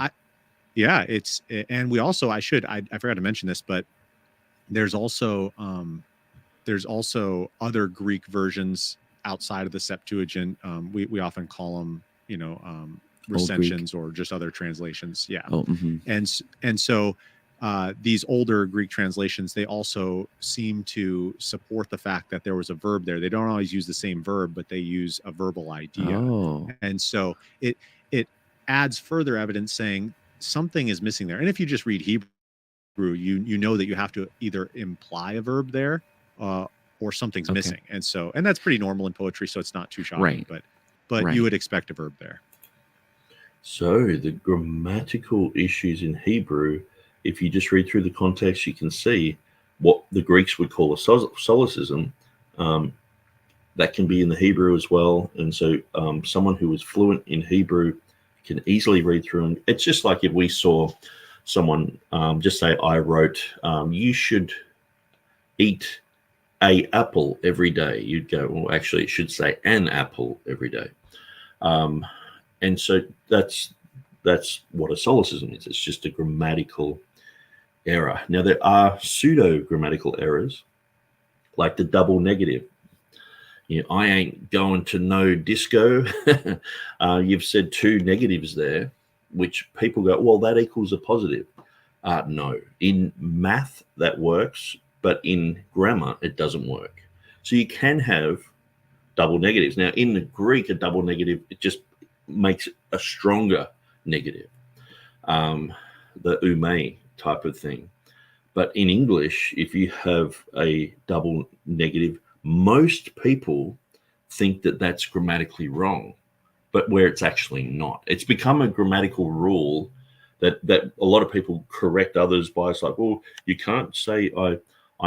And we also, I forgot to mention this, but there's also other Greek versions outside of the Septuagint. We often call them, recensions or just other translations. Yeah. And so these older Greek translations, they also seem to support the fact that there was a verb there. They don't always use the same verb, but they use a verbal idea. And so it adds further evidence saying something is missing there. And if you just read Hebrew, you know that you have to either imply a verb there or something's missing. And that's pretty normal in poetry, so it's not too shocking. Right. But you would expect a verb there. So the grammatical issues in Hebrew, if you just read through the context, you can see what the Greeks would call a solecism. That can be in the Hebrew as well. And so someone who is fluent in Hebrew can easily read through. And it's just like if we saw someone just say, I wrote, you should eat a apple every day. You'd go, well, actually, it should say an apple every day. And so that's what a solecism is. It's just a grammatical error. Now, there are pseudo-grammatical errors, like the double negative. I ain't going to no disco. You've said two negatives there, which people go, well, that equals a positive. No. In math, that works, but in grammar, it doesn't work. So you can have double negatives. Now, in the Greek, a double negative, it just makes a stronger negative, the ume type of thing. But in English, if you have a double negative, most people think that that's grammatically wrong, but where it's actually not. It's become a grammatical rule that a lot of people correct others by. It's like, well, you can't say I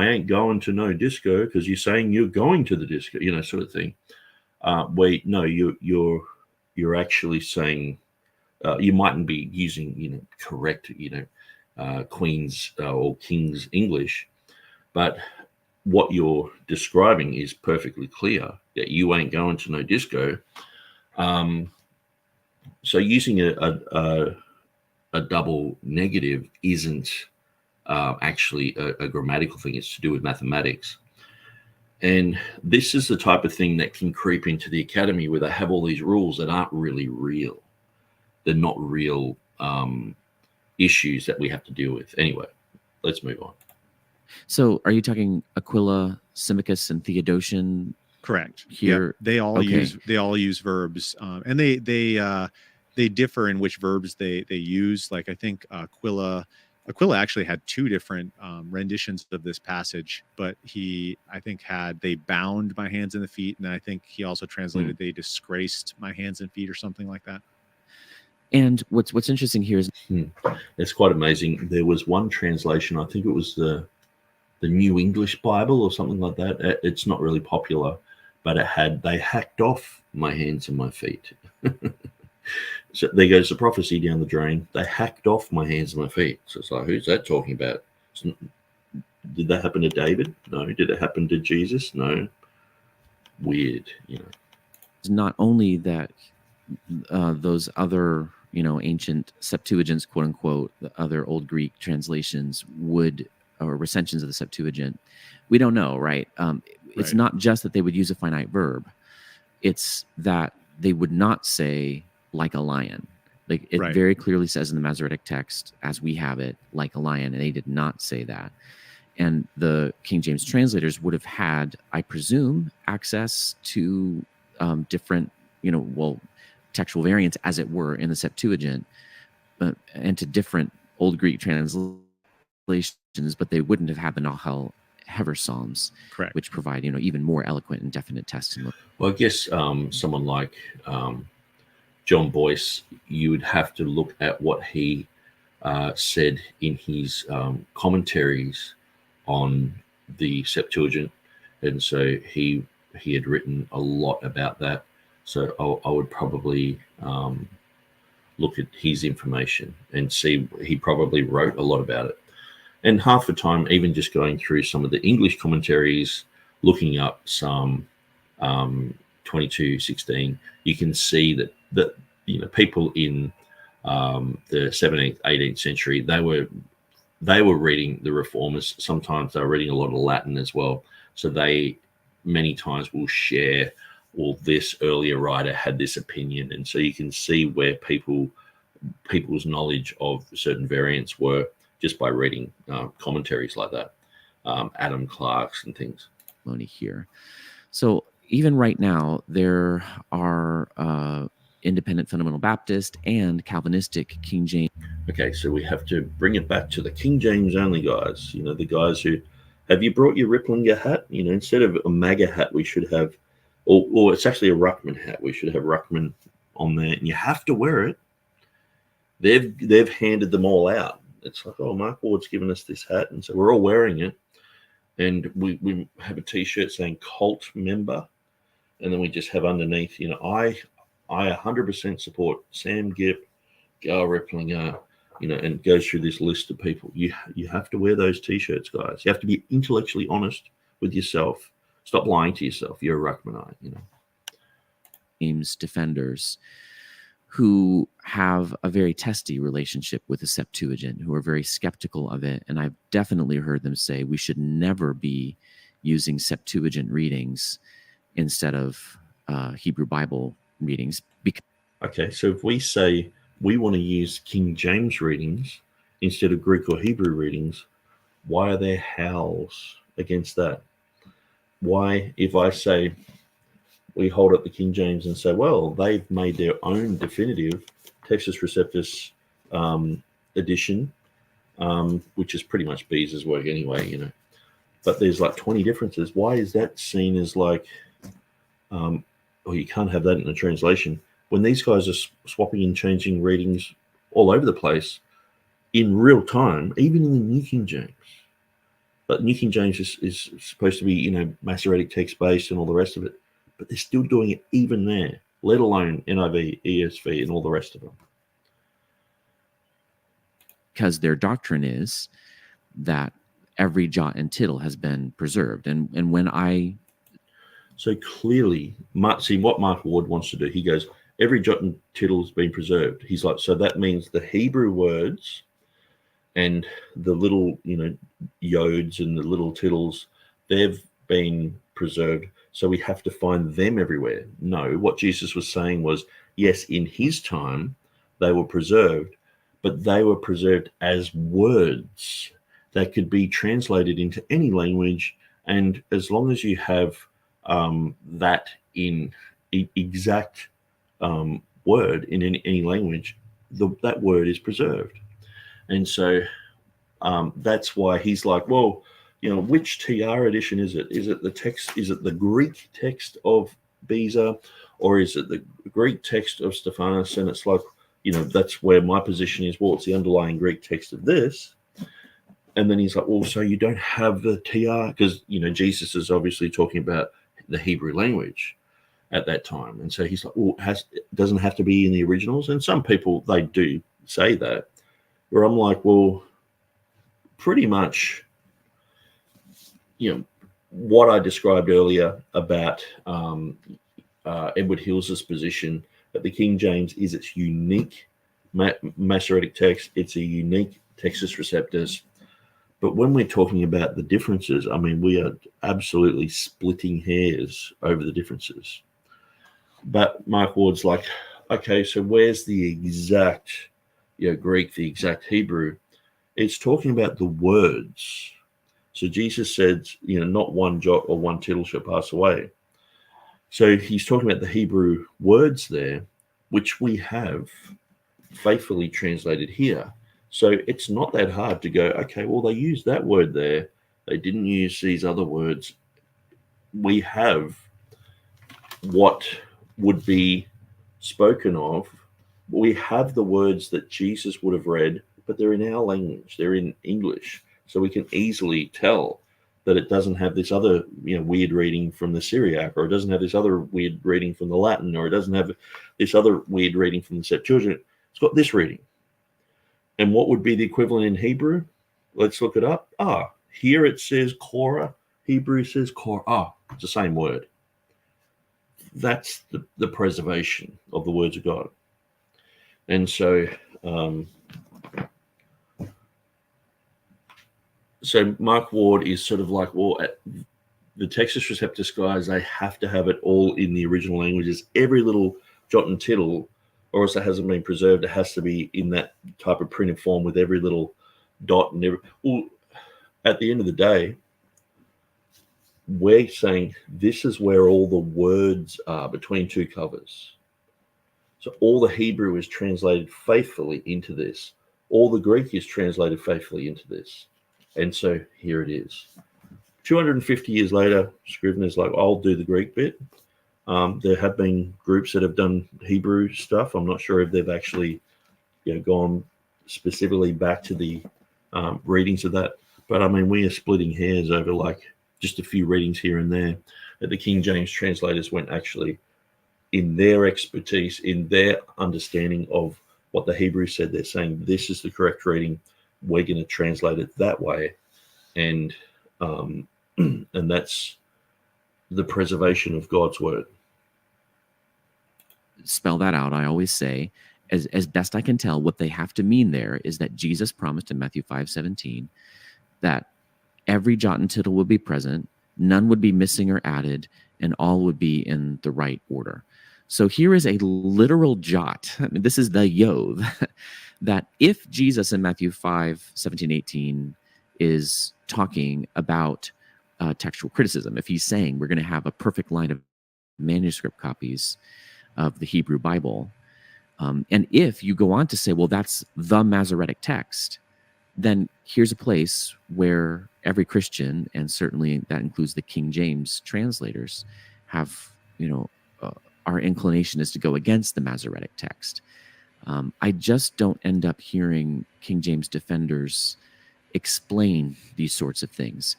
ain't going to no disco because you're saying you're going to the disco, sort of thing. You're actually saying you mightn't be using correct Queen's or King's English, but what you're describing is perfectly clear, that you ain't going to no disco. So using a double negative isn't actually a grammatical thing. It's to do with mathematics. And this is the type of thing that can creep into the academy, where they have all these rules that aren't really real. They're not real issues that we have to deal with. Anyway, let's move on. So are you talking Aquila, Symmachus, and Theodotion? Correct. Here, yeah, they all use verbs, and they differ in which verbs they use. Like I think Aquila actually had two different renditions of this passage, but they bound my hands and the feet, and I think he also translated they disgraced my hands and feet or something like that. And what's interesting here is it's quite amazing. There was one translation, I think it was the New English Bible or something like that. It's not really popular, but they hacked off my hands and my feet. So there goes the prophecy down the drain. They hacked off my hands and my feet. So it's like, who's that talking about? Did that happen to David? No. Did it happen to Jesus? No. Weird, It's not only that those other, ancient Septuagints, quote unquote, the other old Greek translations or recensions of the Septuagint, we don't know, right? It's not just that they would use a finite verb. It's that they would not say like a lion. Like it Right. very clearly says in the Masoretic text, as we have it, like a lion, and they did not say that. And the King James translators would have had, I presume, access to different, textual variants, as it were, in the Septuagint, and to different Old Greek translations, but they wouldn't have had the Nahal Hever Psalms, Correct. which provide, even more eloquent and definite testimony. Well, I guess someone like John Boyce, you would have to look at what he said in his commentaries on the Septuagint, and so he had written a lot about that. So I would probably look at his information and see he probably wrote a lot about it. And half the time, even just going through some of the English commentaries, looking up some 22:16, you can see that people in the 17th, 18th century, they were reading the Reformers. Sometimes they were reading a lot of Latin as well. So they many times will share, well, this earlier writer had this opinion. And so you can see where people's knowledge of certain variants were just by reading commentaries like that, Adam Clark's and things. Here. So even right now, there are independent fundamental Baptist and Calvinistic King James. Okay, so we have to bring it back to the King James only guys. The guys who, have you brought your Ripplinger hat? Instead of a MAGA hat, we should have, or it's actually a Ruckman hat. We should have Ruckman on there, and you have to wear it. They've handed them all out. It's like, oh, Mark Ward's given us this hat, and so we're all wearing it. And we have a T-shirt saying cult member, and then we just have underneath, I 100% support Sam Gipp, Gal Ripplinger, and goes through this list of people. You have to wear those T-shirts, guys. You have to be intellectually honest with yourself. Stop lying to yourself. You're a Ruckmanite, James defenders who have a very testy relationship with the Septuagint, who are very skeptical of it. And I've definitely heard them say we should never be using Septuagint readings instead of Hebrew Bible readings. Okay, so if we say we want to use King James readings instead of Greek or Hebrew readings, why are there howls against that? Why, if I say we hold up the King James and say, well, they've made their own definitive Textus Receptus edition, which is pretty much Beza's work anyway, but there's like 20 differences. Why is that seen as like, you can't have that in a translation when these guys are swapping and changing readings all over the place in real time, even in the New King James. But New King James is supposed to be, Masoretic text based and all the rest of it. But they're still doing it even there, let alone NIV, ESV, and all the rest of them. Because their doctrine is that every jot and tittle has been preserved. And when I... So clearly, see what Mark Ward wants to do. He goes, every jot and tittle has been preserved. He's like, so that means the Hebrew words and the little, yods and the little tittles, they've been preserved. So we have to find them everywhere. No, what Jesus was saying was, yes, in his time, they were preserved, but they were preserved as words that could be translated into any language. And as long as you have that in exact word in any language, that word is preserved. And so that's why he's like, well, which TR edition is it? Is it the text? Is it the Greek text of Beza, or is it the Greek text of Stephanus? And it's like, that's where my position is. Well, it's the underlying Greek text of this. And then he's like, well, so you don't have the TR? Because, Jesus is obviously talking about the Hebrew language at that time. And so he's like, well, doesn't have to be in the originals. And some people, they do say that. Where I'm like, well, pretty much, what I described earlier about Edward Hills's position that the King James is its unique Masoretic text. It's a unique Textus Receptus. But when we're talking about the differences, I mean, we are absolutely splitting hairs over the differences. But Mark Ward's like, okay, so where's the exact Greek, the exact Hebrew? It's talking about the words. So Jesus said, not one jot or one tittle shall pass away. So he's talking about the Hebrew words there, which we have faithfully translated here. So it's not that hard to go, okay, well, they used that word there. They didn't use these other words. We have what would be spoken of. We have the words that Jesus would have read, but they're in our language. They're in English. So we can easily tell that it doesn't have this other, weird reading from the Syriac, or it doesn't have this other weird reading from the Latin, or it doesn't have this other weird reading from the Septuagint. It's got this reading. And what would be the equivalent in Hebrew? Let's look it up. Here it says Korah. Hebrew says Korah. It's the same word. That's the preservation of the words of God. And so, so Mark Ward is sort of like, well, the Textus Receptus guys, they have to have it all in the original languages, every little jot and tittle, or else it hasn't been preserved. It has to be in that type of printed form with every little dot and every. Well, at the end of the day, we're saying this is where all the words are between two covers. So all the Hebrew is translated faithfully into this. All the Greek is translated faithfully into this. And so here it is. 250 years later, Scrivener's like, I'll do the Greek bit. There have been groups that have done Hebrew stuff. I'm not sure if they've actually gone specifically back to the readings of that. But I mean, we are splitting hairs over like just a few readings here and there. That the King James translators went actually in their expertise, in their understanding of what the Hebrew said. They're saying this is the correct reading. We're going to translate it that way. And that's the preservation of God's word. Spell that out. I always say, as best I can tell, what they have to mean there is that Jesus promised in Matthew 5:17 that every jot and tittle would be present, none would be missing or added, and all would be in the right order. So here is a literal jot. I mean, this is the yod, that if Jesus in Matthew 5:17-18 is talking about textual criticism, if he's saying we're going to have a perfect line of manuscript copies of the Hebrew Bible, and if you go on to say, well, that's the Masoretic text, then here's a place where every Christian, and certainly that includes the King James translators, have, our inclination is to go against the Masoretic text. I just don't end up hearing King James defenders explain these sorts of things.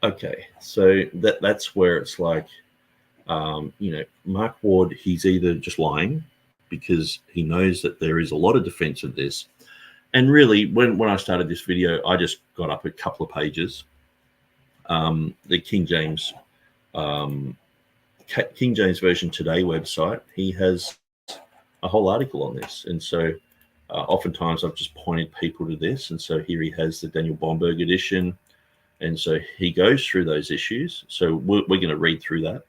Okay, so that's where it's like, Mark Ward, he's either just lying because he knows that there is a lot of defense of this. And really, when I started this video, I just got up a couple of pages. The King James Version Today website, he has a whole article on this. And so oftentimes I've just pointed people to this. And so here he has the Daniel Bomberg edition. And so he goes through those issues. So we're going to read through that.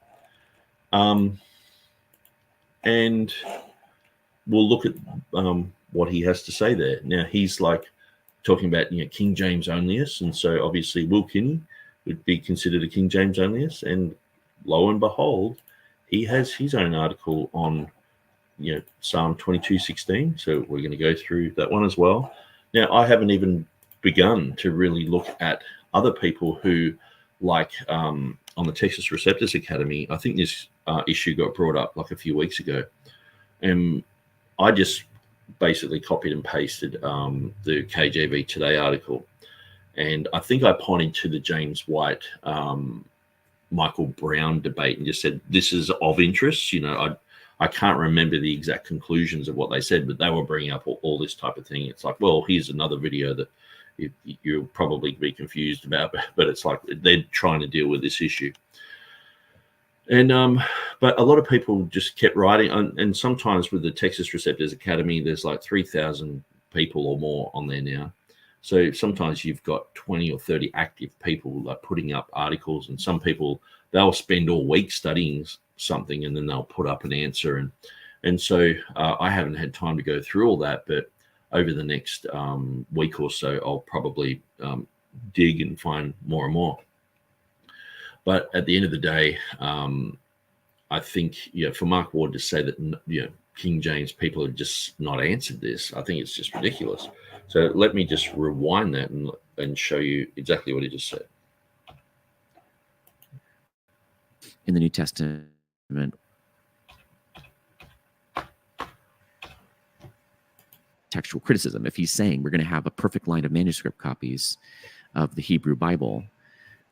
And we'll look at what he has to say there. Now, he's like talking about, King James onlyists. And so obviously Will Kinney would be considered a King James onlyist. And lo and behold, he has his own article on, Psalm 22:16. So we're going to go through that one as well. Now, I haven't even begun to really look at other people who, like on the Textus Receptus Academy, I think this issue got brought up like a few weeks ago. And I just basically copied and pasted the KJV Today article. And I think I pointed to the James White, Michael Brown debate and just said, this is of interest. I can't remember the exact conclusions of what they said, but they were bringing up all this type of thing. It's like, well, here's another video that you'll probably be confused about, but it's like they're trying to deal with this issue. And but a lot of people just kept writing, and sometimes with the Textus Receptus Academy, there's like 3,000 people or more on there now. So sometimes you've got 20 or 30 active people like putting up articles, and some people, they'll spend all week studying something, and then they'll put up an answer. And so I haven't had time to go through all that, but over the next week or so, I'll probably dig and find more and more. But at the end of the day, I think, for Mark Ward to say that, King James people have just not answered this, I think it's just ridiculous. So let me just rewind that and show you exactly what he just said. In the New Testament, textual criticism, if he's saying we're going to have a perfect line of manuscript copies of the Hebrew Bible,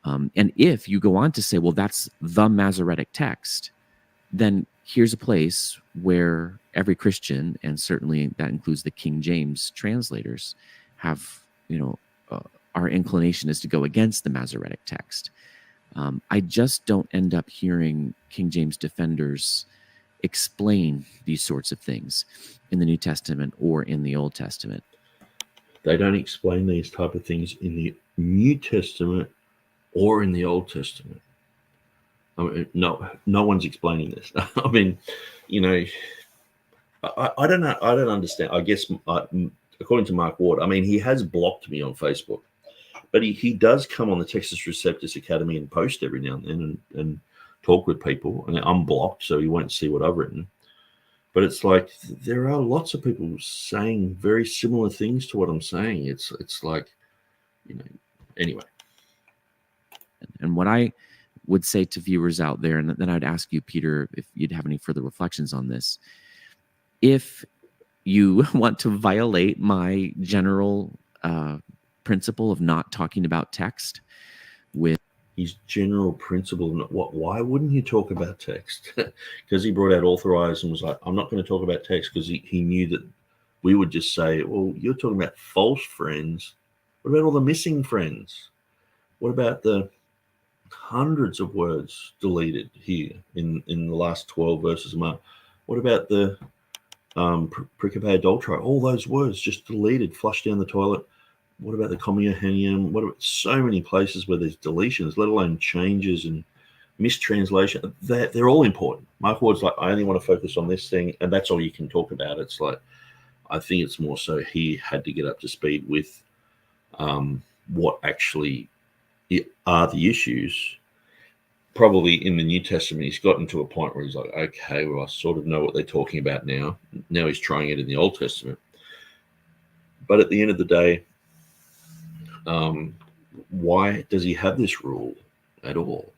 and if you go on to say, well, that's the Masoretic text, then here's a place where every Christian, and certainly that includes the King James translators, have, our inclination is to go against the Masoretic text. I just don't end up hearing King James defenders explain these sorts of things in the New Testament or in the Old Testament. They don't explain these type of things in the New Testament or in the Old Testament. I mean, no one's explaining this. I mean, I don't know. I don't understand. I guess according to Mark Ward, I mean, he has blocked me on Facebook, but he does come on the Textus Receptus Academy and post every now and then and talk with people. And I'm blocked, so he won't see what I've written. But it's like there are lots of people saying very similar things to what I'm saying. It's like, anyway. And what I would say to viewers out there, and then I'd ask you, Peter, if you'd have any further reflections on this. If you want to violate my general principle of not talking about text with his general principle, why wouldn't you talk about text? Because he brought out authorized and was like, I'm not going to talk about text, because he knew that we would just say, well, you're talking about false friends. What about all the missing friends? What about the hundreds of words deleted here in the last 12 verses of Mark? What about the pericope adulterae? All those words just deleted, flushed down the toilet. What about the commuhenium? What about so many places where there's deletions, let alone changes and mistranslation? They're all important. Mark Ward's like, I only want to focus on this thing, and that's all you can talk about. It's like, I think it's more so he had to get up to speed with what actually are the issues. Probably in the New Testament, he's gotten to a point where he's like, okay, well, I sort of know what they're talking about now. Now he's trying it in the Old Testament. But at the end of the day, why does he have this rule at all?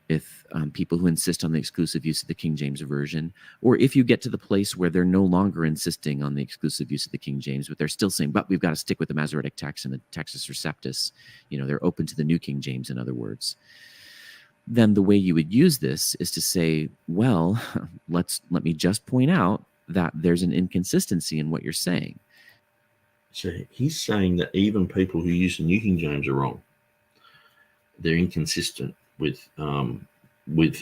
With people who insist on the exclusive use of the King James Version, or if you get to the place where they're no longer insisting on the exclusive use of the King James, but they're still saying, but we've got to stick with the Masoretic text and the Textus Receptus, they're open to the New King James, in other words, then the way you would use this is to say, well, let me just point out that there's an inconsistency in what you're saying. So he's saying that even people who use the New King James are wrong. They're inconsistent with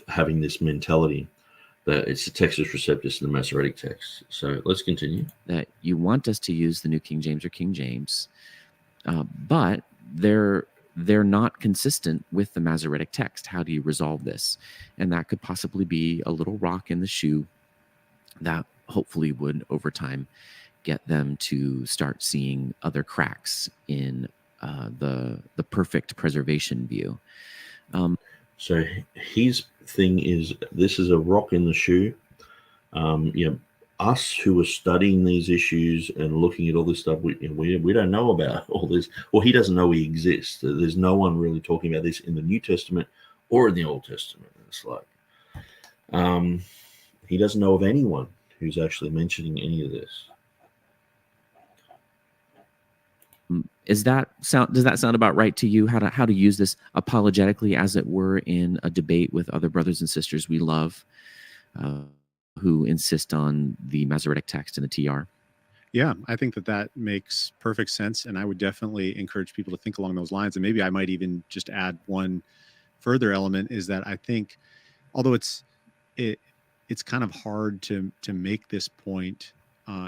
having this mentality that it's the Textus Receptus and the Masoretic text. So let's continue. That you want us to use the New King James or King James, but they're not consistent with the Masoretic text. How do you resolve this? And that could possibly be a little rock in the shoe that hopefully would, over time, get them to start seeing other cracks in the perfect preservation view. So his thing is, this is a rock in the shoe. Us who are studying these issues and looking at all this stuff, we don't know about all this. Well, he doesn't know he exists. There's no one really talking about this in the New Testament or in the Old Testament. It's like he doesn't know of anyone who's actually mentioning any of this. Does that sound about right to you? How to use this apologetically, as it were, in a debate with other brothers and sisters we love, who insist on the Masoretic text and the TR? Yeah, I think that makes perfect sense, and I would definitely encourage people to think along those lines. And maybe I might even just add one further element, is that I think, although it's kind of hard to make this point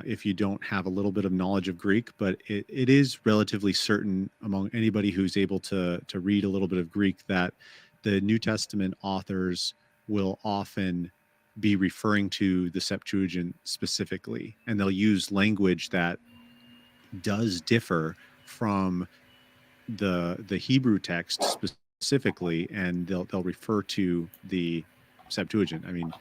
if you don't have a little bit of knowledge of Greek, but it is relatively certain among anybody who's able to read a little bit of Greek that the New Testament authors will often be referring to the Septuagint specifically, and they'll use language that does differ from the Hebrew text specifically, and they'll refer to the Septuagint. I mean,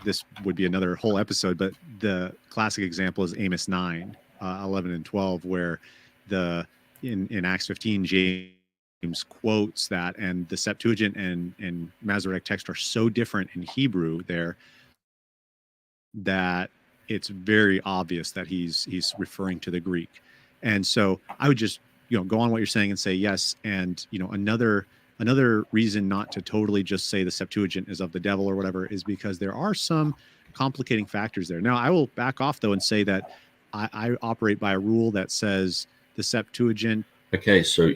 this would be another whole episode, but the classic example is Amos 9, 11 and 12, where in Acts 15, James quotes that, and the Septuagint and Masoretic text are so different in Hebrew there that it's very obvious that he's referring to the Greek. And so I would just go on what you're saying and say yes. And another reason not to totally just say the Septuagint is of the devil or whatever is because there are some complicating factors there. Now I will back off though and say that I operate by a rule that says the Septuagint. Okay, so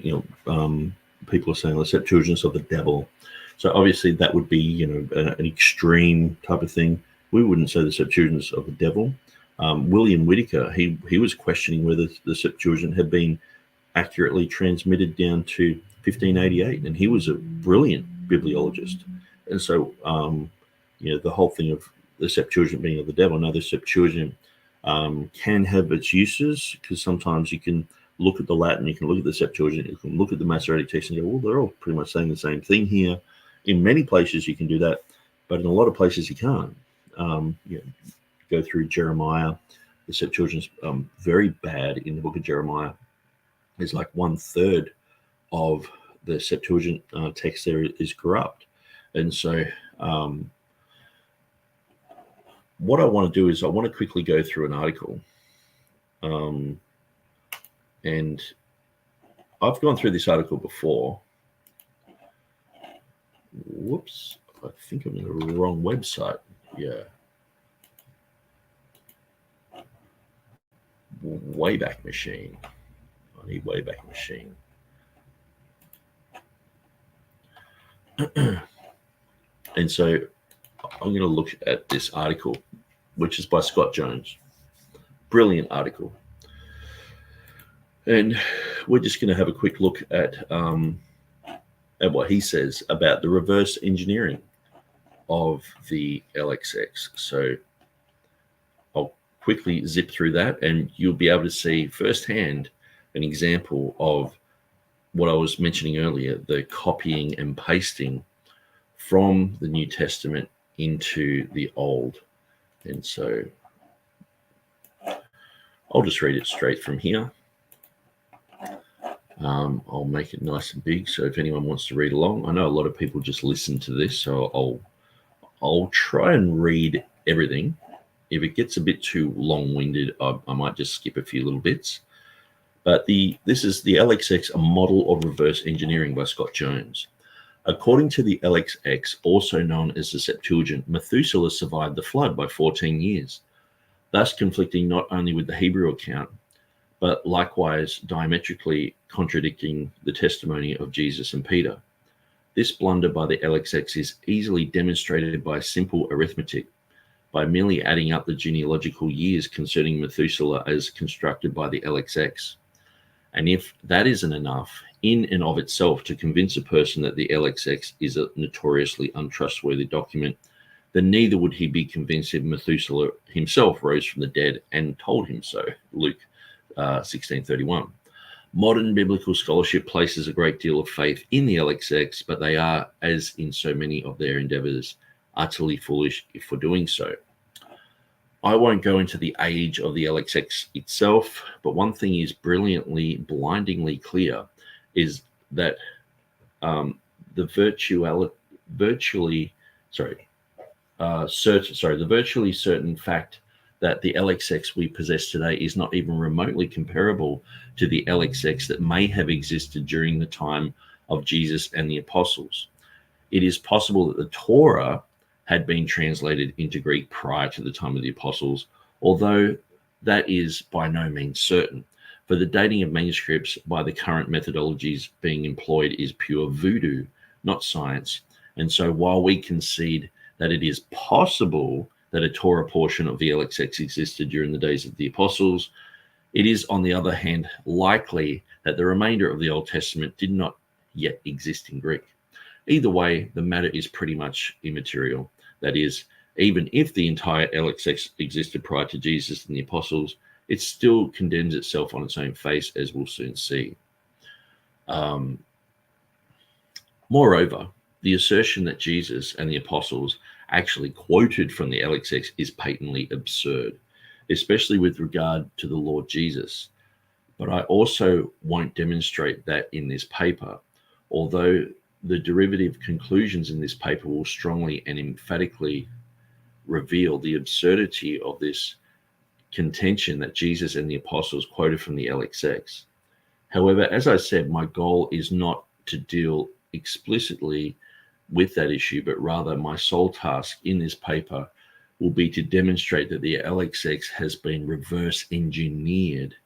people are saying the Septuagint's of the devil. So obviously that would be an extreme type of thing. We wouldn't say the Septuagint's of the devil. William Whitaker, he was questioning whether the Septuagint had been accurately transmitted down to 1588, and he was a brilliant bibliologist. And so the whole thing of the Septuagint being of the devil. Now the Septuagint can have its uses, because sometimes you can look at the Latin, you can look at the Septuagint, you can look at the Masoretic text and go, well, they're all pretty much saying the same thing here. In many places you can do that, but in a lot of places you can't. Go through Jeremiah. The Septuagint's very bad in the book of Jeremiah. It's like 1/3 of the Septuagint text there is corrupt. And so what I want to do is I want to quickly go through an article. And I've gone through this article before. Whoops, I think I'm in the wrong website. Yeah. Wayback Machine. I need Wayback Machine. And so I'm going to look at this article, which is by Scott Jones. Brilliant article. And we're just going to have a quick look at what he says about the reverse engineering of the LXX. So I'll quickly zip through that, and you'll be able to see firsthand an example of what I was mentioning earlier, the copying and pasting from the New Testament into the Old. And so I'll just read it straight from here. I'll make it nice and big, so if anyone wants to read along, I know a lot of people just listen to this, so I'll try and read everything. If it gets a bit too long-winded, I might just skip a few little bits. But this is the LXX, a model of reverse engineering by Scott Jones. According to the LXX, also known as the Septuagint, Methuselah survived the flood by 14 years, thus conflicting not only with the Hebrew account, but likewise diametrically contradicting the testimony of Jesus and Peter. This blunder by the LXX is easily demonstrated by simple arithmetic, by merely adding up the genealogical years concerning Methuselah as constructed by the LXX. And if that isn't enough in and of itself to convince a person that the LXX is a notoriously untrustworthy document, then neither would he be convinced if Methuselah himself rose from the dead and told him so. Luke 16:31. Modern biblical scholarship places a great deal of faith in the LXX, but they are, as in so many of their endeavors, utterly foolish for doing so. I won't go into the age of the LXX itself, but one thing is brilliantly, blindingly clear is that the virtually certain fact that the LXX we possess today is not even remotely comparable to the LXX that may have existed during the time of Jesus and the apostles. It is possible that the Torah had been translated into Greek prior to the time of the apostles, although that is by no means certain, for the dating of manuscripts by the current methodologies being employed is pure voodoo, not science. And so while we concede that it is possible that a Torah portion of the LXX existed during the days of the apostles, it is, on the other hand, likely that the remainder of the Old Testament did not yet exist in Greek. Either way, the matter is pretty much immaterial. That is, even if the entire LXX existed prior to Jesus and the apostles, it still condemns itself on its own face, as we'll soon see. Moreover, the assertion that Jesus and the apostles actually quoted from the LXX is patently absurd, especially with regard to the Lord Jesus. But I also won't demonstrate that in this paper, although the derivative conclusions in this paper will strongly and emphatically reveal the absurdity of this contention that Jesus and the apostles quoted from the LXX. However, as I said, my goal is not to deal explicitly with that issue, but rather my sole task in this paper will be to demonstrate that the LXX has been reverse engineered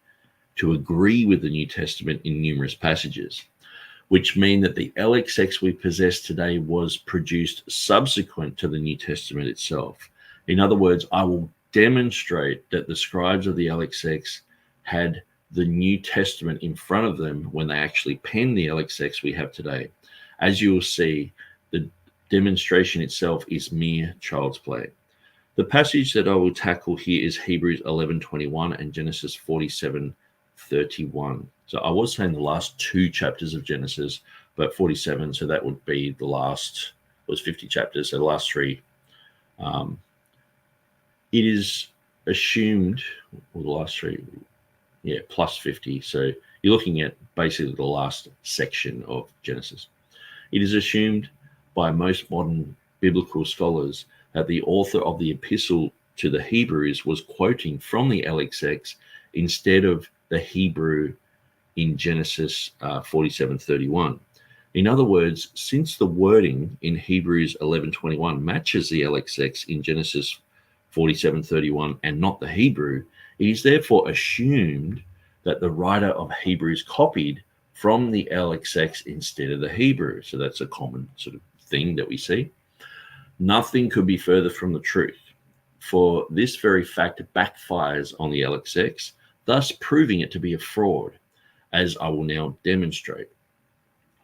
to agree with the New Testament in numerous passages, which mean that the LXX we possess today was produced subsequent to the New Testament itself. In other words, I will demonstrate that the scribes of the LXX had the New Testament in front of them when they actually penned the LXX we have today. As you will see, the demonstration itself is mere child's play. The passage that I will tackle here is Hebrews 11:21 and Genesis 47:31. So I was saying the last two chapters of Genesis, but 47, so that would be the last, was 50 chapters, so the last three. It is assumed, or the last three, plus 50. So you're looking at basically the last section of Genesis. It is assumed by most modern biblical scholars that the author of the epistle to the Hebrews was quoting from the LXX instead of the Hebrew in Genesis 47:31. In other words, since the wording in Hebrews 11:21 matches the LXX in Genesis 47:31 and not the Hebrew, it is therefore assumed that the writer of Hebrews copied from the LXX instead of the Hebrew. So that's a common sort of thing that we see. Nothing could be further from the truth, for this very fact backfires on the LXX, thus proving it to be a fraud, as I will now demonstrate.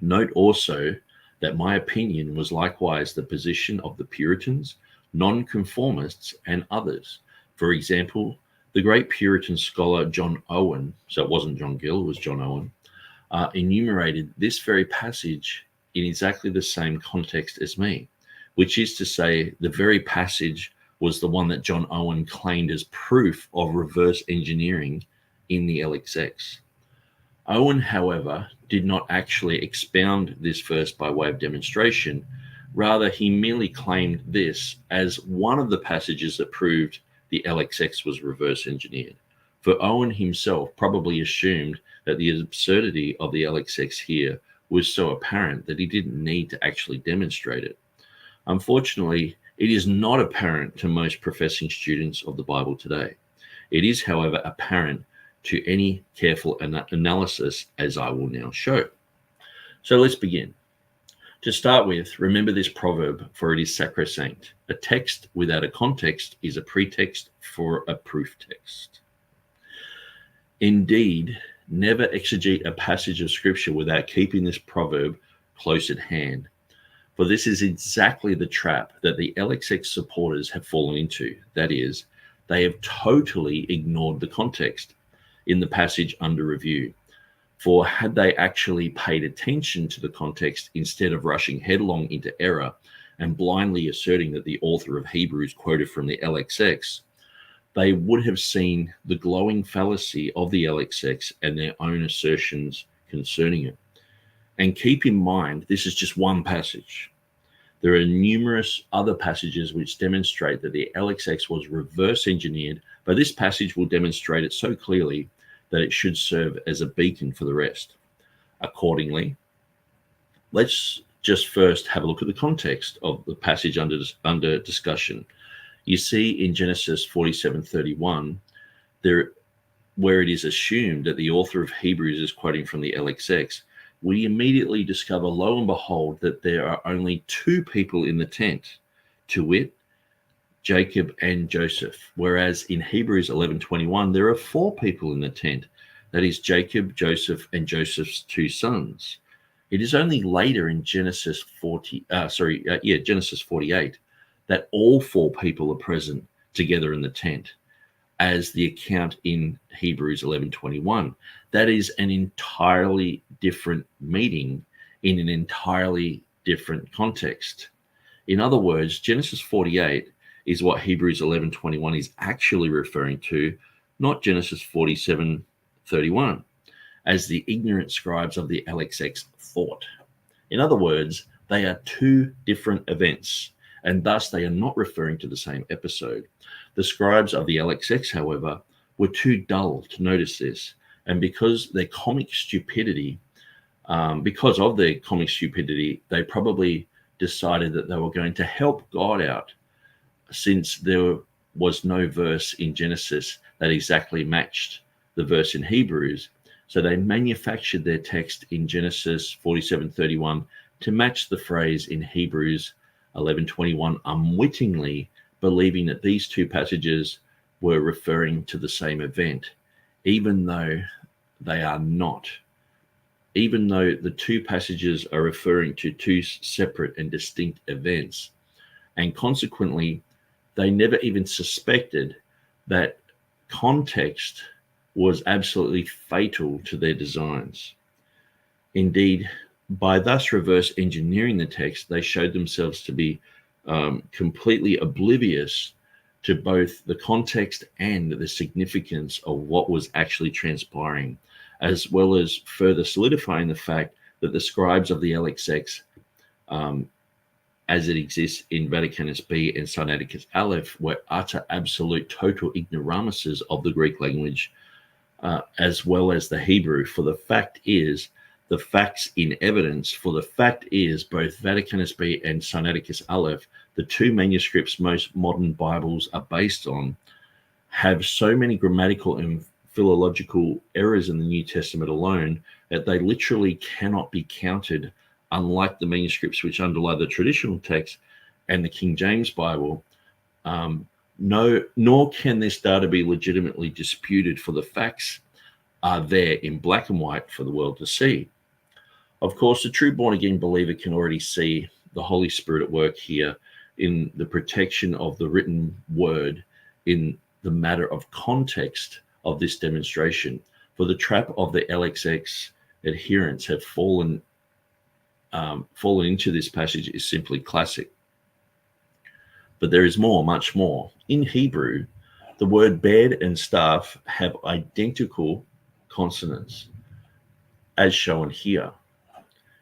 Note also that my opinion was likewise the position of the Puritans, nonconformists, and others. For example, the great Puritan scholar John Owen, so it wasn't John Gill, it was John Owen, enumerated this very passage in exactly the same context as me, which is to say the very passage was the one that John Owen claimed as proof of reverse engineering in the LXX. Owen, however, did not actually expound this verse by way of demonstration. Rather, he merely claimed this as one of the passages that proved the LXX was reverse engineered. For Owen himself probably assumed that the absurdity of the LXX here was so apparent that he didn't need to actually demonstrate it. Unfortunately, it is not apparent to most professing students of the Bible today. It is, however, apparent to any careful analysis, as I will now show. So let's begin. To start with, remember this proverb, for it is sacrosanct. A text without a context is a pretext for a proof text. Indeed, never exegete a passage of Scripture without keeping this proverb close at hand, for this is exactly the trap that the LXX supporters have fallen into. That is, they have totally ignored the context in the passage under review. For had they actually paid attention to the context instead of rushing headlong into error and blindly asserting that the author of Hebrews quoted from the LXX, they would have seen the glowing fallacy of the LXX and their own assertions concerning it. And keep in mind, this is just one passage. There are numerous other passages which demonstrate that the LXX was reverse engineered, but this passage will demonstrate it so clearly that it should serve as a beacon for the rest. Accordingly, let's just first have a look at the context of the passage under discussion. You see in Genesis 47:31, there, where it is assumed that the author of Hebrews is quoting from the LXX, we immediately discover, lo and behold, that there are only two people in the tent, to wit, Jacob and Joseph, whereas in Hebrews 11:21 there are four people in the tent, that is Jacob, Joseph, and Joseph's two sons. It is only later in Genesis 48 that all four people are present together in the tent, as the account in Hebrews 11:21. That is an entirely different meeting in an entirely different context. In other words, Genesis 48 is what Hebrews 11:21 is actually referring to, not Genesis 47:31, as the ignorant scribes of the LXX thought. In other words, they are two different events, and thus they are not referring to the same episode. The scribes of the LXX, however, were too dull to notice this, and because of their comic stupidity, they probably decided that they were going to help God out, since there was no verse in Genesis that exactly matched the verse in Hebrews. So they manufactured their text in Genesis 47:31 to match the phrase in Hebrews 11:21, unwittingly believing that these two passages were referring to the same event, even though they are not. Even though the two passages are referring to two separate and distinct events. And consequently, they never even suspected that context was absolutely fatal to their designs. Indeed, by thus reverse engineering the text, they showed themselves to be completely oblivious to both the context and the significance of what was actually transpiring, as well as further solidifying the fact that the scribes of the LXX, as it exists in Vaticanus B and Sinaiticus Aleph, were utter, absolute, total ignoramuses of the Greek language, as well as the Hebrew. For the fact is, the facts in evidence, for the fact is, both Vaticanus B and Sinaiticus Aleph, the two manuscripts most modern Bibles are based on, have so many grammatical and philological errors in the New Testament alone that they literally cannot be counted, unlike the manuscripts which underlie the traditional text and the King James Bible. Nor can this data be legitimately disputed, for the facts are there in black and white for the world to see. Of course, the true born-again believer can already see the Holy Spirit at work here in the protection of the written word in the matter of context of this demonstration. For the trap of the LXX adherents have fallen into this passage is simply classic. But there is more, much more. In Hebrew, the word bed and staff have identical consonants, as shown here.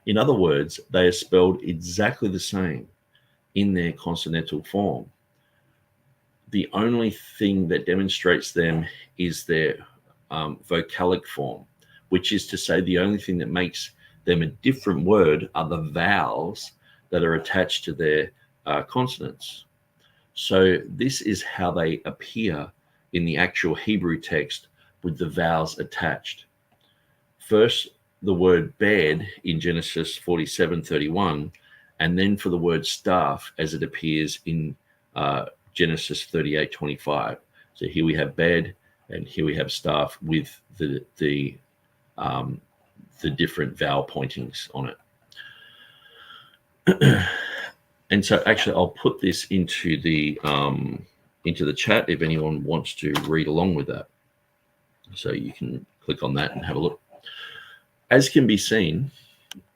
In other words, they are spelled exactly the same in their consonantal form. The only thing that demonstrates them is their vocalic form, which is to say the only thing that makes them a different word are the vowels that are attached to their consonants. So this is how they appear in the actual Hebrew text with the vowels attached. First, the word bed in Genesis 47:31, and then for the word staff as it appears in Genesis 38:25. So here we have bed, and here we have staff with the different vowel pointings on it. And so actually I'll put this into the chat if anyone wants to read along with that. So you can click on that and have a look. As can be seen,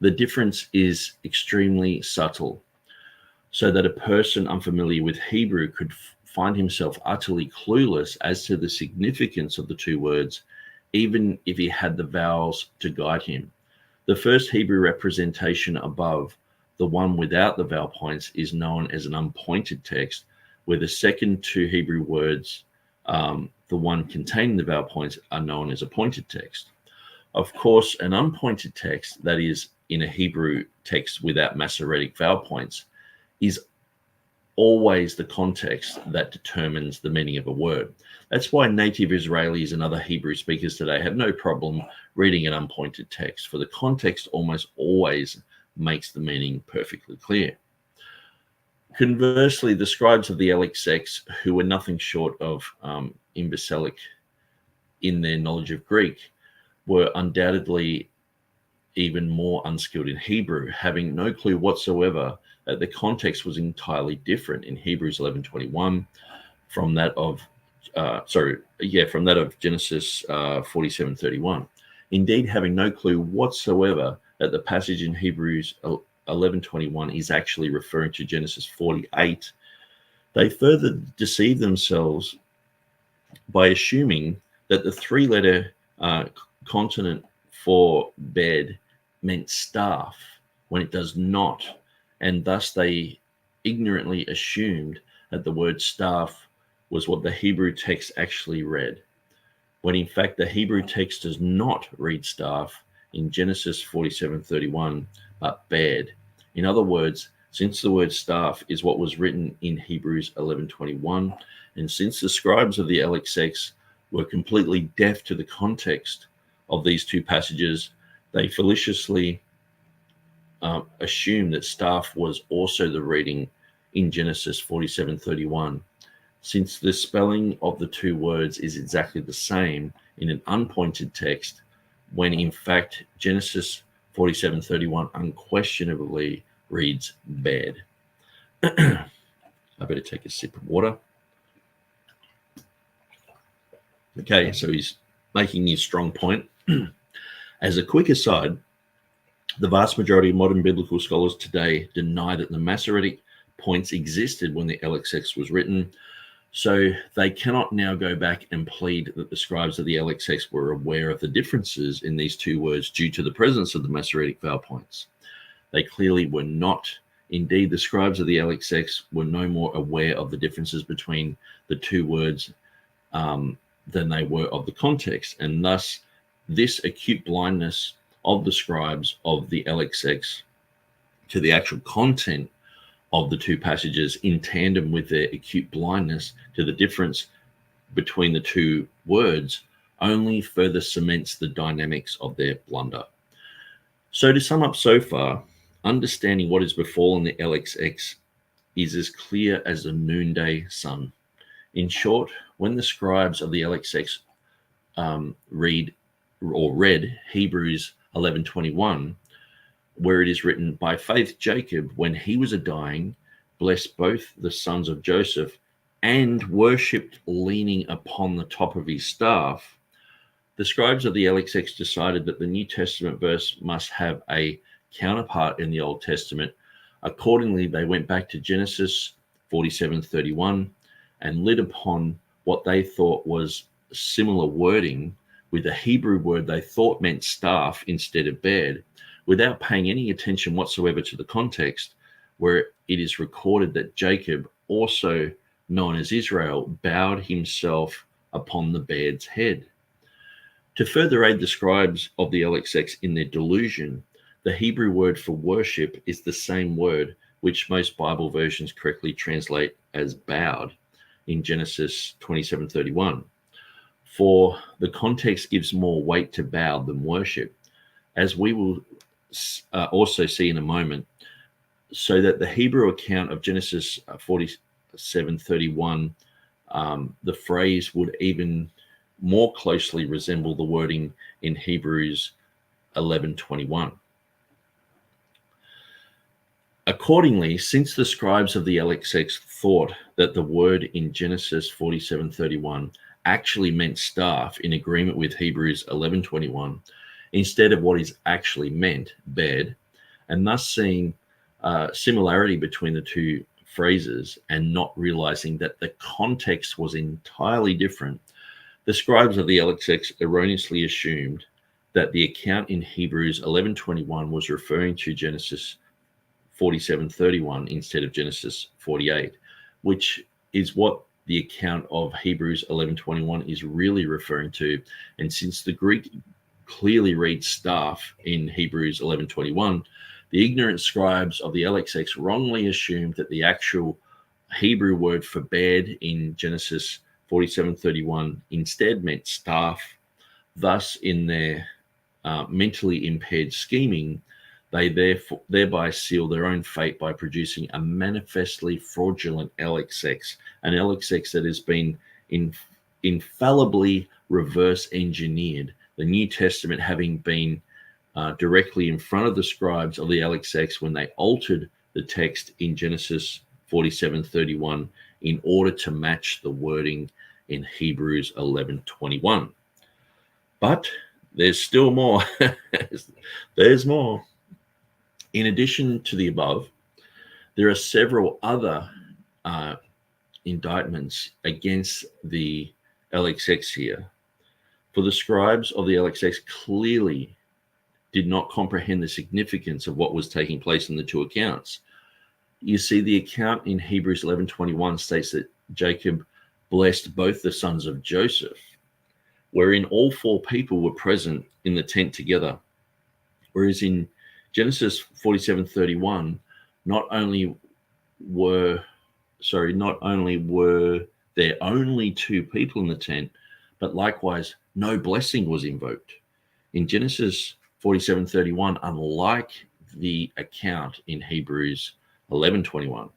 the difference is extremely subtle, so that a person unfamiliar with Hebrew could find himself utterly clueless as to the significance of the two words, even if he had the vowels to guide him. The first Hebrew representation above, the one without the vowel points, is known as an unpointed text, where the second two Hebrew words, the one containing the vowel points, are known as a pointed text. Of course, an unpointed text, that is, in a Hebrew text without Masoretic vowel points, is always the context that determines the meaning of a word. That's why native Israelis and other Hebrew speakers today have no problem reading an unpointed text, for the context almost always makes the meaning perfectly clear. Conversely, the scribes of the LXX, who were nothing short of imbecilic in their knowledge of Greek, were undoubtedly even more unskilled in Hebrew, having no clue whatsoever that the context was entirely different in Hebrews 11:21 from that of Genesis 47:31. Indeed, having no clue whatsoever that the passage in Hebrews 11:21 is actually referring to Genesis 48, they further deceive themselves by assuming that the three-letter consonant for bed meant staff when it does not, and thus they ignorantly assumed that the word staff was what the Hebrew text actually read, when in fact the Hebrew text does not read staff in Genesis 47:31, but bed. In other words, since the word staff is what was written in Hebrews 11:21, and since the scribes of the LXX were completely deaf to the context of these two passages, they felicitously assumed that staff was also the reading in Genesis 47:31. Since the spelling of the two words is exactly the same in an unpointed text, when in fact Genesis 47:31 unquestionably reads bed. I better take a sip of water. Okay, so he's making his strong point. As a quick aside, the vast majority of modern biblical scholars today deny that the Masoretic points existed when the LXX was written, so they cannot now go back and plead that the scribes of the LXX were aware of the differences in these two words due to the presence of the Masoretic vowel points. They clearly were not. Indeed, the scribes of the LXX were no more aware of the differences between the two words than they were of the context, and thus this acute blindness of the scribes of the LXX to the actual content of the two passages, in tandem with their acute blindness to the difference between the two words, only further cements the dynamics of their blunder. So to sum up so far, understanding what is befallen the LXX is as clear as the noonday sun. In short, when the scribes of the LXX read Hebrews 11:21, where it is written, "By faith Jacob, when he was a-dying, blessed both the sons of Joseph and worshipped leaning upon the top of his staff," the scribes of the LXX decided that the New Testament verse must have a counterpart in the Old Testament. Accordingly, they went back to Genesis 47:31 and lit upon what they thought was similar wording with a Hebrew word they thought meant staff instead of bed, without paying any attention whatsoever to the context, where it is recorded that Jacob, also known as Israel, bowed himself upon the bed's head. To further aid the scribes of the LXX in their delusion, the Hebrew word for worship is the same word which most Bible versions correctly translate as bowed in Genesis 27:31. For the context gives more weight to bow than worship, as we will also see in a moment, so that the Hebrew account of Genesis 47:31, the phrase would even more closely resemble the wording in Hebrews 11:21. Accordingly, since the scribes of the LXX thought that the word in Genesis 47:31 actually meant staff in agreement with Hebrews 11:21, instead of what is actually meant, bed, and thus seeing similarity between the two phrases and not realizing that the context was entirely different, the scribes of the LXX erroneously assumed that the account in Hebrews 11:21 was referring to Genesis 47:31 instead of Genesis 48, which is what the account of Hebrews 11:21 is really referring to. And since the Greek clearly reads staff in Hebrews 11:21, the ignorant scribes of the LXX wrongly assumed that the actual Hebrew word for bed in Genesis 47:31 instead meant staff. Thus, in their mentally impaired scheming, they thereby seal their own fate by producing a manifestly fraudulent LXX, an LXX that has been infallibly reverse engineered, the New Testament having been directly in front of the scribes of the LXX when they altered the text in Genesis 47:31 in order to match the wording in Hebrews 11:21. But there's still more. There's more. In addition to the above, there are several other indictments against the LXX here. For the scribes of the LXX clearly did not comprehend the significance of what was taking place in the two accounts. You see, the account in Hebrews 11:21 states that Jacob blessed both the sons of Joseph, wherein all four people were present in the tent together. Whereas in Genesis 47:31, not only were there only two people in the tent, but likewise no blessing was invoked. In Genesis 47:31, unlike the account in Hebrews 11:21.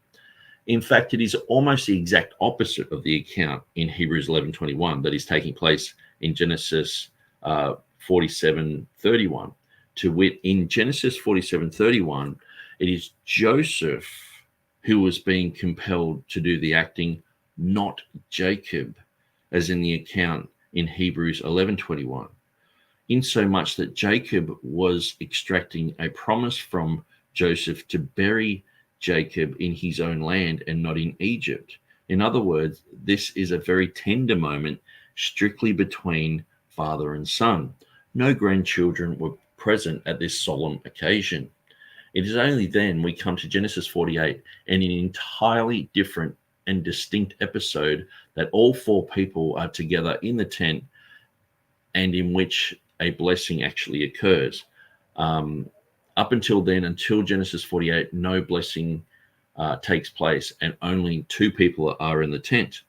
In fact, it is almost the exact opposite of the account in Hebrews 11:21 that is taking place in Genesis 47:31. To wit, in Genesis 47:31, it is Joseph who was being compelled to do the acting, not Jacob, as in the account in Hebrews 11:21. Insomuch that Jacob was extracting a promise from Joseph to bury Jacob in his own land and not in Egypt. In other words, this is a very tender moment strictly between father and son. No grandchildren were present at this solemn occasion. It is only then we come to Genesis 48 and an entirely different and distinct episode that all four people are together in the tent and in which a blessing actually occurs. Up until then, until Genesis 48, no blessing takes place and only two people are in the tent.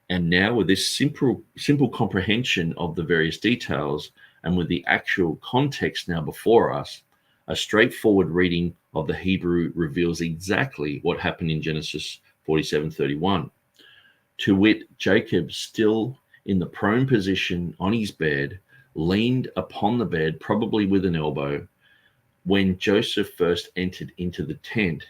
And now with this simple comprehension of the various details and with the actual context now before us, a straightforward reading of the Hebrew reveals exactly what happened in Genesis 47:31. To wit, Jacob, still in the prone position on his bed, leaned upon the bed, probably with an elbow, when Joseph first entered into the tent,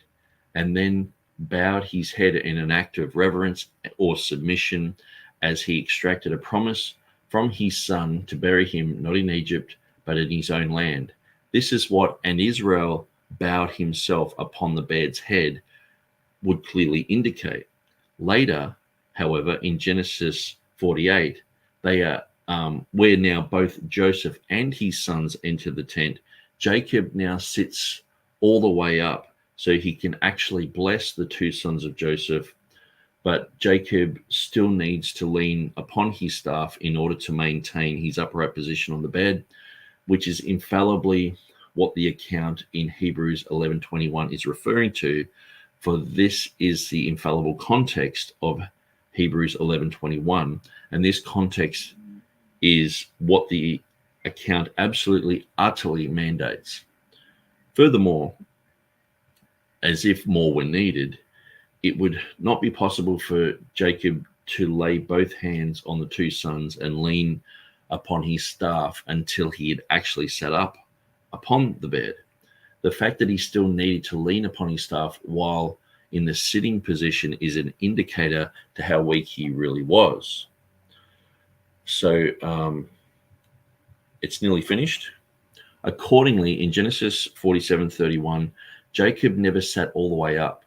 and then bowed his head in an act of reverence or submission as he extracted a promise from his son to bury him not in Egypt, but in his own land. This is what an Israel bowed himself upon the bed's head would clearly indicate. Later, however, in Genesis 48, they are where now both Joseph and his sons enter the tent. Jacob now sits all the way up so he can actually bless the two sons of Joseph, but Jacob still needs to lean upon his staff in order to maintain his upright position on the bed, which is infallibly what the account in Hebrews 11:21 is referring to, for this is the infallible context of Hebrews 11:21, and this context is what the account absolutely, utterly mandates. Furthermore, as if more were needed, it would not be possible for Jacob to lay both hands on the two sons and lean upon his staff until he had actually sat up upon the bed. The fact that he still needed to lean upon his staff while in the sitting position is an indicator to how weak he really was. So it's nearly finished. Accordingly, in Genesis 47:31, Jacob never sat all the way up.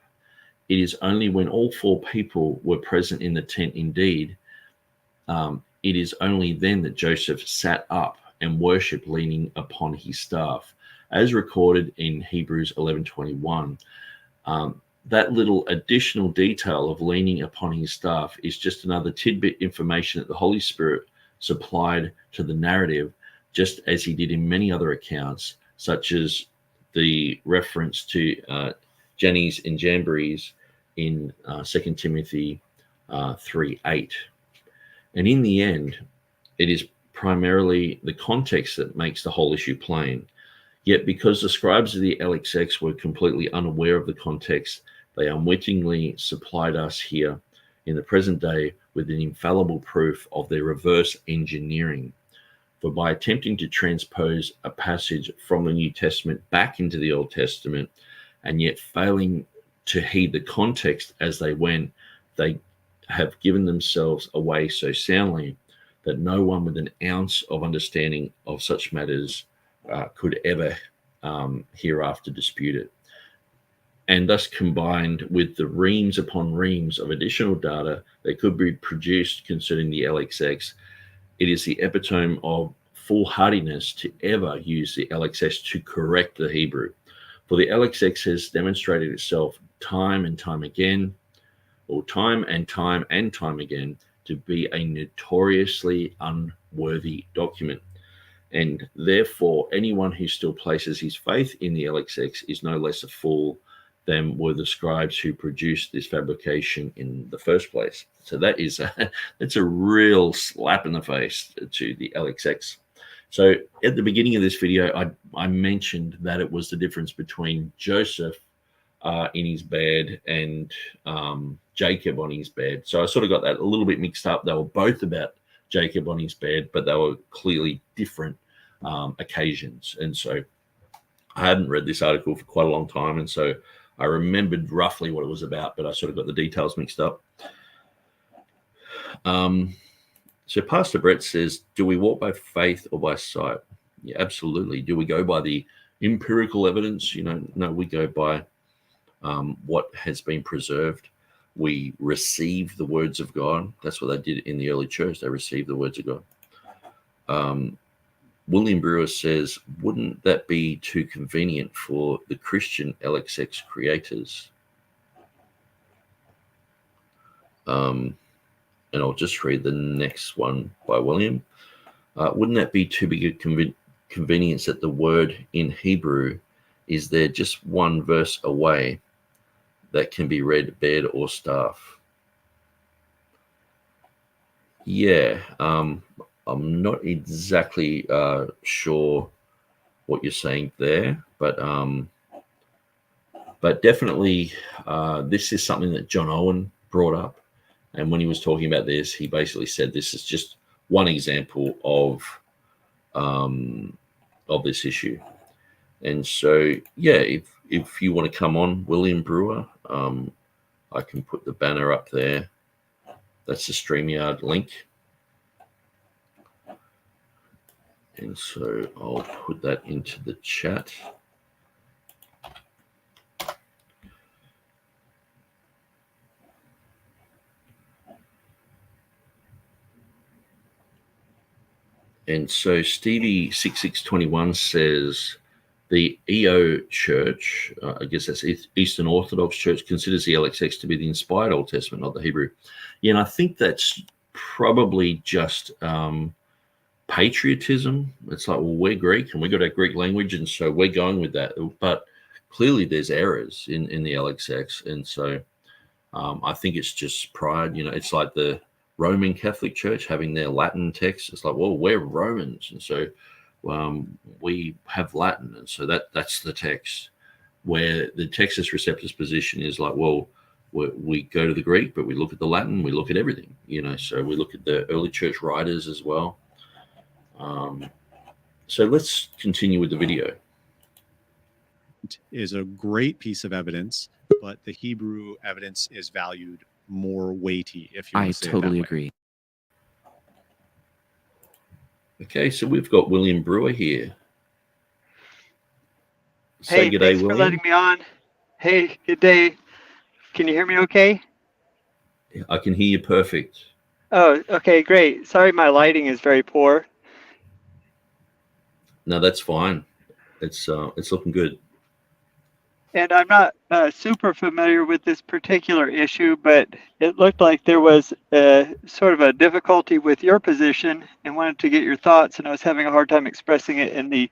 It is only when all four people were present in the tent indeed, it is only then that Joseph sat up and worshipped leaning upon his staff, as recorded in Hebrews 11:21. That little additional detail of leaning upon his staff is just another tidbit information that the Holy Spirit supplied to the narrative, just as he did in many other accounts, such as the reference to Jannies and Jamborees in 2 Timothy 3:8. And in the end, it is primarily the context that makes the whole issue plain. Yet because the scribes of the LXX were completely unaware of the context, they unwittingly supplied us here in the present day with an infallible proof of their reverse engineering. For by attempting to transpose a passage from the New Testament back into the Old Testament, and yet failing to heed the context as they went, they have given themselves away so soundly that no one with an ounce of understanding of such matters could ever hereafter dispute it. And thus, combined with the reams upon reams of additional data that could be produced concerning the LXX, it is the epitome of foolhardiness to ever use the LXX to correct the Hebrew. For the LXX has demonstrated itself time and time again, or time and time again, to be a notoriously unworthy document. And therefore, anyone who still places his faith in the LXX is no less a fool than were the scribes who produced this fabrication in the first place. So that's a real slap in the face to the LXX. So at the beginning of this video, I mentioned that it was the difference between Joseph in his bed and Jacob on his bed. So I sort of got that a little bit mixed up. They were both about Jacob on his bed, but they were clearly different occasions. And so I hadn't read this article for quite a long time, and so I remembered roughly what it was about, but I sort of got the details mixed up. So Pastor Brett says, do we walk by faith or by sight? Yeah, absolutely. Do we go by the empirical evidence? No, we go by what has been preserved. We receive the words of God. That's what they did in the early church. They received the words of God. William Brewer says, wouldn't that be too convenient for the Christian LXX creators? And I'll just read the next one by William. Wouldn't that be too big a convenience that the word in Hebrew is there just one verse away that can be read bed or staff? Yeah, I'm not exactly sure what you're saying there, but definitely this is something that John Owen brought up. And when he was talking about this, he basically said this is just one example of this issue. And so, yeah, if you want to come on, William Brewer, I can put the banner up there. That's the StreamYard link. And so I'll put that into the chat. And so Stevie6621 says the EO Church, I guess that's Eastern Orthodox Church, considers the LXX to be the inspired Old Testament, not the Hebrew. Yeah, and I think that's probably just patriotism. It's like, well, we're Greek and we got our Greek language, and so we're going with that. But clearly there's errors in the LXX. And so I think it's just pride. It's like the Roman Catholic Church having their Latin text. It's like, well, we're Romans, and so we have Latin, and so that's the text. Where the Textus Receptus position is like, well, we go to the Greek, but we look at the Latin, we look at everything, so we look at the early church writers as well. So let's continue with the video. Is a great piece of evidence, but the Hebrew evidence is valued more weighty, if you want to say totally it that way. agree. Okay, so we've got William Brewer here. Hey, good thanks day, for William. letting me on. Hey, good day. Can you hear me okay? I can hear you perfect. Oh, okay, great. Sorry, my lighting is very poor. No, that's fine. It's looking good. And I'm not super familiar with this particular issue, but it looked like there was sort of a difficulty with your position and wanted to get your thoughts, and I was having a hard time expressing it in the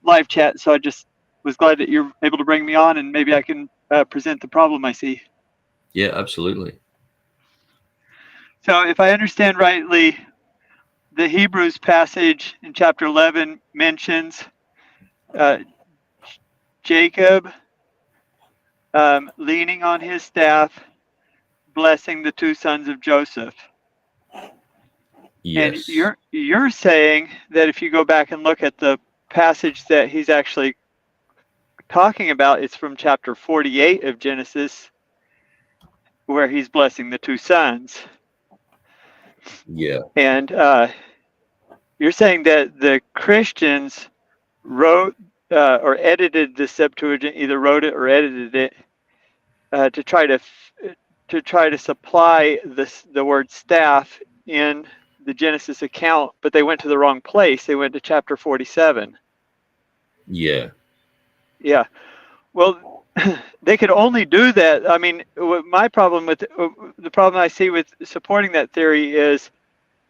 live chat, so I just was glad that you're able to bring me on, and maybe I can present the problem I see. Yeah, absolutely. So if I understand rightly, the Hebrews passage in chapter 11 mentions Jacob leaning on his staff, blessing the two sons of Joseph. And Yes. you're saying that if you go back and look at the passage that he's actually talking about, it's from chapter 48 of Genesis, where he's blessing the two sons. Yeah. And you're saying that the Christians wrote or edited the Septuagint, either wrote it or edited it to try to supply the word staff in the Genesis account, but they went to the wrong place. They went to chapter 47. Yeah. Yeah. Well, they could only do that. I mean, my problem with the problem I see with supporting that theory is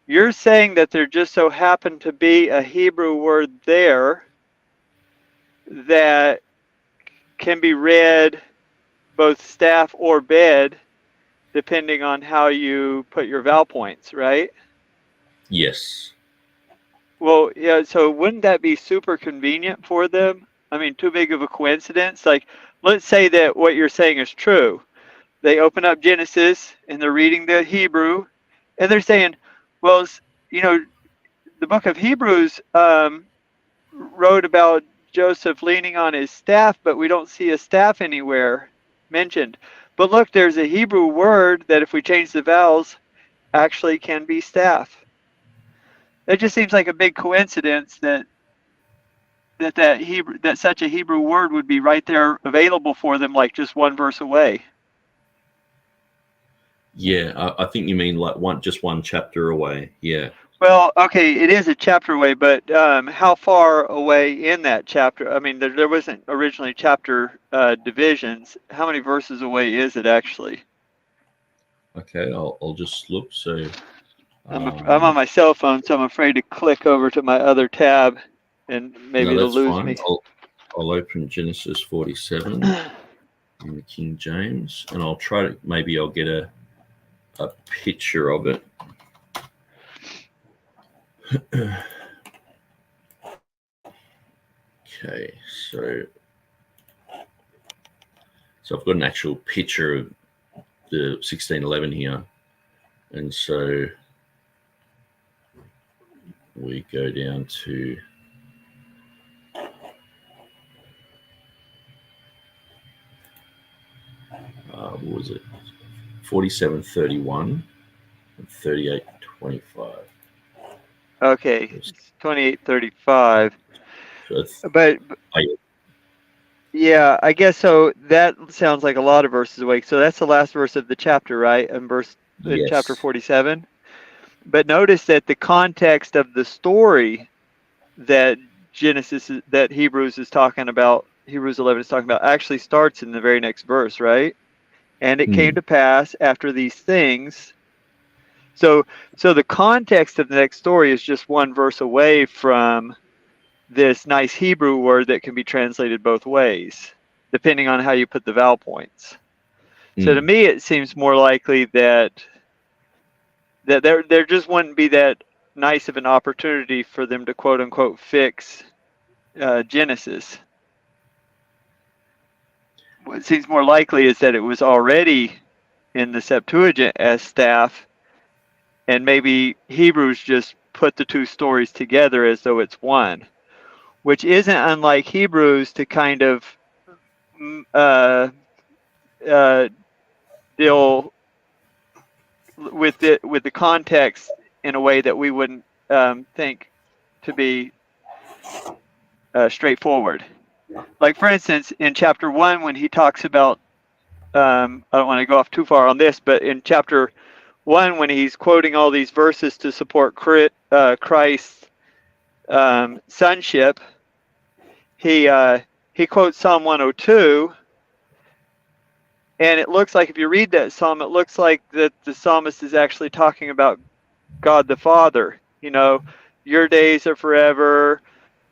you're saying that there just so happened to be a Hebrew word there that can be read both staff or bed, depending on how you put your vowel points, right? Yes. Well, yeah, so wouldn't that be super convenient for them? I mean, too big of a coincidence? Like, let's say that what you're saying is true. They open up Genesis and they're reading the Hebrew and they're saying, well, you know, the book of Hebrews wrote about Joseph leaning on his staff, but we don't see a staff anywhere mentioned. But look, there's a Hebrew word that if we change the vowels actually can be staff. It just seems like a big coincidence that such a Hebrew word would be right there available for them, like just one verse away. Yeah, I think you mean like just one chapter away. Yeah. Well, okay, it is a chapter away, but how far away in that chapter? I mean, there wasn't originally chapter divisions. How many verses away is it actually? Okay, I'll just look. So I'm on my cell phone, so I'm afraid to click over to my other tab, and maybe it'll lose me. I'll open Genesis 47 in the King James, and I'll try to maybe I'll get a picture of it. Okay, so I've got an actual picture of the 1611 here, and so we go down to what was it? 47:31 and 38:25. Okay, 28:35. But yeah, I guess so. That sounds like a lot of verses away. So that's the last verse of the chapter, right? In Yes. chapter 47. But notice that the context of the story that Hebrews is talking about, Hebrews 11 is talking about, actually starts in the very next verse, right? And it came to pass after these things. So the context of the next story is just one verse away from this nice Hebrew word that can be translated both ways, depending on how you put the vowel points. So to me, it seems more likely that there just wouldn't be that nice of an opportunity for them to quote unquote fix Genesis. What seems more likely is that it was already in the Septuagint as staff, and maybe Hebrews just put the two stories together as though it's one, which isn't unlike Hebrews to kind of deal with the context in a way that we wouldn't think to be straightforward. Like, for instance, in chapter 1, when he talks about, I don't want to go off too far on this, but in chapter 1, when he's quoting all these verses to support Christ's sonship, he quotes Psalm 102, and it looks like, if you read that psalm, it looks like that the psalmist is actually talking about God the Father. You know, your days are forever.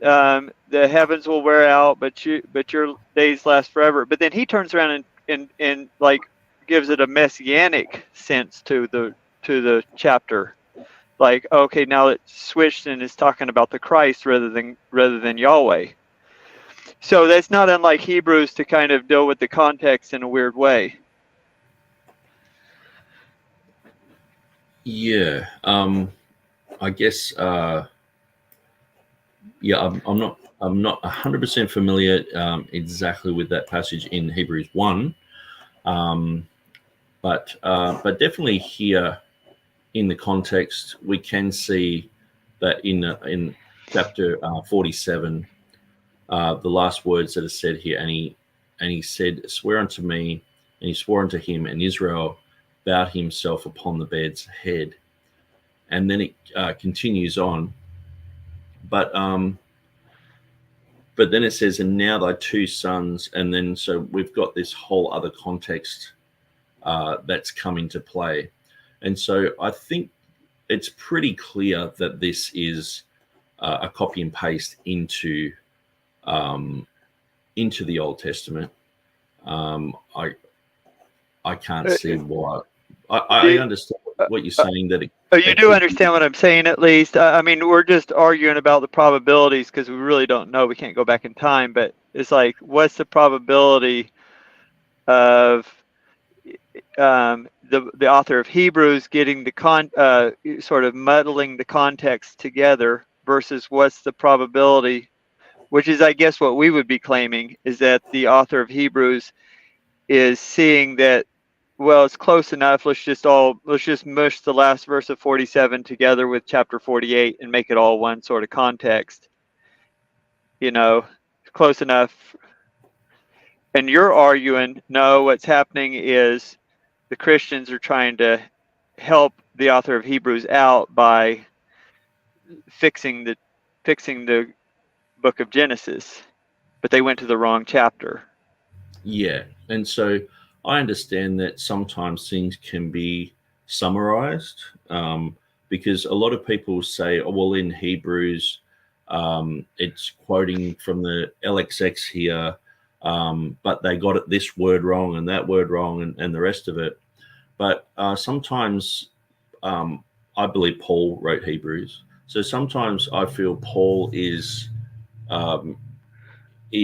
The heavens will wear out, but your days last forever. But then he turns around and like gives it a messianic sense to the chapter. Like, okay, now it's switched and is talking about the Christ rather than Yahweh. So that's not unlike Hebrews to kind of deal with the context in a weird way. Yeah. I I guess I'm not 100% familiar exactly with that passage in Hebrews 1, but definitely here in the context we can see that in chapter 47, the last words that are said here, and he said, "Swear unto me," and he swore unto him, and Israel bowed himself upon the bed's head, and then it continues on, but then it says, "And now thy two sons," and then so we've got this whole other context that's come into play, and so I think it's pretty clear that this is a copy and paste into the Old Testament. I can't see why. I understand what you're saying. That you do understand what I'm saying, at least. I mean, we're just arguing about the probabilities because we really don't know. We can't go back in time, but it's like, what's the probability of the author of Hebrews getting the sort of muddling the context together versus what's the probability, which is, I guess, what we would be claiming, is that the author of Hebrews is seeing that, well, it's close enough. Let's just mush the last verse of 47 together with chapter 48 and make it all one sort of context. You know, close enough. And you're arguing, no, what's happening is the Christians are trying to help the author of Hebrews out by fixing the book of Genesis, but they went to the wrong chapter. Yeah, and so I understand that sometimes things can be summarized, because a lot of people say, oh, well, in Hebrews, it's quoting from the LXX here, but they got this word wrong and that word wrong and the rest of it. But sometimes I believe Paul wrote Hebrews. So sometimes I feel Paul is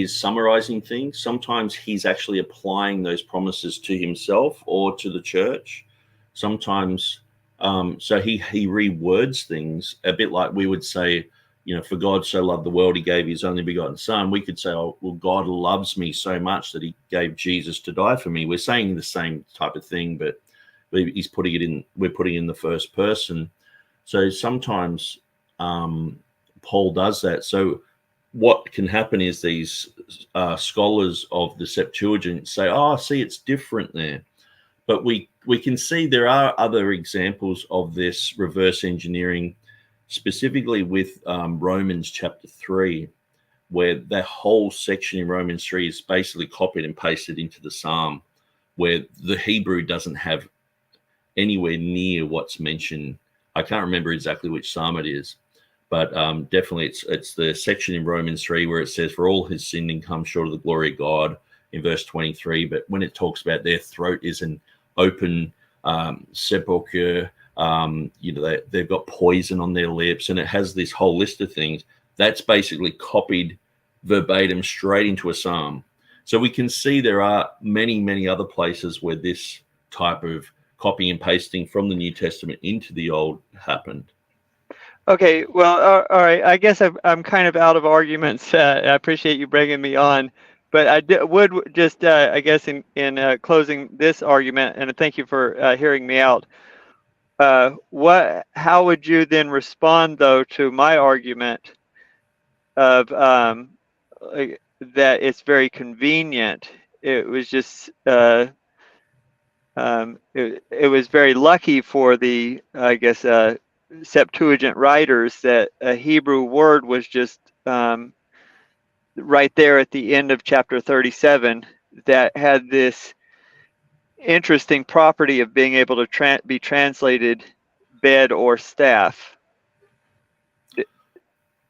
summarizing things. Sometimes he's actually applying those promises to himself or to the church. Sometimes, so he rewords things a bit like we would say, you know, for God so loved the world, he gave his only begotten son. We could say, oh, well, God loves me so much that he gave Jesus to die for me. We're saying the same type of thing, but he's putting it in, we're putting it in the first person. So sometimes Paul does that. So what can happen is these scholars of the Septuagint say, oh, see, it's different there. But we can see there are other examples of this reverse engineering, specifically with Romans chapter 3, where that whole section in Romans 3 is basically copied and pasted into the Psalm, where the Hebrew doesn't have anywhere near what's mentioned. I can't remember exactly which Psalm it is, but definitely it's the section in Romans 3 where it says, for all his sinned and come short of the glory of God, in verse 23. But when it talks about their throat is an open sepulchre, you know, they've got poison on their lips, and it has this whole list of things that's basically copied verbatim straight into a psalm. So we can see there are many, many other places where this type of copy and pasting from the New Testament into the Old happened. Okay, well, all right. I guess I'm kind of out of arguments. I appreciate you bringing me on, but I would just, I guess, in closing this argument, and thank you for hearing me out. How would you then respond, though, to my argument of that it's very convenient? It was just it was very lucky for the, I guess, Septuagint writers that a Hebrew word was just right there at the end of chapter 37 that had this interesting property of being able to be translated bed or staff.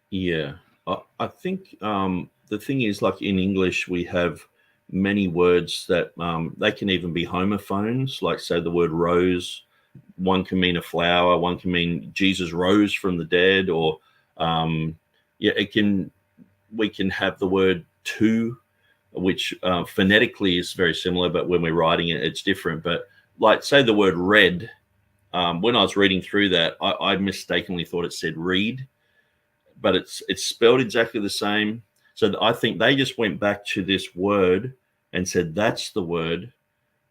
Yeah, I think the thing is, like in English, we have many words that they can even be homophones, like say the word rose. One can mean a flower, one can mean Jesus rose from the dead, or we can have the word to, which phonetically is very similar, but when we're writing it, it's different. But like say the word red when I was reading through that, I mistakenly thought it said read, but it's spelled exactly the same. So I think they just went back to this word and said that's the word,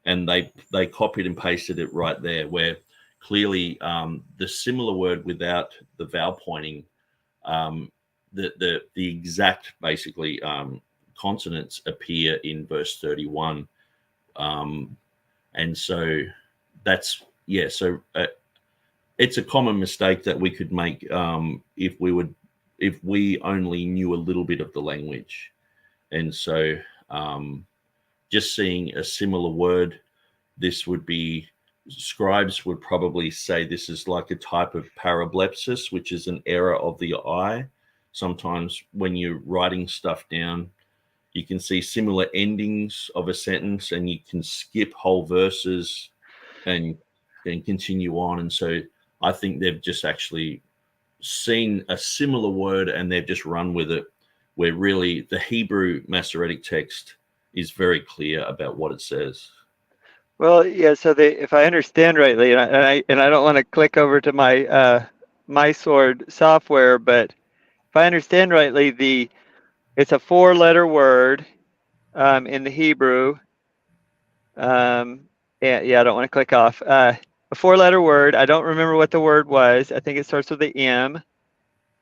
and they copied and pasted it right there, where clearly the similar word without the vowel pointing, the exact basically consonants appear in verse 31, and so that's so it's a common mistake that we could make if we only knew a little bit of the language. And so just seeing a similar word, this would be, scribes would probably say this is like a type of parablepsis, which is an error of the eye. Sometimes when you're writing stuff down, you can see similar endings of a sentence and you can skip whole verses and continue on. And so I think they've just actually seen a similar word and they've just run with it, where really the Hebrew Masoretic text is very clear about what it says. Well, yeah. So if I understand rightly, and I don't want to click over to my my sword software, but if I understand rightly, it's a 4-letter word in the Hebrew. And yeah, I don't want to click off. A 4-letter word. I don't remember what the word was. I think it starts with the M.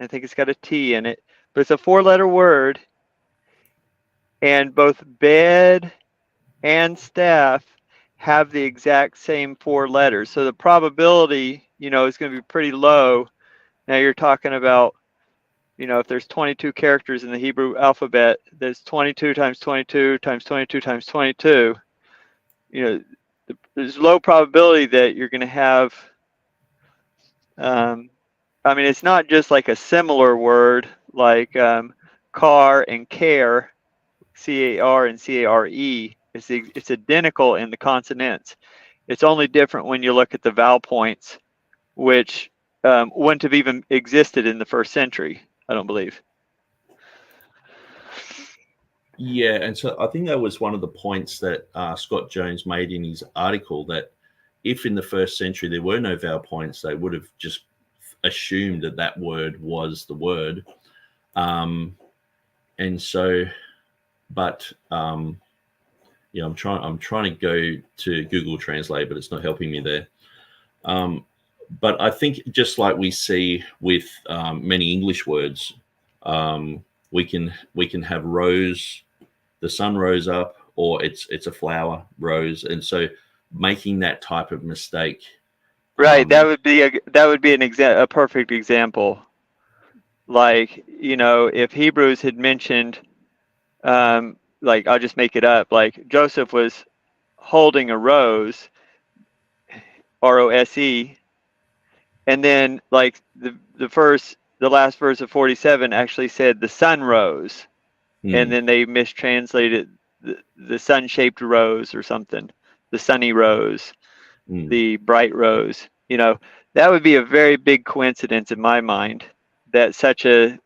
I think it's got a T in it, but it's a 4-letter word. And both bed and staff have the exact same 4 letters. So the probability, is going to be pretty low. Now you're talking about, if there's 22 characters in the Hebrew alphabet, there's 22 times 22 times 22 times 22. There's low probability that you're going to have, it's not just like a similar word like car and care, C-A-R and C-A-R-E. It's identical in the consonants. It's only different when you look at the vowel points, which wouldn't have even existed in the first century, I don't believe. Yeah, and so I think that was one of the points that Scott Jones made in his article, that if in the first century there were no vowel points, they would have just assumed that word was the word. And so, but I'm trying to go to Google Translate, but it's not helping me there. But I think just like we see with many English words, we can have rose, the sun rose up, or it's a flower, rose, and so making that type of mistake. Right, that would be a perfect example. Like, if Hebrews had mentioned, like, I'll just make it up, like Joseph was holding a rose, R-O-S-E, and then like the last verse of 47 actually said the sun rose, and then they mistranslated the sun-shaped rose or something, the sunny rose, the bright rose. That would be a very big coincidence in my mind that such an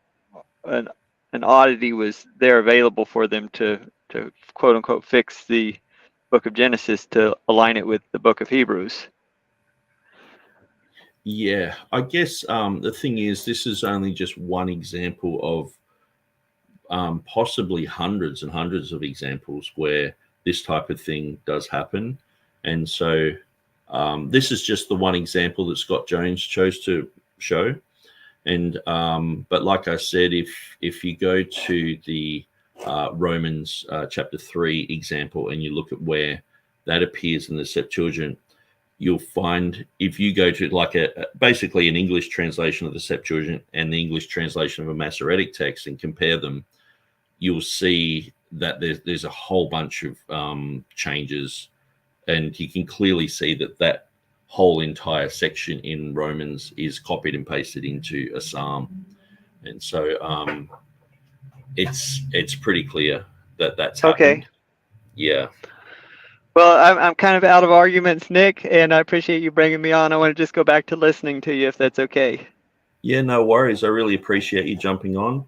oddity was there available for them to quote unquote fix the book of Genesis to align it with the book of Hebrews. Yeah, I guess the thing is, this is only just one example of possibly hundreds and hundreds of examples where this type of thing does happen. And so this is just the one example that Scott Jones chose to show. And but like I said, if you go to the Romans chapter 3 example and you look at where that appears in the Septuagint, you'll find, if you go to like basically an English translation of the Septuagint and the English translation of a Masoretic text and compare them, you'll see that there's a whole bunch of changes, and you can clearly see that whole entire section in Romans is copied and pasted into a psalm. And so it's pretty clear that that's happened. Okay. Yeah. Well, I'm kind of out of arguments, Nick, and I appreciate you bringing me on. I want to just go back to listening to you, if that's okay. Yeah, no worries. I really appreciate you jumping on.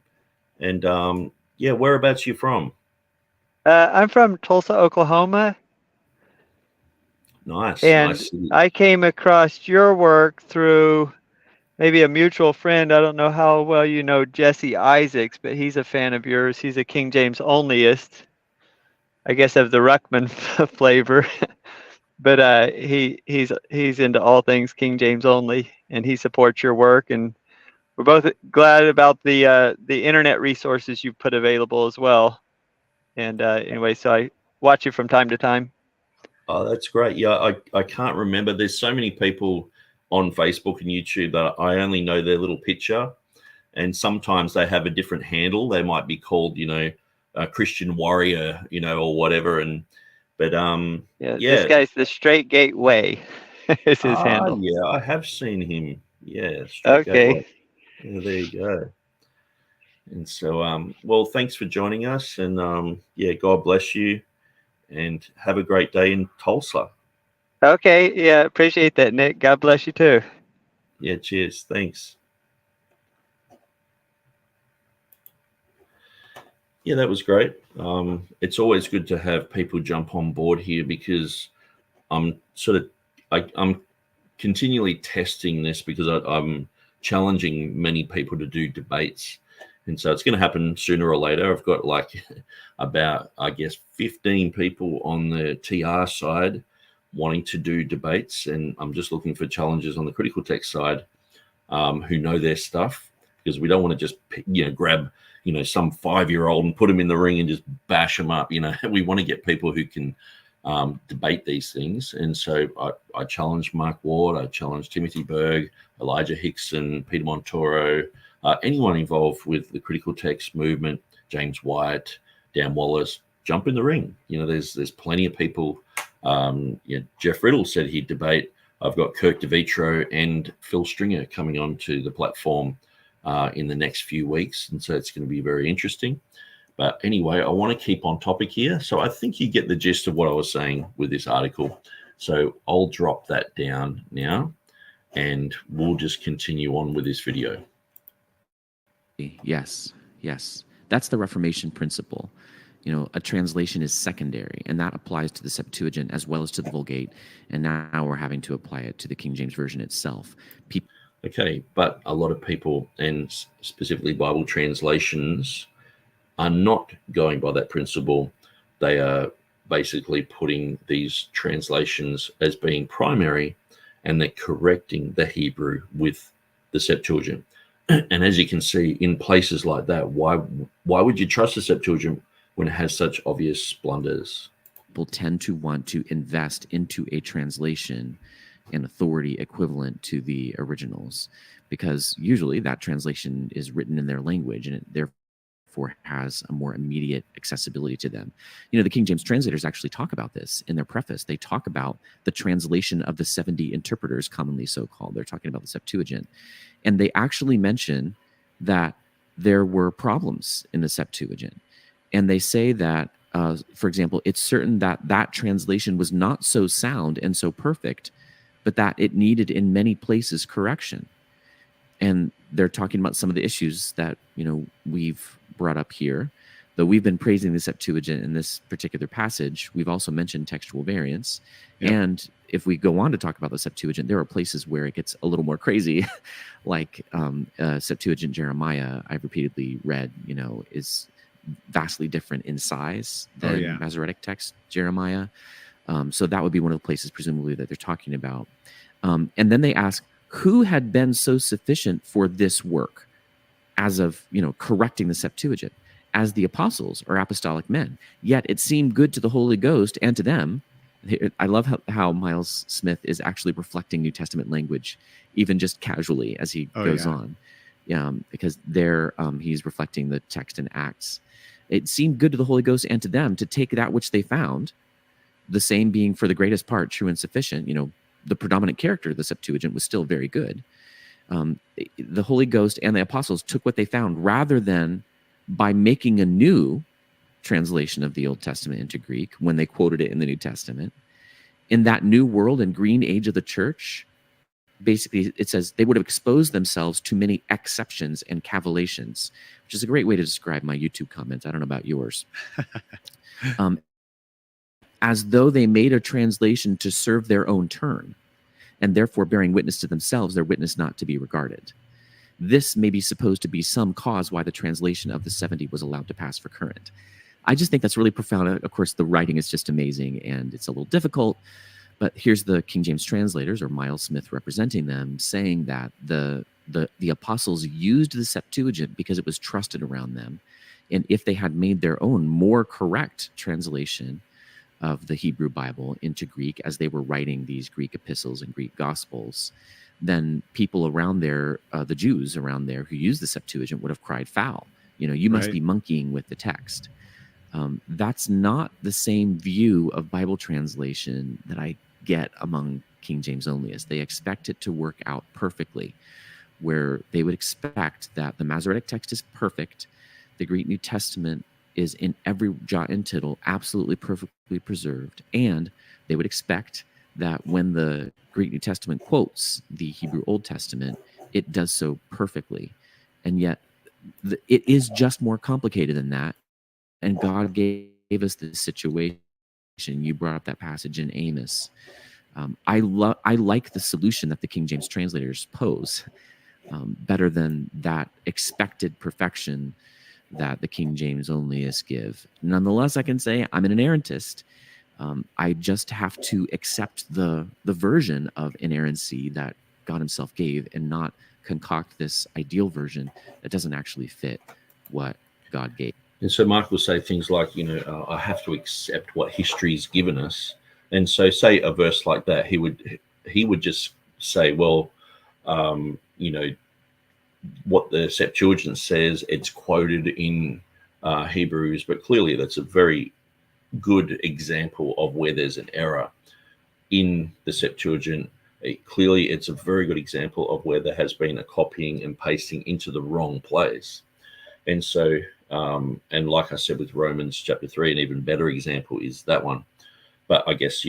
And yeah, whereabouts are you from? I'm from Tulsa, Oklahoma. Nice. And Nice. I came across your work through maybe a mutual friend. I don't know how well you know Jesse Isaacs, but he's a fan of yours. He's a King James onlyist, I guess, of the Ruckman flavor. But he's into all things King James only, and he supports your work. And we're both glad about the internet resources you've put available as well. And anyway, so I watch you from time to time. Oh, that's great. Yeah, I can't remember. There's so many people on Facebook and YouTube that I only know their little picture, and sometimes they have a different handle. They might be called, a Christian warrior, or whatever. But yeah, this guy's the Straight Gateway. Is his handle? Yeah, I have seen him. Yeah, okay. Gateway. Yeah, there you go. And so, well, thanks for joining us, and yeah, God bless you, and have a great day in Tulsa. Okay, yeah, appreciate that, Nick. God bless you too. Yeah, cheers. Thanks. Yeah, that was great. It's always good to have people jump on board here, because I'm continually testing this, because I'm challenging many people to do debates. And so it's going to happen sooner or later. I've got about, I guess, 15 people on the TR side wanting to do debates. And I'm just looking for challenges on the critical text side who know their stuff, because we don't want to just, grab, some 5-year-old and put them in the ring and just bash them up. We want to get people who can debate these things. And so I challenged Mark Ward, I challenged Timothy Berg, Elijah Hixson, Peter Montoro, anyone involved with the critical text movement, James White, Dan Wallace, jump in the ring. There's plenty of people. Jeff Riddle said he'd debate. I've got Kirk DeVitro and Phil Stringer coming onto the platform in the next few weeks. And so it's going to be very interesting. But anyway, I want to keep on topic here. So I think you get the gist of what I was saying with this article. So I'll drop that down now, and we'll just continue on with this video. Yes. That's the Reformation principle. A translation is secondary, and that applies to the Septuagint as well as to the Vulgate. And now we're having to apply it to the King James Version itself. Okay, but a lot of people, and specifically Bible translations, are not going by that principle. They are basically putting these translations as being primary, and they're correcting the Hebrew with the Septuagint. And as you can see, in places like that, why would you trust the Septuagint when it has such obvious blunders? People tend to want to invest into a translation and authority equivalent to the originals, because usually that translation is written in their language, and it therefore has a more immediate accessibility to them. The King James translators actually talk about this in their preface. They talk about the translation of the 70 interpreters, commonly so called. They're talking about the Septuagint. And they actually mention that there were problems in the Septuagint. And they say that, for example, it's certain that translation was not so sound and so perfect, but that it needed in many places correction. And they're talking about some of the issues that, we've brought up here. Though we've been praising the Septuagint in this particular passage, we've also mentioned textual variants. Yep. And if we go on to talk about the Septuagint, there are places where it gets a little more crazy, like Septuagint Jeremiah, I've repeatedly read, is vastly different in size than Masoretic text Jeremiah. So that would be one of the places, presumably, that they're talking about. And then they ask, who had been so sufficient for this work as of, correcting the Septuagint? As the apostles or apostolic men. Yet it seemed good to the Holy Ghost and to them. I love how Miles Smith is actually reflecting New Testament language, even just casually as he goes on. Because there he's reflecting the text in Acts. It seemed good to the Holy Ghost and to them to take that which they found, the same being for the greatest part true and sufficient. The predominant character of the Septuagint was still very good. The Holy Ghost and the apostles took what they found, rather than by making a new translation of the Old Testament into Greek when they quoted it in the New Testament. In that new world and green age of the church, basically it says they would have exposed themselves to many exceptions and cavalations, which is a great way to describe my YouTube comments. I don't know about yours. as though they made a translation to serve their own turn, and therefore bearing witness to themselves, their witness not to be regarded. This may be supposed to be some cause why the translation of the 70 was allowed to pass for current. I just think that's really profound. Of course, the writing is just amazing, and it's a little difficult, but here's the King James translators, or Miles Smith representing them, saying that the apostles used the Septuagint because it was trusted around them, and if they had made their own more correct translation of the Hebrew Bible into Greek as they were writing these Greek epistles and Greek gospels, then people around there, the Jews around there who used the Septuagint, would have cried foul. You must be monkeying with the text. That's not the same view of Bible translation that I get among King James onlyists. They expect it to work out perfectly, where they would expect that the Masoretic text is perfect, the Greek New Testament is in every jot and tittle absolutely perfectly preserved, and they would expect that when the Greek New Testament quotes the Hebrew Old Testament, it does so perfectly. And yet it is just more complicated than that, and God gave us this situation. You brought up that passage in Amos. I like the solution that the King James translators pose better than that expected perfection that the King James onlyists give. Nonetheless, I can say I'm an inerrantist. I just have to accept the version of inerrancy that God himself gave and not concoct this ideal version that doesn't actually fit what God gave. And so Mark will say things like, I have to accept what history's given us. And so say a verse like that, he would just say, well, what the Septuagint says, it's quoted in Hebrews, but clearly that's a very good example of where there's an error in the Septuagint. Clearly, it's a very good example of where there has been a copying and pasting into the wrong place. And so, and like I said with Romans chapter 3, an even better example is that one. But I guess,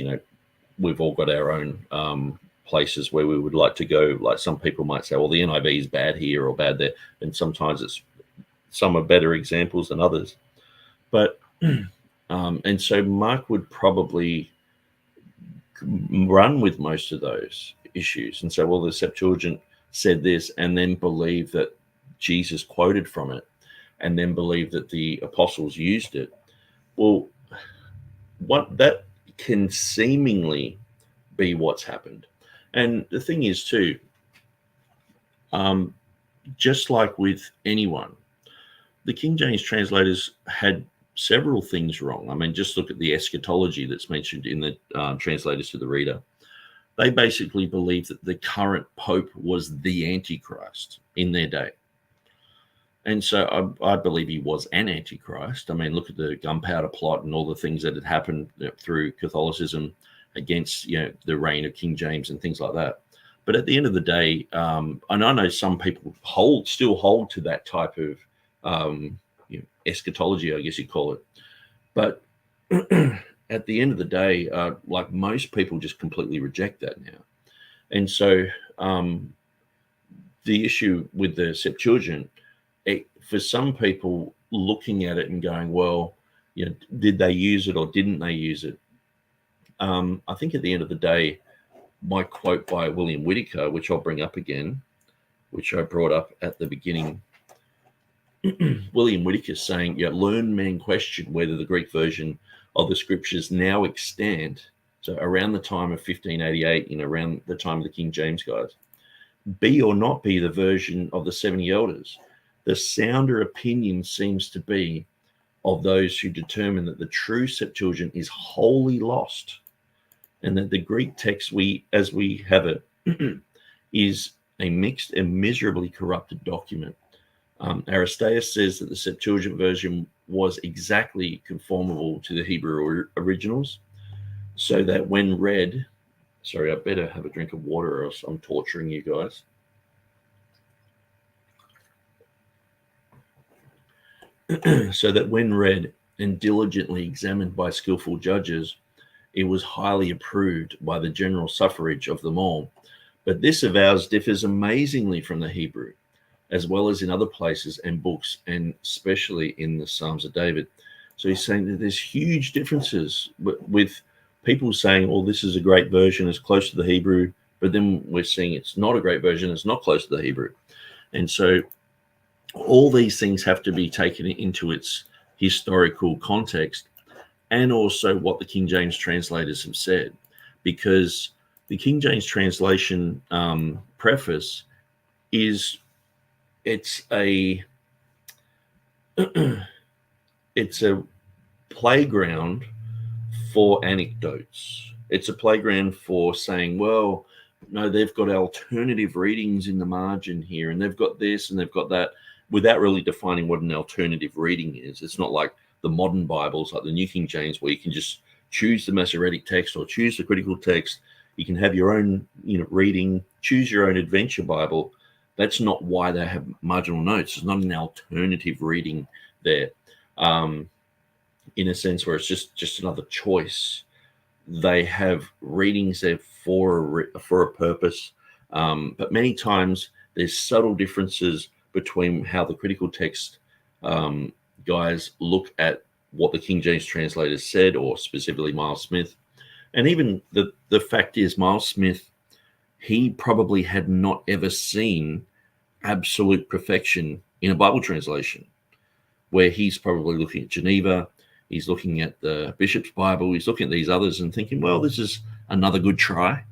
we've all got our own places where we would like to go. Like some people might say, well, the NIV is bad here or bad there. And sometimes some are better examples than others. But, and so Mark would probably run with most of those issues and say, well, the Septuagint said this, and then believe that Jesus quoted from it, and then believe that the apostles used it. Well, what that can seemingly be what's happened. And the thing is too, just like with anyone, the King James translators had several things wrong. I mean, just look at the eschatology that's mentioned in the translators to the reader. They basically believed that the current pope was the Antichrist in their day. And so I believe he was an Antichrist. I mean, look at the gunpowder plot and all the things that had happened through Catholicism against, the reign of King James and things like that. But at the end of the day, and I know some people still hold to that type of eschatology, I guess you'd call it. But at the end of the day, like most people just completely reject that now. And so the issue with the Septuagint, for some people looking at it and going, well, did they use it or didn't they use it? I think at the end of the day, my quote by William Whitaker, which I'll bring up again, which I brought up at the beginning, William Whitaker saying, learned men question whether the Greek version of the scriptures now extant, so around the time of 1588, around the time of the King James guys, be or not be the version of the 70 elders. The sounder opinion seems to be of those who determine that the true Septuagint is wholly lost, and that the Greek text, as we have it, is a mixed and miserably corrupted document. Aristeas says that the Septuagint version was exactly conformable to the Hebrew originals, so that when read, sorry, I better have a drink of water or else I'm torturing you guys. So that when read and diligently examined by skillful judges, it was highly approved by the general suffrage of them all. But this avows differs amazingly from the Hebrew, as well as in other places and books, and especially in the Psalms of David. So he's saying that there's huge differences with people saying, well, this is a great version, it's close to the Hebrew, but then we're seeing it's not a great version, it's not close to the Hebrew. And so all these things have to be taken into its historical context, and also what the King James translators have said, because the King James translation preface is it's a playground for anecdotes. It's a playground for saying, well, no, they've got alternative readings in the margin here, and they've got this and they've got that, without really defining what an alternative reading is. It's not like the modern Bibles, like the New King James, where you can just choose the Masoretic text or choose the critical text. You can have your own, reading, choose your own adventure Bible. That's not why they have marginal notes. It's not an alternative reading there, in a sense where it's just another choice. They have readings there for a purpose, but many times there's subtle differences between how the critical text guys look at what the King James translators said, or specifically Miles Smith. And even the fact is, Miles Smith, he probably had not ever seen absolute perfection in a Bible translation, where he's probably looking at Geneva, he's looking at the Bishop's Bible, he's looking at these others and thinking, well, this is another good try.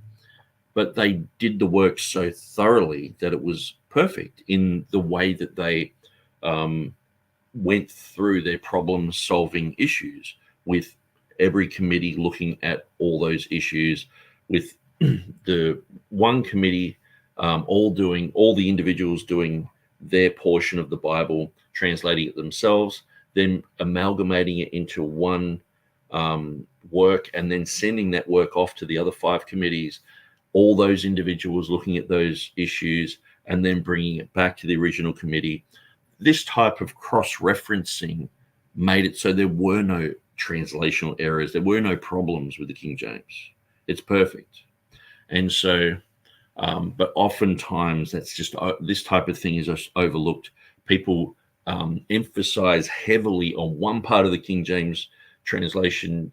But they did the work so thoroughly that it was perfect in the way that they went through their problem-solving issues, with every committee looking at all those issues, with the one committee all the individuals doing their portion of the Bible, translating it themselves, then amalgamating it into one work, and then sending that work off to the other 5 committees, all those individuals looking at those issues, and then bringing it back to the original committee. This type of cross-referencing made it so there were no translational errors. There were no problems with the King James. It's perfect. And so, but oftentimes that's just, this type of thing is just overlooked. People emphasize heavily on one part of the King James translation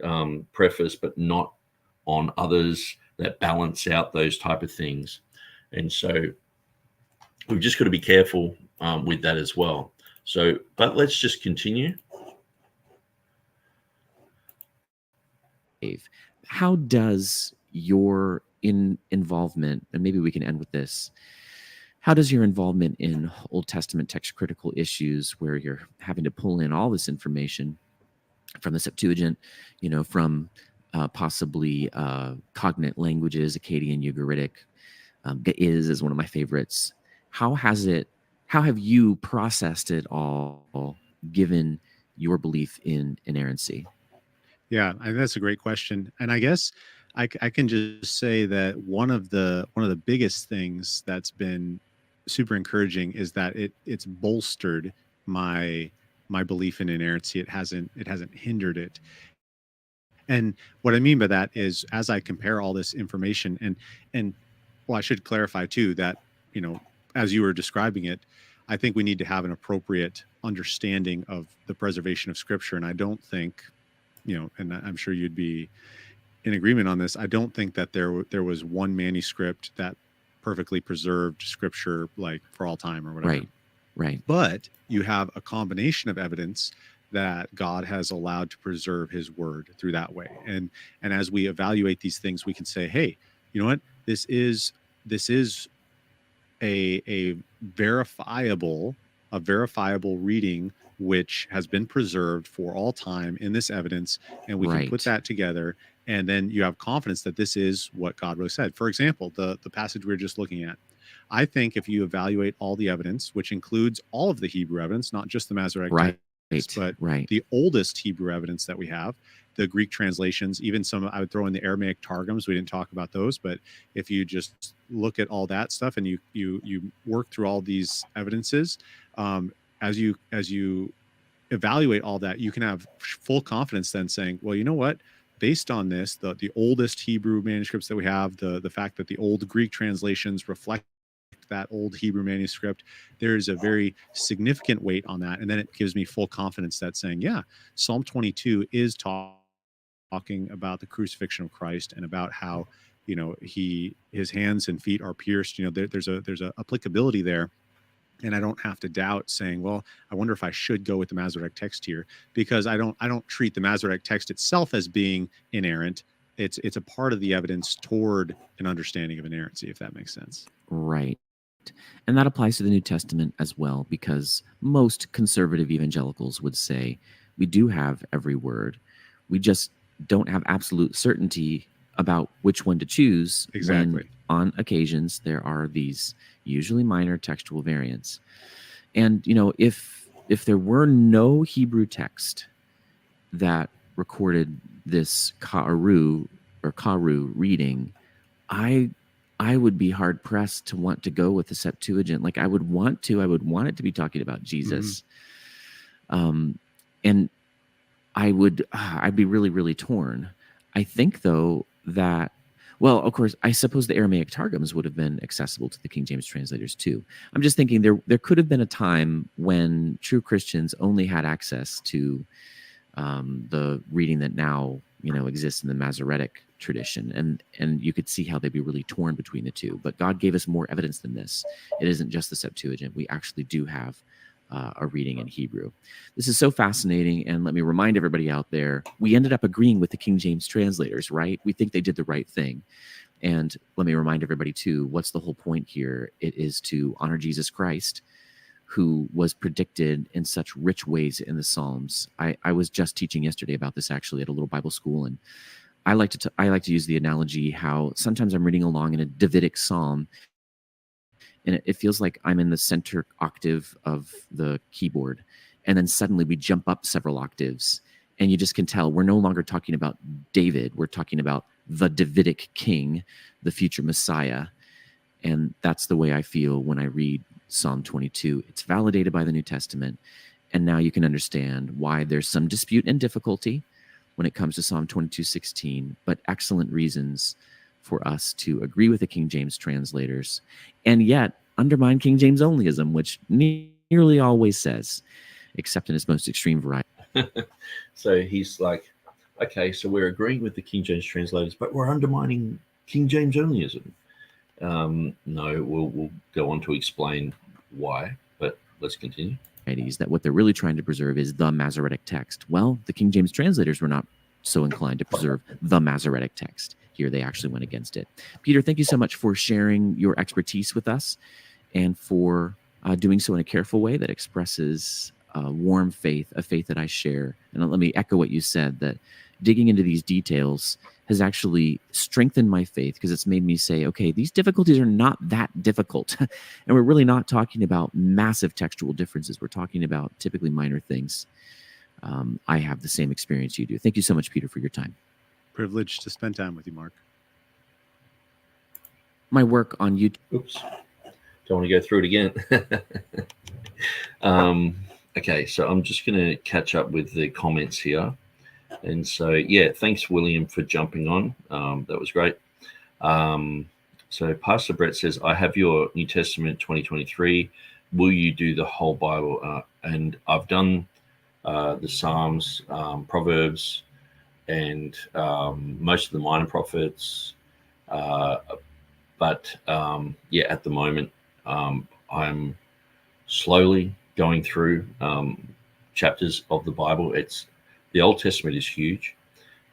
preface, but not on others that balance out those type of things. And so we've just got to be careful with that as well. So, but let's just continue. How does your involvement, and maybe we can end with this, how does your involvement in Old Testament text critical issues, where you're having to pull in all this information from the Septuagint, from possibly cognate languages, Akkadian, Ugaritic, is one of my favorites. How have you processed it all, given your belief in inerrancy? Yeah, I think that's a great question. And I guess I can just say that one of the biggest things that's been super encouraging is that it's bolstered my belief in inerrancy. It hasn't hindered it. And what I mean by that is, as I compare all this information, and well, I should clarify too that, as you were describing it, I think we need to have an appropriate understanding of the preservation of Scripture. And I don't think, and I'm sure you'd be in agreement on this, I don't think that there was one manuscript that perfectly preserved Scripture, like for all time or whatever. Right. But you have a combination of evidence that God has allowed to preserve His Word through that way. And as we evaluate these things, we can say, hey, you know what? This is a verifiable reading which has been preserved for all time in this evidence, and we can put that together, and then you have confidence that this is what God really said. For example, the passage we were just looking at, I think if you evaluate all the evidence, which includes all of the Hebrew evidence, not just the Masoretic text, but the oldest Hebrew evidence that we have, the Greek translations, even some, I would throw in the Aramaic Targums. We didn't talk about those, but if you just look at all that stuff and you work through all these evidences, as you evaluate all that, you can have full confidence then saying, well, you know what? Based on this, the oldest Hebrew manuscripts that we have, the fact that the old Greek translations reflect that old Hebrew manuscript, there's a very significant weight on that. And then it gives me full confidence that saying, yeah, Psalm 22 is talking about the crucifixion of Christ and about how, you know, his hands and feet are pierced. You know, there's a applicability there. And I don't have to doubt saying, well, I wonder if I should go with the Masoretic text here, because I don't treat the Masoretic text itself as being inerrant. It's a part of the evidence toward an understanding of inerrancy, if that makes sense. Right. And that applies to the New Testament as well, because most conservative evangelicals would say we do have every word. We just don't have absolute certainty about which one to choose. Exactly. When on occasions there are these usually minor textual variants. And, you know, if there were no Hebrew text that recorded this Karu reading, I would be hard pressed to want to go with the Septuagint. Like I would want it to be talking about Jesus. And I'd be really, really torn. I think though that, well, of course, I suppose the Aramaic Targums would have been accessible to the King James translators too. I'm just thinking there could have been a time when true Christians only had access to the reading that now, you know, exists in the Masoretic tradition, and you could see how they'd be really torn between the two. But God gave us more evidence than this. It isn't just the Septuagint. We actually do have a reading in Hebrew. This is so fascinating, and let me remind everybody out there, we ended up agreeing with the King James translators, right? We think they did the right thing. And let me remind everybody too, what's the whole point here? It is to honor Jesus Christ, who was predicted in such rich ways in the Psalms. I was just teaching yesterday about this actually at a little Bible school, and I like to use the analogy how sometimes I'm reading along in a Davidic psalm, and it feels like I'm in the center octave of the keyboard, and then suddenly we jump up several octaves, and you just can tell we're no longer talking about David. We're talking about the Davidic king, the future Messiah, and that's the way I feel when I read Psalm 22. It's validated by the New Testament, and now you can understand why there's some dispute and difficulty when it comes to Psalm 22:16, but excellent reasons for us to agree with the King James translators and yet undermine King James onlyism, which nearly always says, except in its most extreme variety. So he's like, okay, so we're agreeing with the King James translators, but we're undermining King James onlyism. No, we'll go on to explain why, but let's continue. That what they're really trying to preserve is the Masoretic text. Well, the King James translators were not so inclined to preserve the Masoretic text. Here they actually went against it. Peter, thank you so much for sharing your expertise with us and for doing so in a careful way that expresses warm faith, a faith that I share. And let me echo what you said, that digging into these details has actually strengthened my faith, because it's made me say, okay, these difficulties are not that difficult. And we're really not talking about massive textual differences. We're talking about typically minor things. I have the same experience you do. Thank you so much, Peter, for your time. Privileged to spend time with you, Mark. My work on YouTube. Oops. Don't want to go through it again. Okay, so I'm just going to catch up with the comments here. And so, yeah, thanks, William, for jumping on. That was great. So Pastor Brett says, I have your New Testament 2023. Will you do the whole Bible? And I've done the Psalms, Proverbs, and most of the minor prophets. But yeah, at the moment, I'm slowly going through chapters of the Bible. The Old Testament is huge.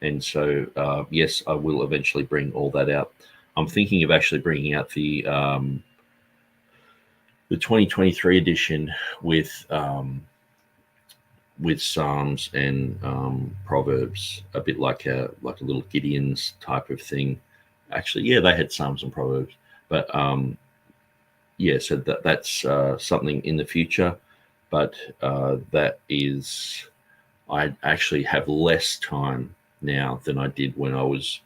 And so, yes, I will eventually bring all that out. I'm thinking of actually bringing out the 2023 edition with Psalms and Proverbs, a bit like a little Gideon's type of thing. Actually, yeah, they had Psalms and Proverbs, but yeah, so that's something in the future. But that is, I actually have less time now than I did when I was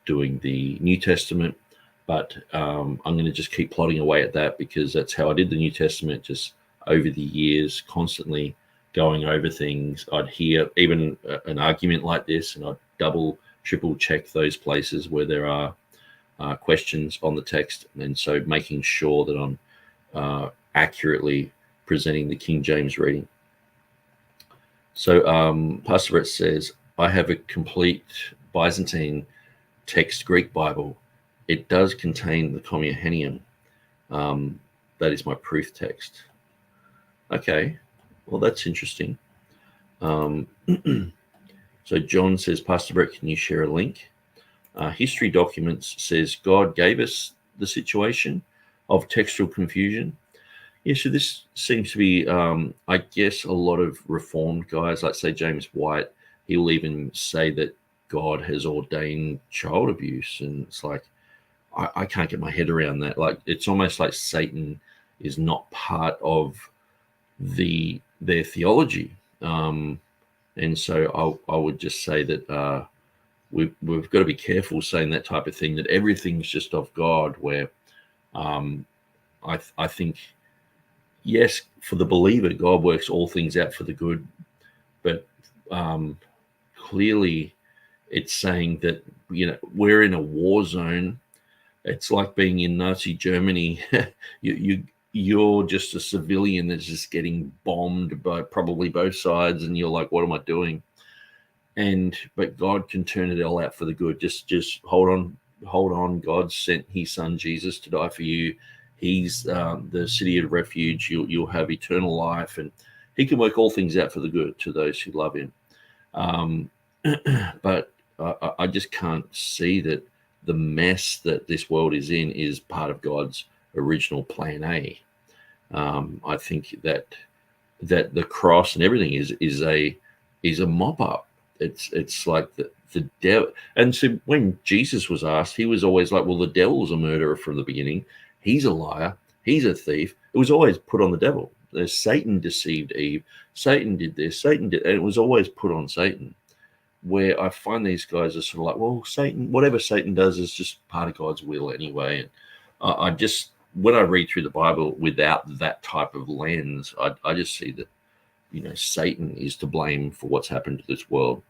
doing the New Testament. But I'm going to just keep plodding away at that, because that's how I did the New Testament, just over the years, constantly going over things. I'd hear even an argument like this, and I'd double, triple check those places where there are questions on the text. And so making sure that I'm accurately presenting the King James reading. So Pastor Brett says, I have a complete Byzantine text Greek Bible. It does contain the Commuhenium. That is my proof text. Okay, well, that's interesting. So John says, Pastor Brett, can you share a link? History Documents says, God gave us the situation of textual confusion. Yeah, so this seems to be, I guess, a lot of Reformed guys, like say James White, he'll even say that God has ordained child abuse. And it's like, I can't get my head around that. Like, it's almost like Satan is not part of their theology. And so I would just say that we've got to be careful saying that type of thing, that everything's just of God, where I think, yes, for the believer, God works all things out for the good, but clearly it's saying that, we're in a war zone. It's like being in Nazi Germany. You're just a civilian that's just getting bombed by probably both sides, and you're like, what am I doing? But God can turn it all out for the good. Just hold on. God sent his son Jesus to die for you. He's the city of refuge. You'll have eternal life, and he can work all things out for the good to those who love him. But I just can't see that the mess that this world is in is part of God's original plan A. I think that the cross and everything is a mop up. It's like the devil. And so when Jesus was asked, he was always like, well, the devil's a murderer from the beginning. He's a liar. He's a thief. It was always put on the devil. Satan deceived Eve. Satan did this. Satan did, and it was always put on Satan. Where I find these guys are sort of like, well, Satan, whatever Satan does is just part of God's will anyway. And I just, when I read through the Bible without that type of lens, I just see that, Satan is to blame for what's happened to this world.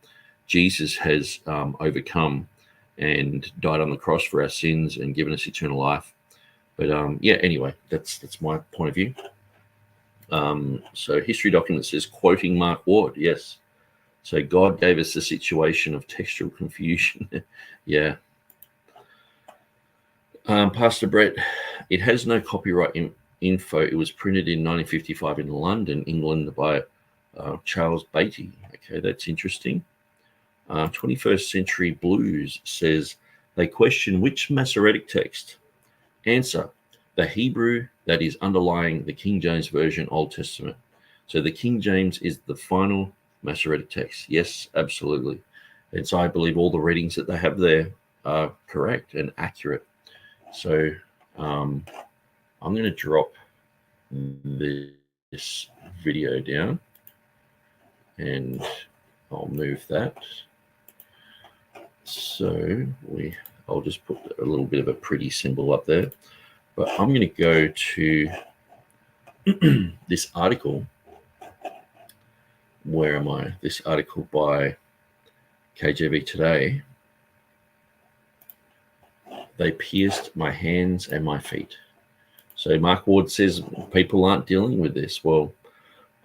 Jesus has overcome and died on the cross for our sins and given us eternal life. But anyway, that's my point of view. So History Document says, quoting Mark Ward, yes. So God gave us the situation of textual confusion. Yeah. Pastor Brett, it has no copyright info. It was printed in 1955 in London, England by Charles Beatty. Okay, that's interesting. 21st Century Blues says they question which Masoretic text. Answer, the Hebrew that is underlying the King James Version Old Testament. So the King James is the final Masoretic text. Yes, absolutely. And so I believe all the readings that they have there are correct and accurate. So I'm going to drop this video down and I'll move that. So I'll just put a little bit of a pretty symbol up there. But I'm going to go to this article. Where am I? This article by KJV Today. They pierced my hands and my feet. So Mark Ward says people aren't dealing with this. Well,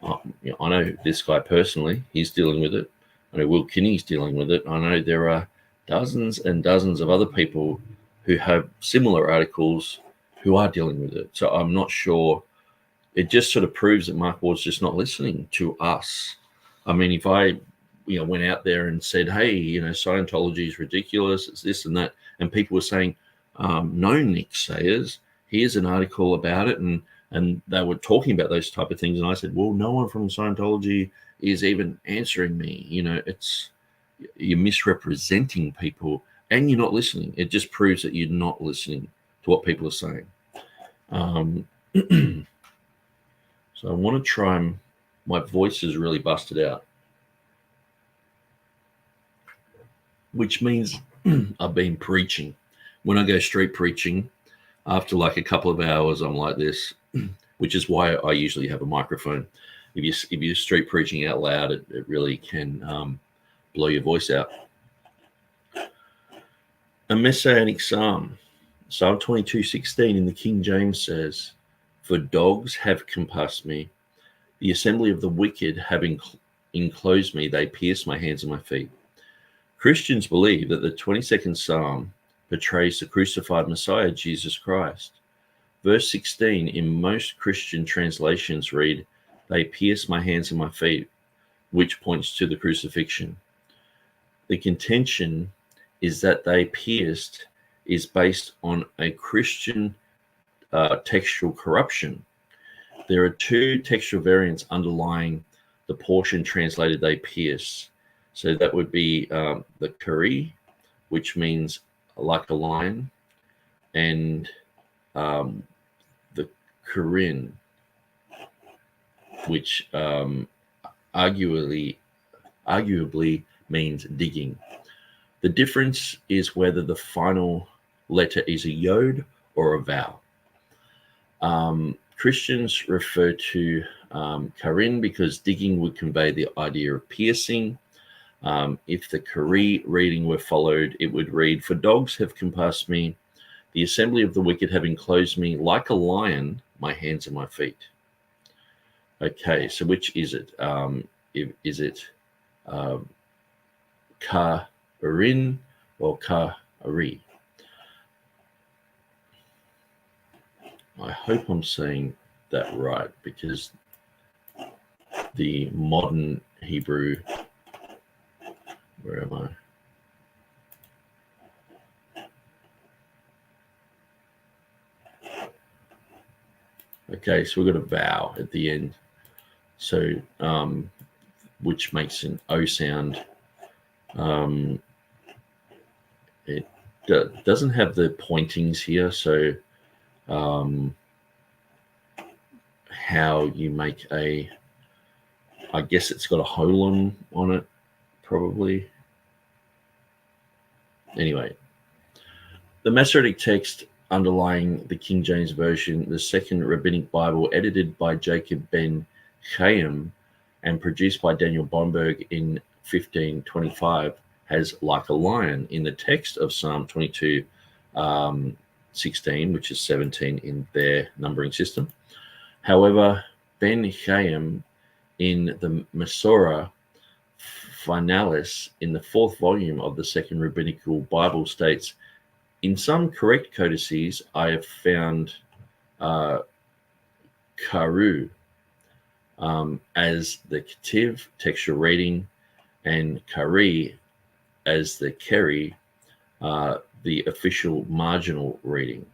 I know this guy personally. He's dealing with it. I know Will Kinney's dealing with it. I know there are dozens and dozens of other people who have similar articles who are dealing with it. So I'm not sure. It just sort of proves that Mark Ward's just not listening to us. I mean, if I, went out there and said, hey, Scientology is ridiculous, it's this and that, and people were saying, no, Nick Sayers, here's an article about it, and they were talking about those type of things, and I said, well, no one from Scientology is even answering me. You're misrepresenting people, and you're not listening. It just proves that you're not listening to what people are saying. So I want to try and, my voice is really busted out, which means I've been preaching. When I go street preaching, after like a couple of hours, I'm like this, which is why I usually have a microphone. If you're street preaching out loud, it really can blow your voice out. A Messianic Psalm, Psalm 22:16 in the King James says, For dogs have compassed me, the assembly of the wicked have enclosed me, they pierce my hands and my feet. Christians believe that the 22nd Psalm portrays the crucified Messiah, Jesus Christ. Verse 16 in most Christian translations read, they pierce my hands and my feet, which points to the crucifixion. The contention is that they pierced is based on a Christian textual corruption. There are two textual variants underlying the portion translated they pierce. So that would be the Qere, which means like a lion, and the Qurin, which arguably means digging. The difference is whether the final letter is a yod or a vowel. Christians refer to Qarin because digging would convey the idea of piercing. If the Qere reading were followed, it would read, for dogs have compassed me, the assembly of the wicked have enclosed me, like a lion, my hands and my feet. Okay, so which is it? Is it Qarin or Qere? I hope I'm saying that right, because the modern Hebrew, where am I? Okay, so we've got a vowel at the end, so which makes an O sound. It doesn't have the pointings here, so how you make a, I guess it's got a holon on it, probably. Anyway, the Masoretic text underlying the King James Version, the Second Rabbinic Bible, edited by Jacob ben Chaim and produced by Daniel Bomberg in 1525, has like a lion in the text of Psalm 22, 16, which is 17 in their numbering system. However, Ben Chaim in the Masorah Finalis in the fourth volume of the Second Rabbinical Bible states, in some correct codices, I have found Karu as the Kethiv textual reading and Qere as the Qere, the official marginal reading.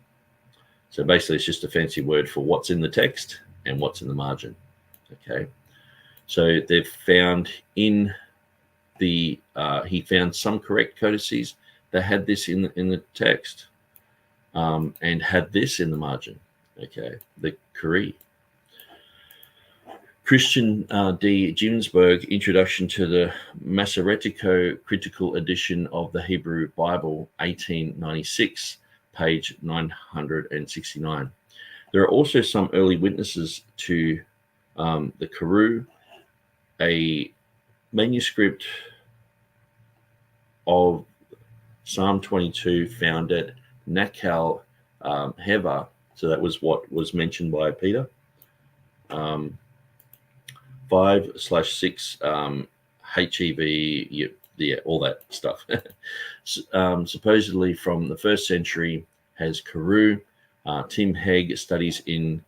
So basically it's just a fancy word for what's in the text and what's in the margin. Okay, so they've found in the he found some correct codices that had this in the text and had this in the margin. Okay, the Qere. Christian D. Ginsburg, Introduction to the Masoretico Critical Edition of the Hebrew Bible, 1896, page 969. There are also some early witnesses to the Qere, a manuscript of Psalm 22 found at Nakal Heva. So that was what was mentioned by Peter. 5/6 HEV, yeah, all that stuff. Supposedly from the 1st century has Qere. Tim Hegg studies in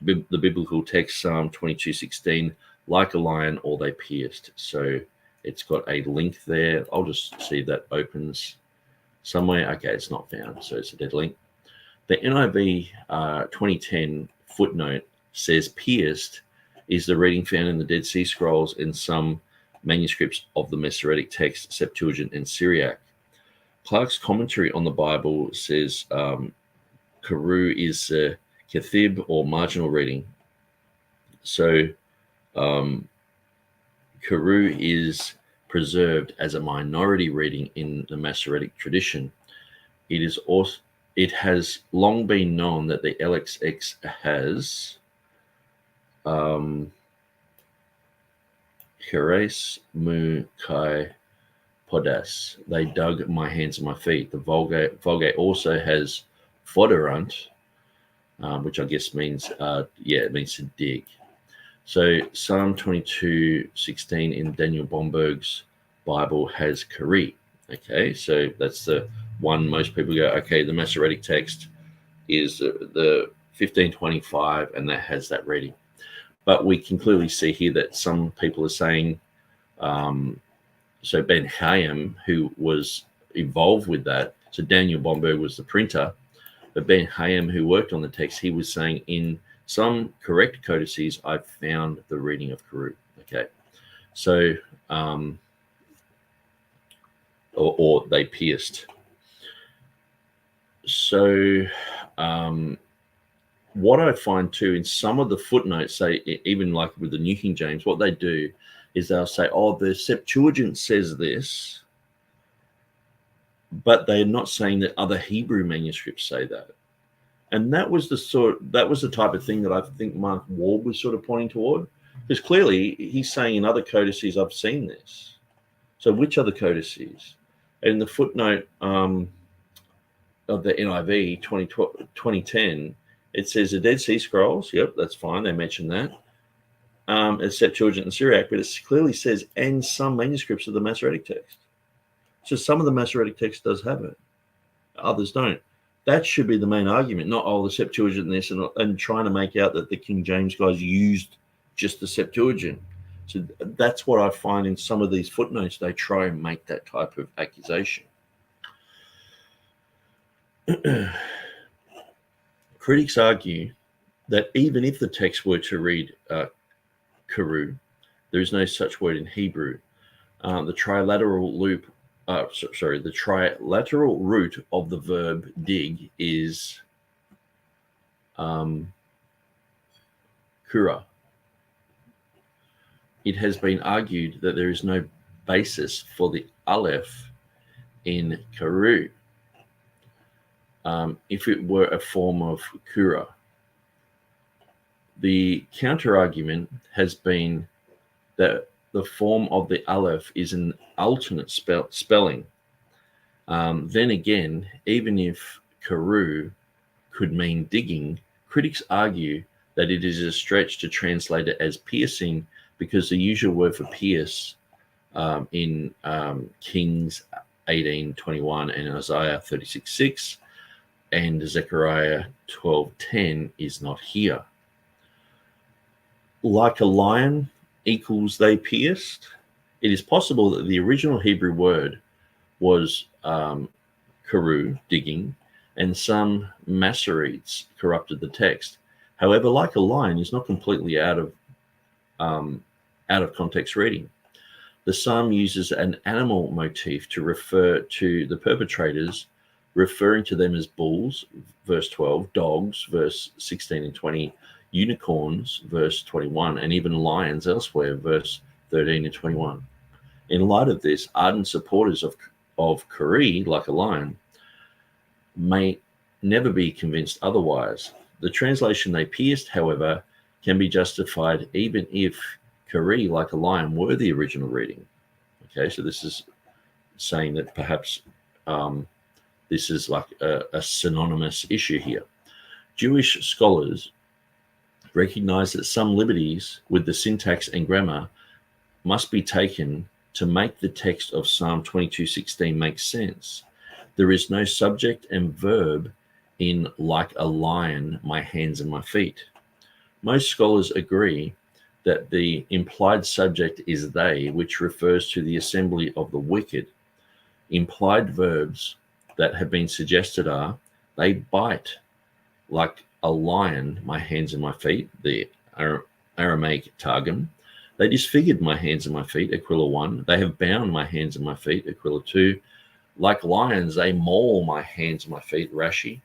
the biblical text Psalm 22:16, like a lion, all they pierced. So it's got a link there. I'll just see if that opens somewhere. Okay, it's not found, so it's a dead link. The NIV 2010 footnote says pierced is the reading found in the Dead Sea Scrolls and some manuscripts of the Masoretic text, Septuagint and Syriac. Clark's commentary on the Bible says Qere is Kethiv or marginal reading. So Qere is preserved as a minority reading in the Masoretic tradition. It has long been known that the LXX has Keres mu kai podas. They dug my hands and my feet. The Vulgate also has foderant, which I guess means, it means to dig. So Psalm 22:16 in Daniel Bomberg's Bible has Qere. Okay, so that's the one most people go, okay, the Masoretic text is the 1525, and that has that reading. But we can clearly see here that some people are saying, so Ben Hayim, who was involved with that, so Daniel Bomberg was the printer, but Ben Hayim, who worked on the text, he was saying in some correct codices, I've found the reading of Qere. Okay, so or they pierced. So what I find too in some of the footnotes, say even like with the New King James, what they do is they'll say, oh, the Septuagint says this, but they're not saying that other Hebrew manuscripts say that. And that was the type of thing that I think Mark Ward was sort of pointing toward, because clearly he's saying in other codices I've seen this. So which other codices? In the footnote of the NIV 2010, it says the Dead Sea Scrolls. Yep, that's fine. They mentioned that. It's Septuagint and Syriac, but it clearly says, and some manuscripts of the Masoretic text. So some of the Masoretic text does have it. Others don't. That should be the main argument, not, oh, the Septuagint and this, and trying to make out that the King James guys used just the Septuagint. So that's what I find in some of these footnotes. They try and make that type of accusation. Critics argue that even if the text were to read Qere, there is no such word in Hebrew. The trilateral root of the verb dig is Qere. It has been argued that there is no basis for the aleph in Qere if it were a form of Qere. The counter-argument has been that the form of the aleph is an alternate spelling. Then again, even if Qere could mean digging, critics argue that it is a stretch to translate it as piercing, because the usual word for pierce in Kings 18:21 and Isaiah 36:6 and Zechariah 12:10 is not here. Like a lion equals they pierced. It is possible that the original Hebrew word was Qere, digging, and some Masoretes corrupted the text. However, like a lion is not completely out of context reading. The psalm uses an animal motif to refer to the perpetrators, referring to them as bulls, verse 12, dogs, verse 16 and 20, unicorns, verse 21, and even lions elsewhere, verse 13 and 21. In light of this, ardent supporters of Qere, like a lion, may never be convinced otherwise. The translation they pierced, however, can be justified even if Qere, like a lion, were the original reading. Okay, so this is saying that perhaps this is like a synonymous issue here. Jewish scholars recognize that some liberties with the syntax and grammar must be taken to make the text of Psalm 22:16 make sense. There is no subject and verb in like a lion, my hands and my feet. Most scholars agree that the implied subject is they, which refers to the assembly of the wicked. Implied verbs that have been suggested are, they bite like a lion, my hands and my feet, the Aramaic Targum. They disfigured my hands and my feet, Aquila 1. They have bound my hands and my feet, Aquila 2. Like lions, they maul my hands and my feet, Rashi.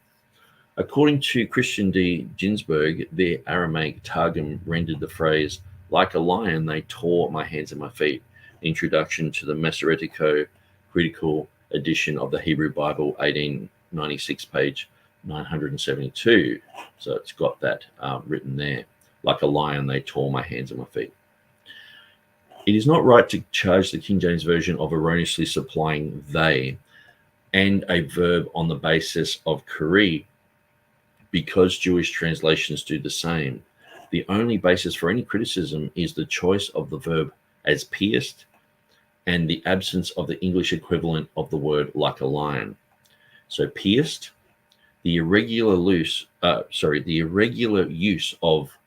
According to Christian D. Ginsburg, the Aramaic Targum rendered the phrase, like a lion, they tore my hands and my feet. Introduction to the Masoretico critical edition of the Hebrew Bible, 1896, page 972. So it's got that written there. Like a lion, they tore my hands and my feet. It is not right to charge the King James Version of erroneously supplying they and a verb on the basis of Qere. because Jewish translations do the same. The only basis for any criticism is the choice of the verb as pierced and the absence of the English equivalent of the word like a lion. So pierced, the irregular use of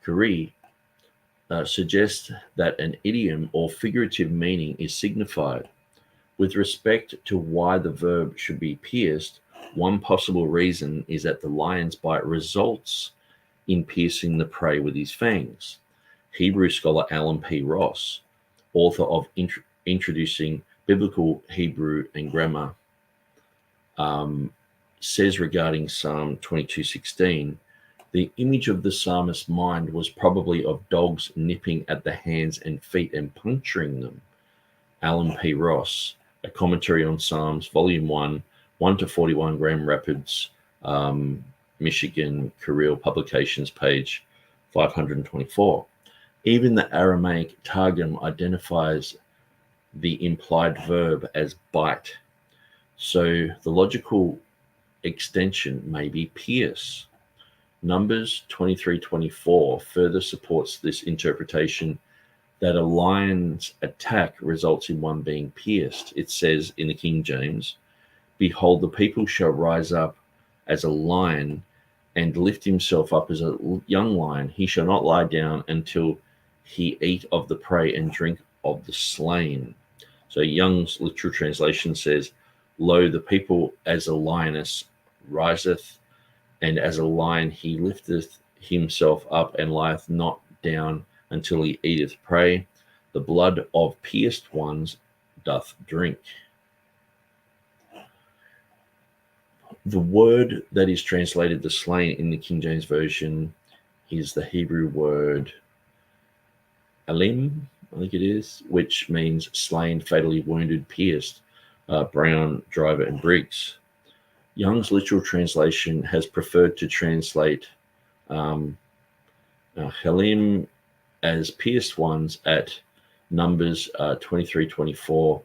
Qere suggests that an idiom or figurative meaning is signified. With respect to why the verb should be pierced, one possible reason is that the lion's bite results in piercing the prey with his fangs. Hebrew scholar Alan P. Ross, author of Introducing Biblical Hebrew and Grammar, says regarding Psalm 22:16, the image of the psalmist's mind was probably of dogs nipping at the hands and feet and puncturing them. Alan P. Ross, A Commentary on Psalms, Volume 1, 1-41, Grand Rapids, Michigan, Carril Publications, page 524. Even the Aramaic Targum identifies the implied verb as bite. So the logical extension may be pierce. Numbers 23:24 further supports this interpretation that a lion's attack results in one being pierced. It says in the King James, "Behold, the people shall rise up as a lion and lift himself up as a young lion. He shall not lie down until he eat of the prey and drink of the slain." So Young's literal translation says, "Lo, the people as a lioness riseth, and as a lion he lifteth himself up and lieth not down until he eateth prey. The blood of pierced ones doth drink." The word that is translated the slain in the King James Version is the Hebrew word alim, I think it is, which means slain, fatally wounded, pierced. Brown, Driver, and Briggs. Young's literal translation has preferred to translate Helim as pierced ones at Numbers 23:24.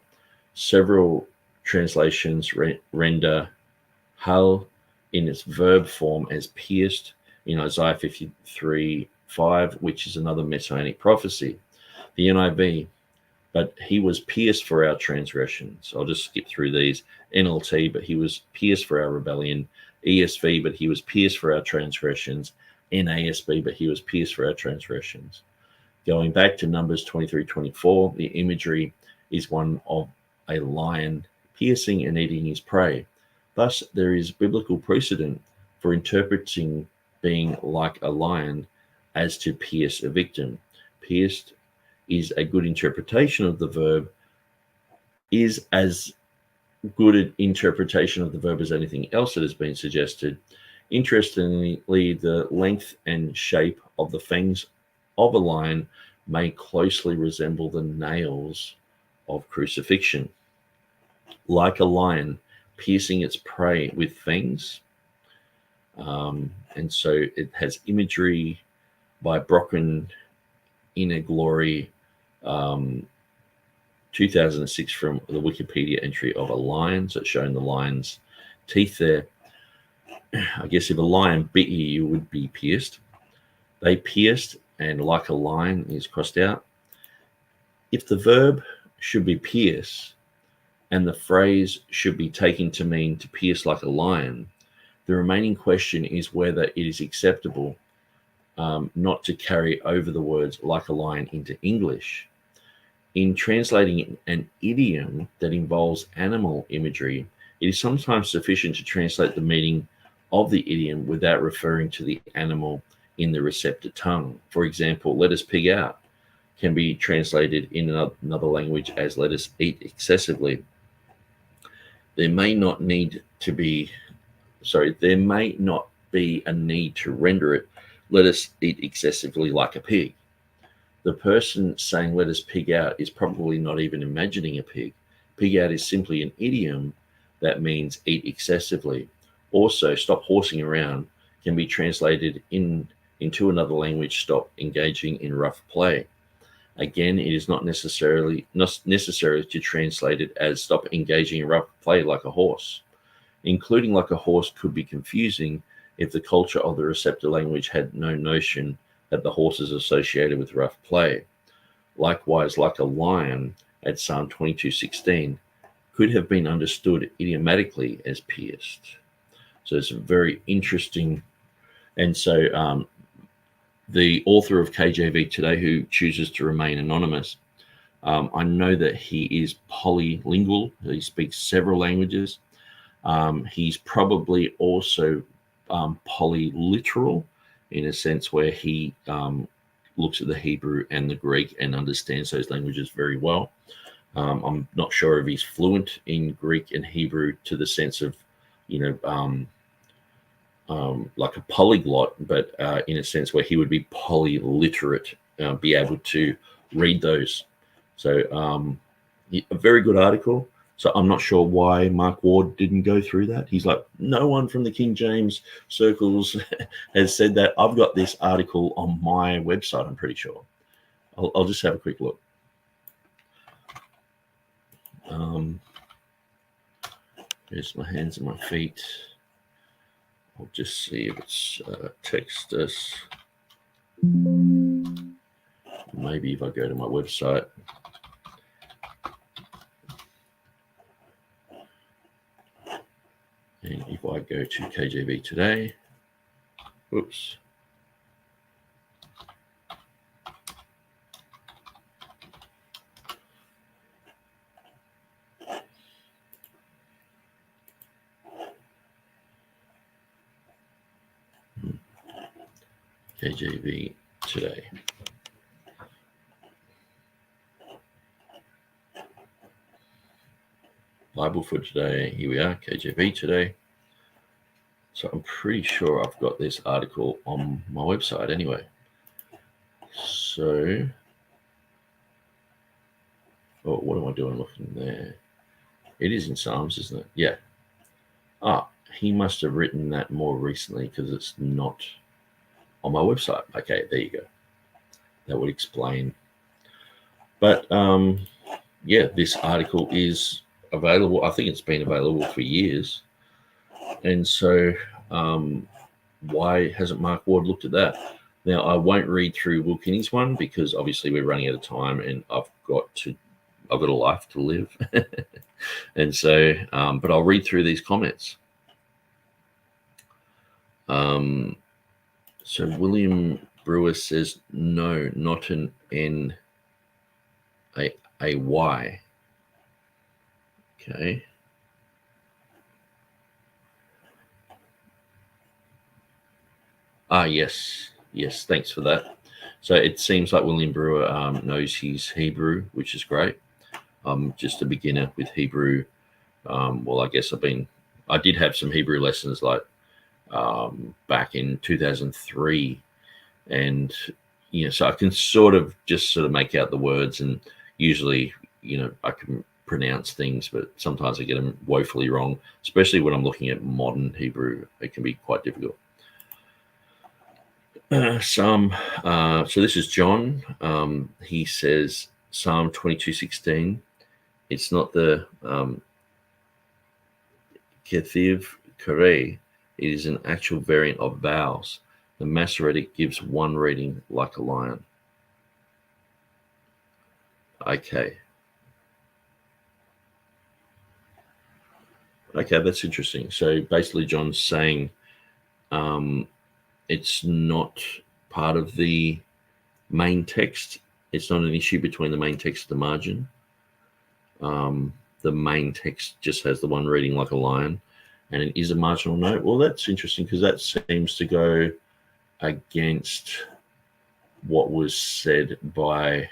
Several translations render Hal in its verb form as pierced in Isaiah 53:5, which is another messianic prophecy. The NIV, "But he was pierced for our transgressions." I'll just skip through these. NLT, "But he was pierced for our rebellion." ESV, "But he was pierced for our transgressions." NASB, "But he was pierced for our transgressions." Going back to Numbers 23:24, the imagery is one of a lion piercing and eating his prey. Thus, there is biblical precedent for interpreting being like a lion as to pierce a victim. Pierced is a good interpretation of the verb, is as good an interpretation of the verb as anything else that has been suggested. Interestingly, the length and shape of the fangs of a lion may closely resemble the nails of crucifixion. Like a lion piercing its prey with fangs. And so it has imagery by Brocken, Inner Glory, 2006, from the Wikipedia entry of a lion. So it's showing the lion's teeth there. I guess if a lion bit you, you would be pierced. They pierced, and like a lion is crossed out. If the verb should be pierce and the phrase should be taken to mean to pierce like a lion, the remaining question is whether it is acceptable not to carry over the words like a lion into English. In translating an idiom that involves animal imagery, it is sometimes sufficient to translate the meaning of the idiom without referring to the animal in the receptor tongue. For example, "let us pig out" can be translated in another language as "let us eat excessively." There may not be a need to render it "let us eat excessively like a pig." The person saying "let us pig out" is probably not even imagining a pig. Pig out is simply an idiom that means eat excessively. Also, "stop horsing around" can be translated into another language, "stop engaging in rough play." Again, it is not necessary to translate it as "stop engaging in rough play like a horse." Including like a horse could be confusing if the culture of the receptor language had no notion that the horse is associated with rough play. Likewise, like a lion at Psalm 22:16 could have been understood idiomatically as pierced. So it's very interesting. And so the author of KJV today, who chooses to remain anonymous, I know that he is polylingual. He speaks several languages. He's probably also polyliteral in a sense where he looks at the Hebrew and the Greek and understands those languages very well. I'm not sure if he's fluent in Greek and Hebrew to the sense of, like a polyglot, but in a sense where he would be polyliterate, be able to read those. So a very good article. So I'm not sure why Mark Ward didn't go through that. He's like, no one from the King James circles has said that. I've got this article on my website, I'm pretty sure. I'll just have a quick look. There's my hands and my feet. I'll just see if it's Textus. Maybe if I go to my website. And if I go to KJV today, whoops. KJV today. Bible for today. Here we are, KJV today. So I'm pretty sure I've got this article on my website anyway. So, oh, what am I doing looking there? It is in Psalms, isn't it? Yeah. He must have written that more recently because it's not on my website. Okay, there you go. That would explain. But yeah, this article is available. I think it's been available for years. And so why hasn't Mark Ward looked at that? Now, I won't read through Will Kinney's one because obviously we're running out of time and I've got a life to live. And so, but I'll read through these comments. So William Brewer says, no, not an N, a Y. Okay. Yes. Thanks for that. So it seems like William Brewer knows his Hebrew, which is great. Just a beginner with Hebrew. Well, I guess I did have some Hebrew lessons like back in 2003, and so I can sort of make out the words, and usually I can pronounce things, but sometimes I get them woefully wrong, especially when I'm looking at modern Hebrew. It can be quite difficult. So this is John. He says Psalm 22:16. It's not the Kethiv-Qere. It is an actual variant of vowels. The Masoretic gives one reading like a lion. Okay, that's interesting. So basically John's saying it's not part of the main text. It's not an issue between the main text and the margin. The main text just has the one reading like a lion, and it is a marginal note. Well, that's interesting because that seems to go against what was said by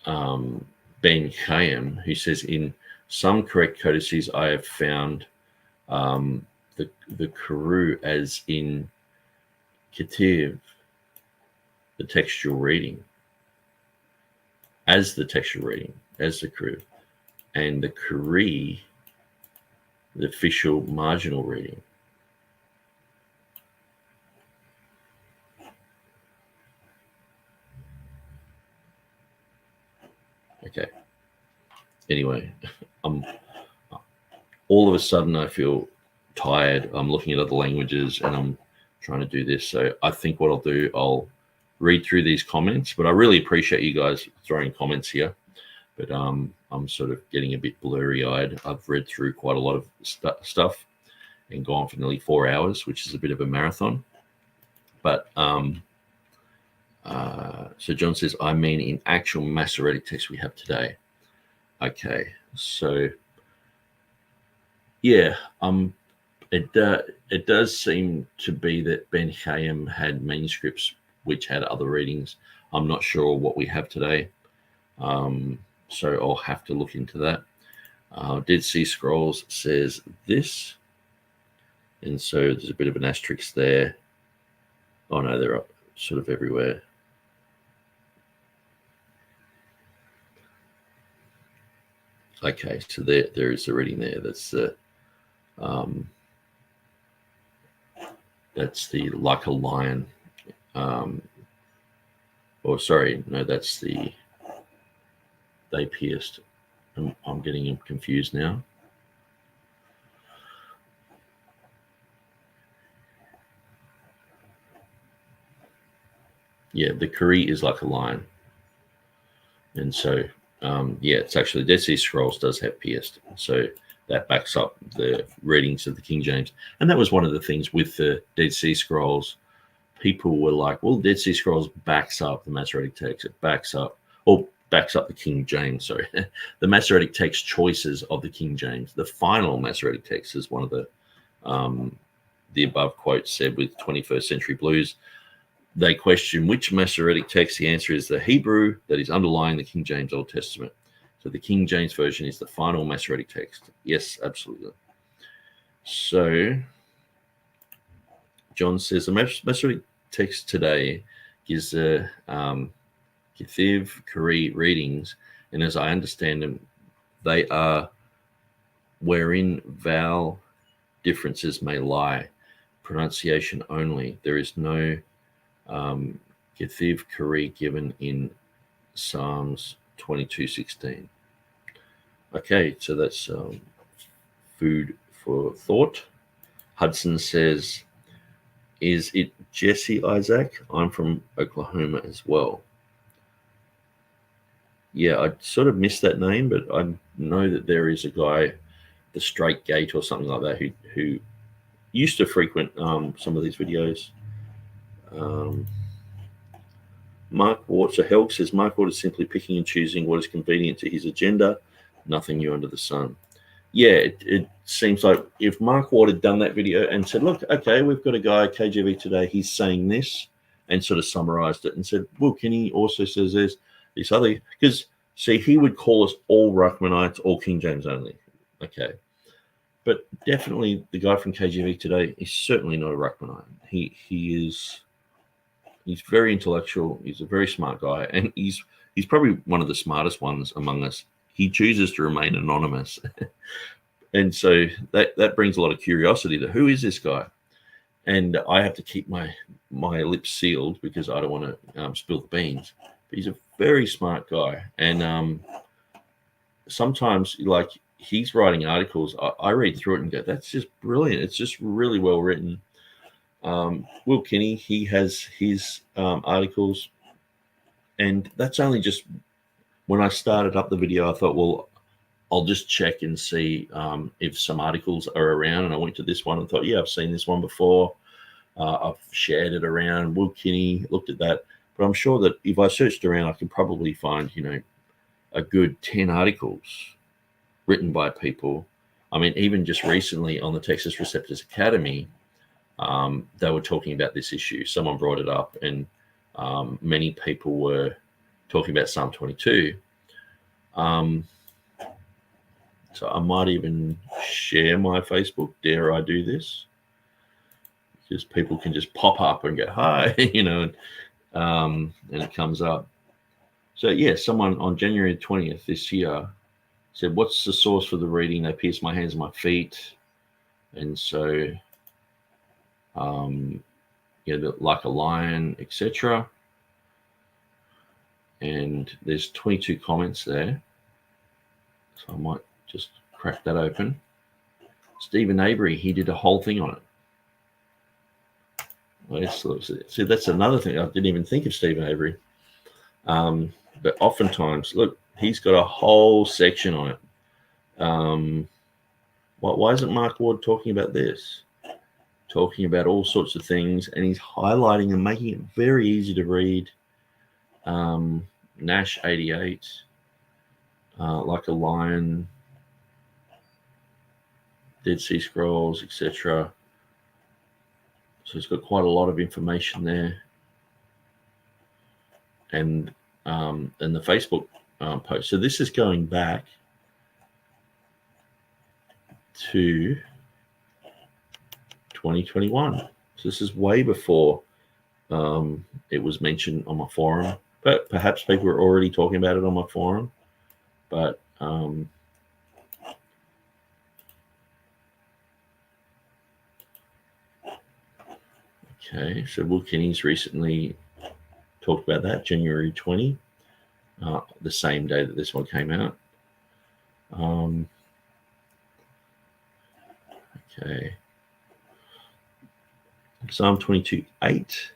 Ben Chaim, who says, in some correct codices I have found the Qere as in Kethiv, the textual reading, as the textual reading, as the Qere, and the Qere, the official marginal reading. Okay. Anyway, all of a sudden I feel tired. I'm looking at other languages and I'm trying to do this. So I think what I'll do, I'll read through these comments, but I really appreciate you guys throwing comments here. But I'm sort of getting a bit blurry-eyed. I've read through quite a lot of stuff and gone for nearly 4 hours, which is a bit of a marathon. But so John says, I mean in actual Masoretic text we have today. Okay, so yeah, it does seem to be that Ben Chaim had manuscripts which had other readings. I'm not sure what we have today, so I'll have to look into that. Dead Sea Scrolls says this, and so there's a bit of an asterisk there. Oh no, they're sort of everywhere. Okay, so there is a reading there. That's the like a lion. Or sorry, no, that's the they pierced. I'm getting him confused now. Yeah, the Qere is like a lion, and so. Yeah, it's actually Dead Sea Scrolls does have pierced, so that backs up the readings of the King James. And that was one of the things with the Dead Sea Scrolls. People were like, well, Dead Sea Scrolls backs up the Masoretic text. It backs up the King James, sorry. The Masoretic text choices of the King James. The final Masoretic text is one of the above quotes said with 21st Century Blues. They question which Masoretic text. The answer is the Hebrew that is underlying the King James Old Testament. So the King James Version is the final Masoretic text. Yes, absolutely. So John says the Masoretic text today gives the Kethiv-Qere readings, and as I understand them, they are wherein vowel differences may lie, pronunciation only. There is no Kethiv-Qere given in Psalms 22:16. Okay, so that's food for thought. Hudson says, is it Jesse Isaac? I'm from Oklahoma as well. Yeah, I sort of missed that name, but I know that there is a guy, the Straight Gate or something like that, who used to frequent some of these videos. Mark Ward, so Helg says Mark Ward is simply picking and choosing what is convenient to his agenda, nothing new under the sun. Yeah, it seems like if Mark Ward had done that video and said, look, okay, we've got a guy, KJV today, he's saying this, and sort of summarized it and said, well, Kenny also says there's this other, because, see, he would call us all Ruckmanites, all King James only. Okay. But definitely the guy from KJV today is certainly not a Ruckmanite. He's very intellectual. He's a very smart guy, and he's probably one of the smartest ones among us. He chooses to remain anonymous, and so that brings a lot of curiosity to who is this guy. And I have to keep my lips sealed because I don't want to spill the beans. But he's a very smart guy, and sometimes like he's writing articles. I read through it and go, that's just brilliant. It's just really well written. Will Kinney, he has his articles, and that's only just when I started up the video. I thought, well, I'll just check and see if some articles are around, and I went to this one and thought, yeah, I've seen this one before. I've shared it around. Will Kinney, looked at that, but I'm sure that if I searched around, I could probably find a good 10 articles written by people. I mean, even just recently on the Textus Receptus Academy, they were talking about this issue. Someone brought it up, and many people were talking about Psalm 22. So I might even share my Facebook. Dare I do this? Because people can just pop up and go, hi, and it comes up. So, yeah, someone on January 20th this year said, what's the source for the reading? They pierced my hands and my feet. And so, like a lion, etc. And there's 22 comments there. So I might just crack that open. Stephen Avery, he did a whole thing on it. See, that's another thing. I didn't even think of Stephen Avery. But oftentimes, look, he's got a whole section on it. Why isn't Mark Ward talking about this? Talking about all sorts of things, and he's highlighting and making it very easy to read. Nash 88, Like a Lion, Dead Sea Scrolls, etc. So it's got quite a lot of information there. And the Facebook post. So this is going back to 2021. So this is way before it was mentioned on my forum. But perhaps people were already talking about it on my forum. But okay, so Will Kinney's recently talked about that, January 20, the same day that this one came out. Okay. Psalm 22:8.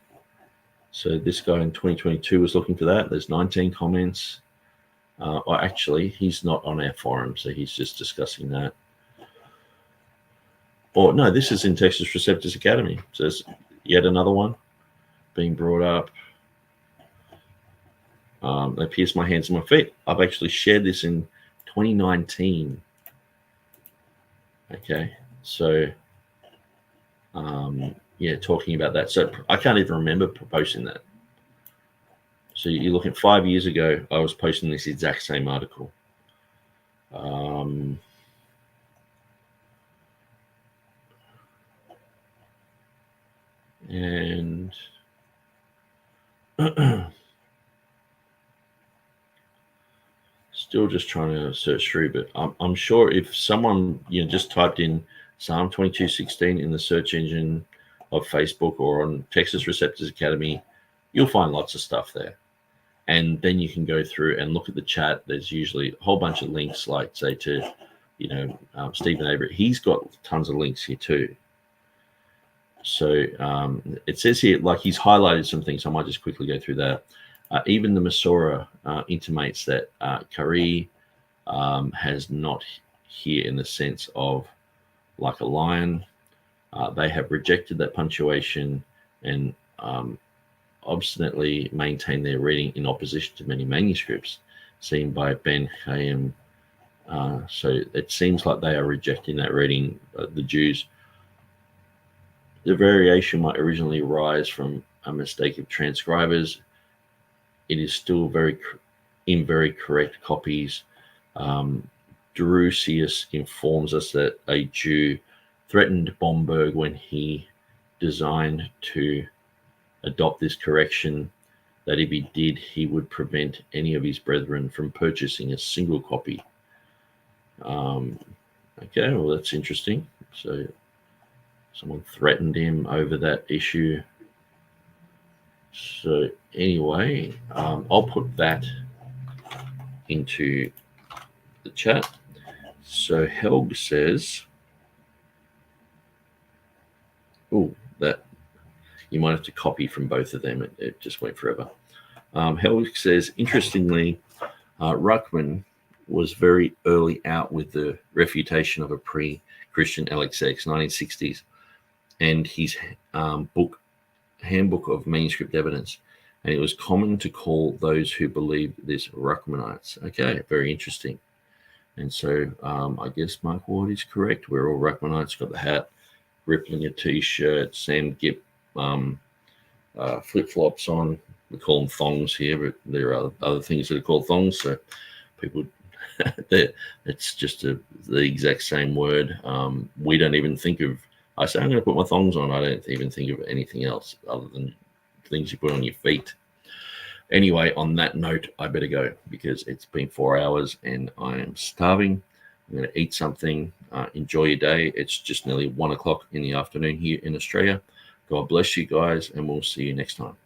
So this guy in 2022 was looking for that. There's 19 comments. Or actually, he's not on our forum, so he's just discussing that. Or no, this is in Textus Receptus Academy. So there's yet another one being brought up. They pierce my hands and my feet. I've actually shared this in 2019. Okay, so yeah, talking about that. So I can't even remember posting that. So you're looking 5 years ago, I was posting this exact same article. And still just trying to search through, but I'm sure if someone just typed in Psalm 22:16 in the search engine of Facebook or on Textus Receptus Academy, you'll find lots of stuff there. And then you can go through and look at the chat. There's usually a whole bunch of links, like say to, Stephen Avery. He's got tons of links here too. So it says here, like he's highlighted some things. I might just quickly go through that. Even the Masoretic intimates that Qere has not here in the sense of like a lion. They have rejected that punctuation and obstinately maintain their reading in opposition to many manuscripts seen by Ben Chaim. So it seems like they are rejecting that reading, the Jews. The variation might originally arise from a mistake of transcribers. It is still in very correct copies. Drusius informs us that a Jew threatened Bomberg when he designed to adopt this correction, that if he did, he would prevent any of his brethren from purchasing a single copy. Okay, well, that's interesting. So someone threatened him over that issue. So anyway, I'll put that into the chat. So Helg says, oh, that you might have to copy from both of them. It just went forever. Helg says, interestingly, Ruckman was very early out with the refutation of a pre-Christian LXX, 1960s, and his Handbook of Manuscript Evidence. And it was common to call those who believed this Ruckmanites. Okay, very interesting. And so I guess Mark Ward is correct. We're all Ruckmanites, got the hat, Riplinger t-shirt, Sam Gipp flip-flops on. We call them thongs here, but there are other things that are called thongs. So people, it's just the exact same word. We don't even think of, I say I'm going to put my thongs on. I don't even think of anything else other than things you put on your feet. Anyway, on that note, I better go because it's been 4 hours and I am starving. I'm going to eat something. Enjoy your day. It's just nearly 1 o'clock in the afternoon here in Australia. God bless you guys, and we'll see you next time.